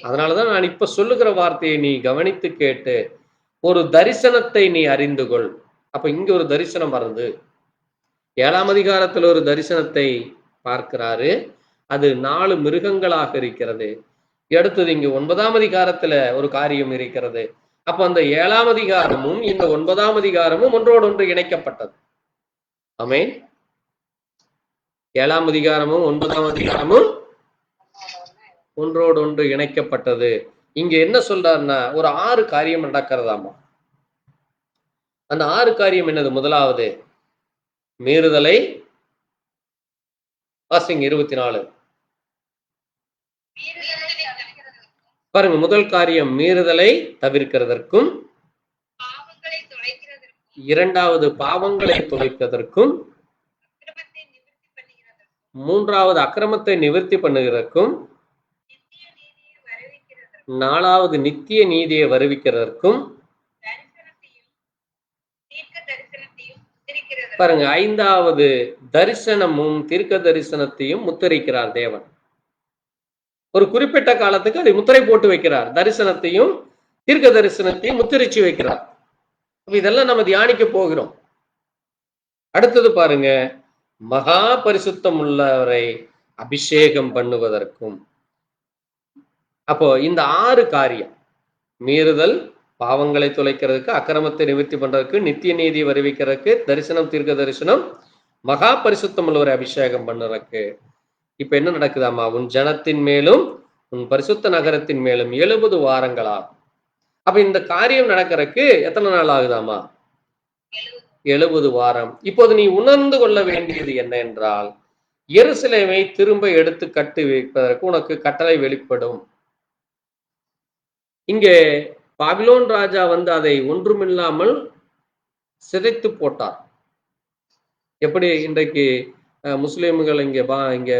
Speaker 1: அதனாலதான் நான் இப்ப சொல்லுகிற வார்த்தையை நீ கவனித்து கேட்டு ஒரு தரிசனத்தை நீ அறிந்து கொள். அப்ப இங்க ஒரு தரிசனம் வருது. 7ஆம் அதிகாரத்துல ஒரு தரிசனத்தை பார்க்கிறாரு. அது 4 மிருகங்களாக இருக்கிறது. அடுத்தது இங்க 9ஆம் அதிகாரத்துல ஒரு காரியம் இருக்கிறது. அப்ப அந்த 7ஆம் அதிகாரமும் இந்த 9ஆம் அதிகாரமும் ஒன்றோடொன்று இணைக்கப்பட்டது. ஆமென். 7ஆம் அதிகாரமும் 9ஆம் அதிகாரமும் ஒன்றோடொன்று இணைக்கப்பட்டது. இங்க என்ன சொல்றாருன்னா ஒரு 6 காரியம் நடக்கிறதாமா. அந்த 6 காரியம் என்னது? முதலாவது மீறுதலை வாசிங்க 24. பாருங்க, முதல் காரியம் மீறுதலை தவிர்க்கிறதற்கும்,
Speaker 4: பாவங்களை தொலைக்கிறதற்கும்,
Speaker 1: இரண்டாவது பாவங்களை தொலைக்கிறதற்கும்,
Speaker 4: அக்கிரமத்தை நிவர்த்தி பண்ணுகிறதற்கும்,
Speaker 1: மூன்றாவது அக்கிரமத்தை நிவர்த்தி பண்ணுகிறதற்கும்,
Speaker 4: நித்திய நீதியை வருவிக்கிறதற்கும்,
Speaker 1: நாலாவது நித்திய நீதியை வருவிக்கிறதற்கும்,
Speaker 4: தரிசனத்தையும் தீர்க்க தரிசனத்தையும் முத்திரிக்கிறதற்கும்.
Speaker 1: பாருங்க, 5வது தரிசனமும் தீர்க்க தரிசனத்தையும் முத்திரிக்கிறார் தேவன். ஒரு குறிப்பிட்ட காலத்துக்கு அதை முத்திரை போட்டு வைக்கிறார். தரிசனத்தையும் தீர்க்க தரிசனத்தையும் முத்திரிச்சு வைக்கிறார். இதெல்லாம் நம்ம தியானிக்க போகிறோம். அடுத்தது பாருங்க, மகா பரிசுத்தம் உள்ளவரை அபிஷேகம் பண்ணுவதற்கும். அப்போ இந்த 6 காரியம், மீறுதல், பாவங்களை தொலைக்கிறதுக்கு, அக்கிரமத்தை நிவர்த்தி பண்றதுக்கு, நித்திய நீதி வருவிக்கிறதுக்கு, தரிசனம் தீர்க்க தரிசனம், மகா பரிசுத்தம் உள்ளவரை அபிஷேகம் பண்ணுறதுக்கு. இப்ப என்ன நடக்குதாமா? உன் ஜனத்தின் மேலும் உன் பரிசுத்த நகரத்தின் மேலும் 70 வாரங்களாகும். அப்ப இந்த காரியம் நடக்கிறதுக்கு எத்தனை நாள் ஆகுதாமா? 70 வாரம். இப்போது நீ உணர்ந்து கொள்ள வேண்டியது என்ன என்றால், எருசலேமை திரும்ப எடுத்து கட்டி வைப்பதற்கு உனக்கு கட்டளை வெளிப்படும். இங்கே பாபிலோன் ராஜா வந்து அதை ஒன்றுமில்லாமல் சிதைத்து போட்டார். எப்படி இன்றைக்கு முஸ்லிம்கள் இங்க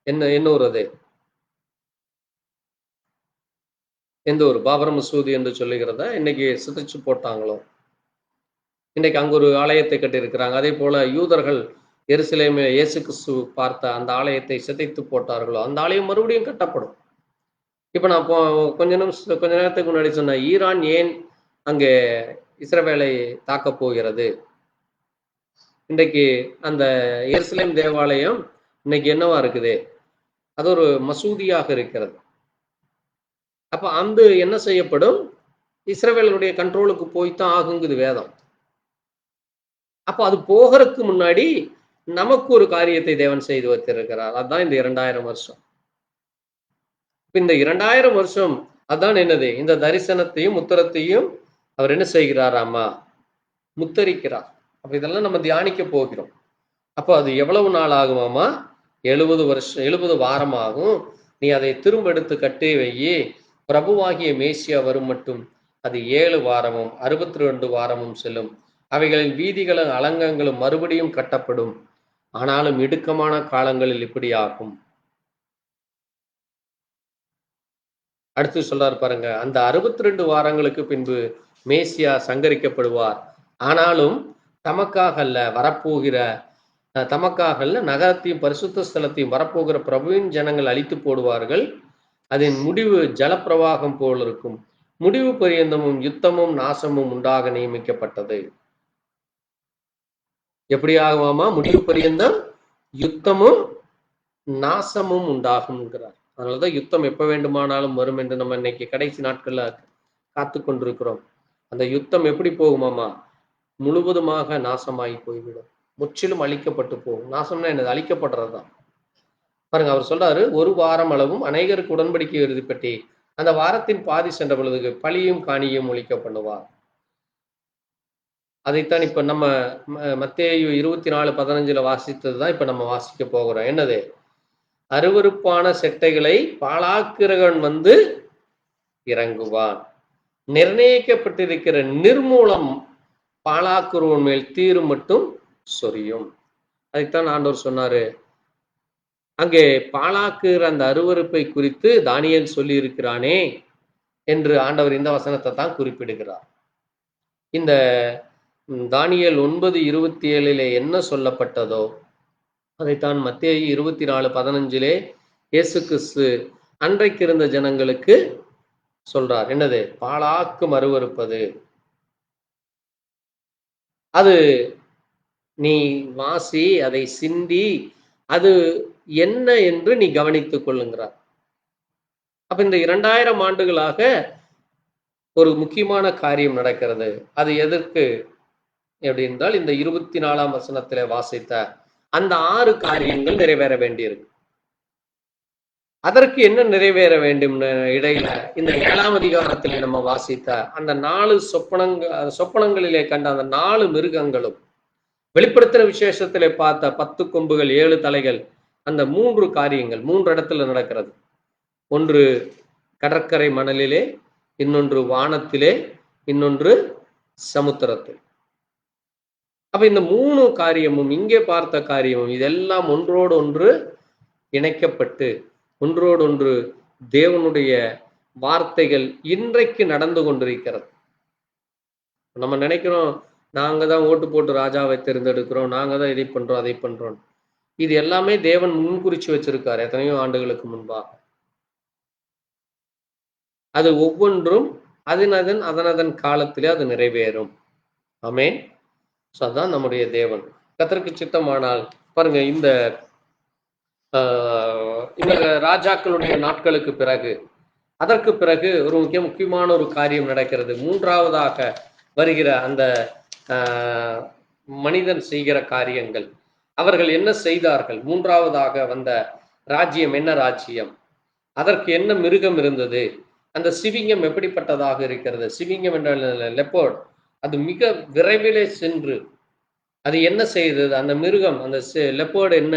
Speaker 1: என்ன ஊர் அது? எந்த ஒரு பாபர் மசூதி என்று சொல்லுகிறத இன்னைக்கு சிதைச்சு போட்டாங்களோ, இன்னைக்கு அங்க ஒரு ஆலயத்தை கட்டியிருக்கிறாங்க. அதே போல யூதர்கள் எருசலேமில் இயேசு கிறிஸ்து பார்த்த அந்த ஆலயத்தை சிதைத்து போட்டார்களோ, அந்த ஆலயம் மறுபடியும் கட்டப்படும். இப்ப நான் கொஞ்ச நேரத்துக்கு முன்னாடி சொன்ன ஈரான் ஏன் அங்கே இஸ்ரவேலை தாக்க போகிறது? இன்றைக்கு அந்த எருசலேம் தேவாலயம் இன்னைக்கு என்னவா இருக்குது? அது ஒரு மசூதியாக இருக்கிறது. அப்ப அந்த என்ன செய்யப்படும்? இஸ்ரவேலுடைய கண்ட்ரோலுக்கு போய்தான் ஆகுங்குது வேதம். அப்ப அது போகிறதுக்கு முன்னாடி நமக்கு ஒரு காரியத்தை தேவன் செய்து வைத்திருக்கிறார். அதுதான் இந்த 2000 வருஷம். இந்த 2000 வருஷம் அதான் என்னது? இந்த தரிசனத்தையும் முத்திரத்தையும் அவர் என்ன செய்கிறாராமா? முத்தரிக்கிறார். அப்ப இதெல்லாம் நம்ம தியானிக்க போகிறோம். அப்போ அது எவ்வளவு நாள் ஆகுமாமா? 70 வருஷம், 70 வாரம் ஆகும். நீ அதை திரும்ப எடுத்து கட்டி வையி. பிரபுவாகிய மேசியா வரும் மட்டும் அது 7 வாரமும் 62 வாரமும் செல்லும். அவைகளின் வீதிகளும் அலங்கங்களும் மறுபடியும் கட்டப்படும். ஆனாலும் இடுக்கமான காலங்களில் இப்படி ஆகும். அடுத்து சொல்றாரு பாருங்க, அந்த 62 வாரங்களுக்கு பின்பு மேசியா சங்கரிக்கப்படுவார். ஆனாலும் தமக்காக அல்ல, நகரத்தையும் பரிசுத்த ஸ்தலத்தையும் வரப்போகிற பிரபுவின் ஜனங்கள் அழித்து போடுவார்கள். அதன் முடிவு ஜலப்பிரவாகம் போல் இருக்கும். முடிவு பரியந்தமும் யுத்தமும் நாசமும் உண்டாக நியமிக்கப்பட்டது. எப்படி ஆகுமாமா? முடிவு பரியந்தம் யுத்தமும் நாசமும் உண்டாகும்ங்கிறார். அதனாலதான் யுத்தம் எப்ப வேண்டுமானாலும் வரும் என்று நம்ம இன்னைக்கு கடைசி நாட்கள்ல காத்து கொண்டிருக்கிறோம். அந்த யுத்தம் எப்படி போகுமாமா? முழுவதுமாக நாசமாகி போய்விடும். முற்றிலும் அழிக்கப்பட்டு போகும். நாசம்னா என்னது? அழிக்கப்படுறதுதான். பாருங்க, அவர் சொல்றாரு, 1 வாரம் அளவும் அநேகருக்கு உடன்படிக்கை எழுதிப்பட்டி அந்த வாரத்தின் பாதி சென்ற பொழுது பழியும் காணியும் ஒழிக்க பண்ணுவார். அதைத்தான் இப்ப நம்ம மத்தேயு 24:15 வாசித்ததுதான் இப்ப நம்ம வாசிக்க போகிறோம். என்னது? அருவருப்பான செட்டைகளை பாழாக்கிறவன் வந்து இறங்குவான், நிர்ணயிக்கப்பட்டிருக்கிற நிர்மூலம் பாழாக்குறவன் மேல் தீரு மட்டும் சொரியும். அதைத்தான் ஆண்டவர் சொன்னாரு. அங்கே பாழாக்குகிற அந்த அருவருப்பை குறித்து தானியேல் சொல்லி இருக்கிறானே என்று ஆண்டவர் இந்த வசனத்தை தான் குறிப்பிடுகிறார். இந்த தானியேல் 9:27 என்ன சொல்லப்பட்டதோ அதைத்தான் மத்தேயு 24:15 இயேசு கிறிஸ்து அன்றைக்கு இருந்த ஜனங்களுக்கு சொல்றார். என்னது? பாழாக்கும் அருவருப்பது. அது நீ வாசி, அதை சிந்தி, அது என்ன என்று நீ கவனித்துக் கொள்ளுங்கிறார். அப்ப இந்த 2000 ஆண்டுகளாக ஒரு முக்கியமான காரியம் நடக்கிறது. அது எதற்கு எப்படி என்றால், இந்த 24ஆம் வசனத்திலே வாசித்த அந்த 6 காரியங்கள் நிறைவேற வேண்டியிருக்கு. அதற்கு என்ன நிறைவேற வேண்டும்? இடையில இந்த 7ஆம் அதிகாரத்திலே நம்ம வாசித்த அந்த 4 சொப்பனங்களிலே கண்ட அந்த 4 மிருகங்களும், வெளிப்படுத்துற விசேஷத்திலே பார்த்த 10 கொம்புகள் 7 தலைகள், அந்த 3 காரியங்கள் 3 இடத்துல நடக்கிறது. ஒன்று கடற்கரை மணலிலே, இன்னொன்று வானத்திலே, இன்னொன்று சமுத்திரத்தில். அப்ப இந்த 3 காரியமும், இங்கே பார்த்த காரியமும், இதெல்லாம் ஒன்றோடு ஒன்று இணைக்கப்பட்டு ஒன்றோடொன்று தேவனுடைய வார்த்தைகள் இன்றைக்கு நடந்து கொண்டிருக்கிறது. நம்ம நினைக்கிறோம், நாங்க தான் ஓட்டு போட்டு ராஜாவை தேர்ந்தெடுக்கிறோம், நாங்க தான் இதை பண்றோம் அதை பண்றோம். இது எல்லாமே தேவன் முன்குறிச்சு வச்சிருக்காரு எத்தனையோ ஆண்டுகளுக்கு முன்பாக. அது ஒவ்வொன்றும் அதனதன் காலத்திலே அது நிறைவேறும். ஆமென். அதான் நம்முடைய தேவன். கர்த்தருக்கு சித்தமானால் பாருங்க, இந்த ராஜாக்களுடைய நாட்களுக்கு பிறகு, அதற்கு பிறகு ஒரு முக்கியமான ஒரு காரியம் நடக்கிறது. 3ஆவதாக வருகிற அந்த மனிதன் செய்கிற காரியங்கள், அவர்கள் என்ன செய்தார்கள்? 3ஆவதாக வந்த ராஜ்யம் என்ன ராஜ்யம்? அதற்கு என்ன மிருகம் இருந்தது? அந்த சிவிங்கம் எப்படிப்பட்டதாக இருக்கிறது? சிவிங்கம் என்றால் லெப்பர்ட். அது மிக விரைவிலே சென்று அது என்ன செய்தது? அந்த மிருகம், அந்த லெப்பர்டு என்ன,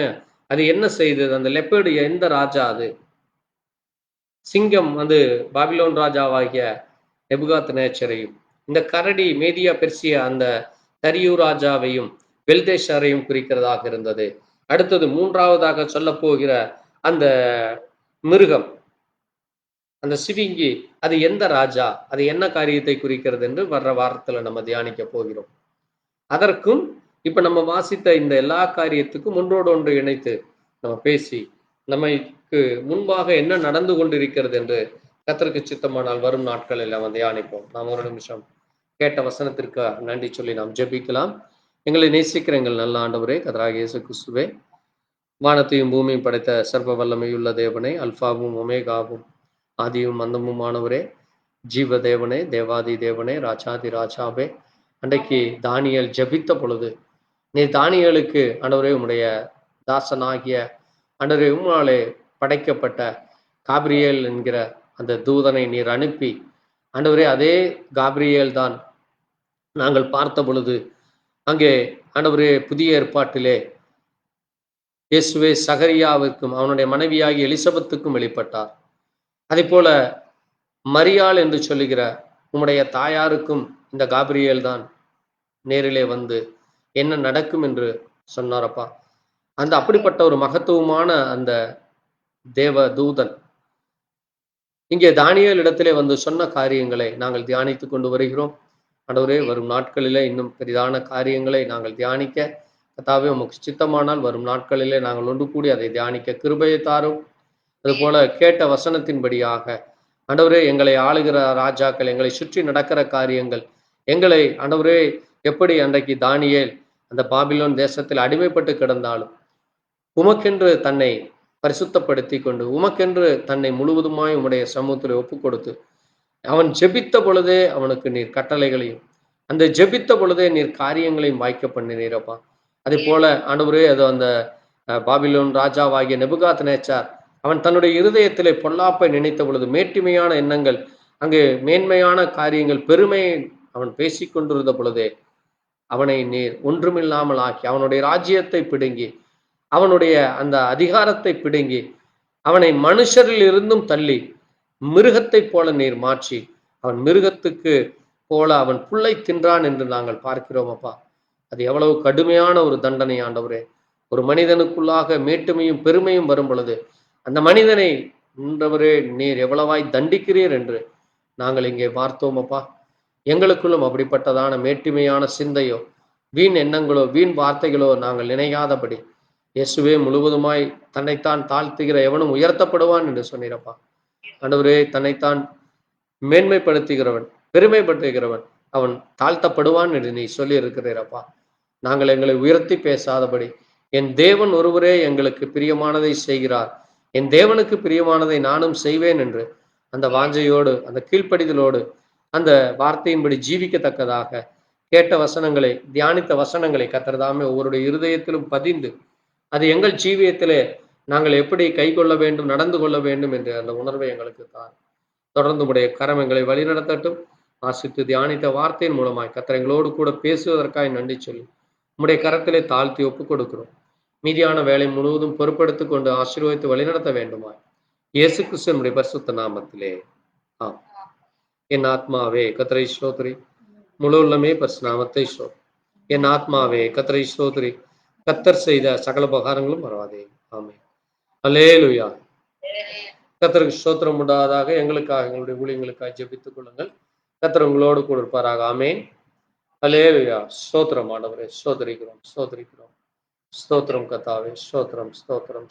Speaker 1: அது என்ன செய்தது? அந்த லெப்பர்டு எந்த ராஜா? அது சிங்கம் வந்து பாபிலோன் ராஜாவாகிய நெபுகாத்நேச்சரையும், இந்த கரடி மேதியா பெர்சியா அந்த தரியு ராஜாவையும் பெல்தேஷரையும் குறிக்கிறதாக இருந்தது. அடுத்தது 3ஆவதாக சொல்ல போகிற அந்த மிருகம், அந்த சிவிங்கி, அது எந்த ராஜா, அது என்ன காரியத்தை குறிக்கிறது என்று வர்ற வாரத்துல நம்ம தியானிக்க போகிறோம். அதற்கும் இப்ப நம்ம வாசித்த இந்த எல்லா காரியத்துக்கும் ஒன்றோடு ஒன்று இணைத்து நம்ம பேசி நமக்கு முன்பாக என்ன நடந்து கொண்டிருக்கிறது என்று கர்த்தருக்கு சித்தமானால் வரும் நாட்களில் நம்ம தியானிப்போம். நாம் ஒரு நிமிஷம் கேட்ட வசனத்திற்கு நன்றி சொல்லி நாம் ஜெபிக்கலாம். எங்களை நேசிக்கிற எங்கள் நல்ல ஆண்டவரே, கர்த்தராகிய இயேசு கிறிஸ்துவே, வானத்தையும் பூமியும் படைத்த சர்வ வல்லமையுள்ள தேவனே, அல்பாவும் ஒமேகாவும் ஆதியும் அந்தமுமானவரே, ஜீவ தேவனே, தேவாதி தேவனே, ராஜாதி ராஜாவே, அன்றைக்கு தானியேல் ஜெபித்த பொழுது நீ தானியேலுக்கு ஆண்டவரே உம்முடைய தாசனாகிய ஆண்டவரே உம்மாலே படைக்கப்பட்ட காபிரியேல் என்கிற அந்த தூதனை நீர் அனுப்பி, ஆண்டவரே அதே காபிரியேல் தான் நாங்கள் பார்த்த பொழுது அங்கே ஆண்டவரே புதிய ஏற்பாட்டிலே இயேசுவே சகரியாவிற்கும் அவனுடைய மனைவியாகி எலிசபெத்துக்கும் வெளிப்பட்டார். அதே போல மரியாள் என்று சொல்லுகிற உம்முடைய தாயாருக்கும் இந்த காபிரியேல் தான் நேரிலே வந்து என்ன நடக்கும் என்று சொன்னாரப்பா. அந்த அப்படிப்பட்ட ஒரு மகத்துவமான அந்த தேவ தூதன் இங்கே தானியேல் இடத்திலே வந்து சொன்ன காரியங்களை நாங்கள் தியானித்துக் கொண்டு வருகிறோம். ஆண்டவரே, வரும் நாட்களிலே இன்னும் பெரிதான காரியங்களை நாங்கள் தியானிக்க கர்த்தாவே உமக்கு சித்தமானால் வரும் நாட்களிலே நாங்கள் ஒன்று கூடி அதை தியானிக்க கிருபையை தாரும். அதுபோல கேட்ட வசனத்தின்படியாக ஆண்டவரே, எங்களை ஆளுகிற ராஜாக்கள், எங்களை சுற்றி நடக்கிற காரியங்கள், எங்களை ஆண்டவரே எப்படி அன்றைக்கு தானியேல் அந்த பாபிலோன் தேசத்தில் அடிமைப்பட்டு கிடந்தாலும் உமக்கென்று தன்னை பரிசுத்தப்படுத்தி கொண்டு உமக்கென்று தன்னை முழுவதுமாய் உம்முடைய சமூகத்தில் ஒப்பு கொடுத்து அவன் ஜெபித்த பொழுதே அவனுக்கு நீர் கட்டளைகளையும் அந்த ஜெபித்த பொழுதே நீர் காரியங்களையும் வாய்க்க பண்ணினீரப்பா. அதே போல ஆண்டவரே, அது அந்த பாபிலோன் ராஜாவாகிய நெபுகாத்நேச்சார் அவன் தன்னுடைய இருதயத்திலே பொல்லாப்பை நினைத்த பொழுது மேட்டிமையான எண்ணங்கள், அங்கு மேன்மையான காரியங்கள், பெருமையை அவன் பேசிக்கொண்டிருந்த பொழுதே அவனை நீர் ஒன்றுமில்லாமல் ஆக்கி அவனுடைய ராஜ்யத்தை பிடுங்கி அவனுடைய அந்த அதிகாரத்தை பிடுங்கி அவனை மனுஷரில் இருந்தும் தள்ளி மிருகத்தை போல நீர் மாற்றி அவன் மிருகத்துக்கு போல அவன் புல்லை தின்றான் என்று நாங்கள் பார்க்கிறோம் அப்பா. அது எவ்வளவு கடுமையான ஒரு தண்டனை ஆண்டவரே. ஒரு மனிதனுக்குள்ளாக மேட்டுமையும் பெருமையும் வரும் பொழுது அந்த மனிதனை ஆண்டவரே நீர் எவ்வளவாய் தண்டிக்கிறீர் என்று நாங்கள் இங்கே பார்த்தோம் அப்பா. எங்களுக்குள்ளும் அப்படிப்பட்டதான மேட்டுமையான சிந்தையோ வீண் எண்ணங்களோ வீண் வார்த்தைகளோ நாங்கள் நினையாதபடி இயேசுவே முழுவதுமாய் தன்னைத்தான் தாழ்த்துகிற எவனும் உயர்த்தப்படுவான் என்று சொன்னீரப்பா. ஆண்டவரே, தன்னைத்தான் மேன்மைப்படுத்துகிறவன் பெருமைப்படுத்துகிறவன் அவன் தாழ்த்தப்படுவான் என்று நீ சொல்லி இருக்கிறீரப்பா. நாங்கள் எங்களை உயர்த்தி பேசாதபடி என் தேவன் ஒருவரே எங்களுக்கு பிரியமானதை செய்கிறார், என் தேவனுக்கு பிரியமானதை நானும் செய்வேன் என்று அந்த வாஞ்சையோடு அந்த கீழ்ப்படிதலோடு அந்த வார்த்தையின்படி ஜீவிக்கத்தக்கதாக கேட்ட வசனங்களை தியானித்த வசனங்களை கர்த்தர்தாமே ஒவ்வொருடைய இருதயத்திலும் பதிந்து அது எங்கள் ஜீவியத்திலே நாங்கள் எப்படி கை கொள்ள வேண்டும் நடந்து கொள்ள வேண்டும் என்று அந்த உணர்வை எங்களுக்கு தான். தொடர்ந்து உடைய கரம் எங்களை வழிநடத்தட்டும். ஆசித்து தியானித்த வார்த்தையின் மூலமாய் கர்த்தர் எங்களோடு கூட பேசுவதற்காக நன்றி சொல்லி உம்முடைய கரத்திலே தாழ்த்தி ஒப்புக் கொடுக்கிறோம். மீதியான வேலை முழுவதும் பொறுப்பெடுத்துக் கொண்டு ஆசீர்வதித்து வழிநடத்த வேண்டுமாய் இயேசு கிறிஸ்துவினுடைய பரிசுத்த நாமத்திலே ஆம். என் ஆத்மாவே கர்த்தரை ஸ்தோத்திரி, முழு உள்ளமே பரிசுத்த நாமத்தை ஸ்தோத்திரி. என் ஆத்மாவே கர்த்தரை ஸ்தோத்திரி, கர்த்தர் செய்த சகல உபகாரங்களும் மறவாதே. ஆமென். அல்லேலூயா. கர்த்தருக்கு ஸ்தோத்திரம் உண்டாவதாக. எங்களுக்காக எங்களுடைய ஊழியங்களுக்காக ஜெபித்துக் கொள்ளுங்கள். கர்த்தர் உங்களோடு கூட இருப்பாராக. ஆமென். அல்லேலூயா. ஸ்தோத்திரம் ஆண்டவரே, ஸ்தோத்திரிக்கிறோம் ஸ்தோத்திரிக்கிறோம். ஸ்தோத்திரம் கர்த்தாவே, ஸ்தோத்திரம் ஸ்தோத்திரம்.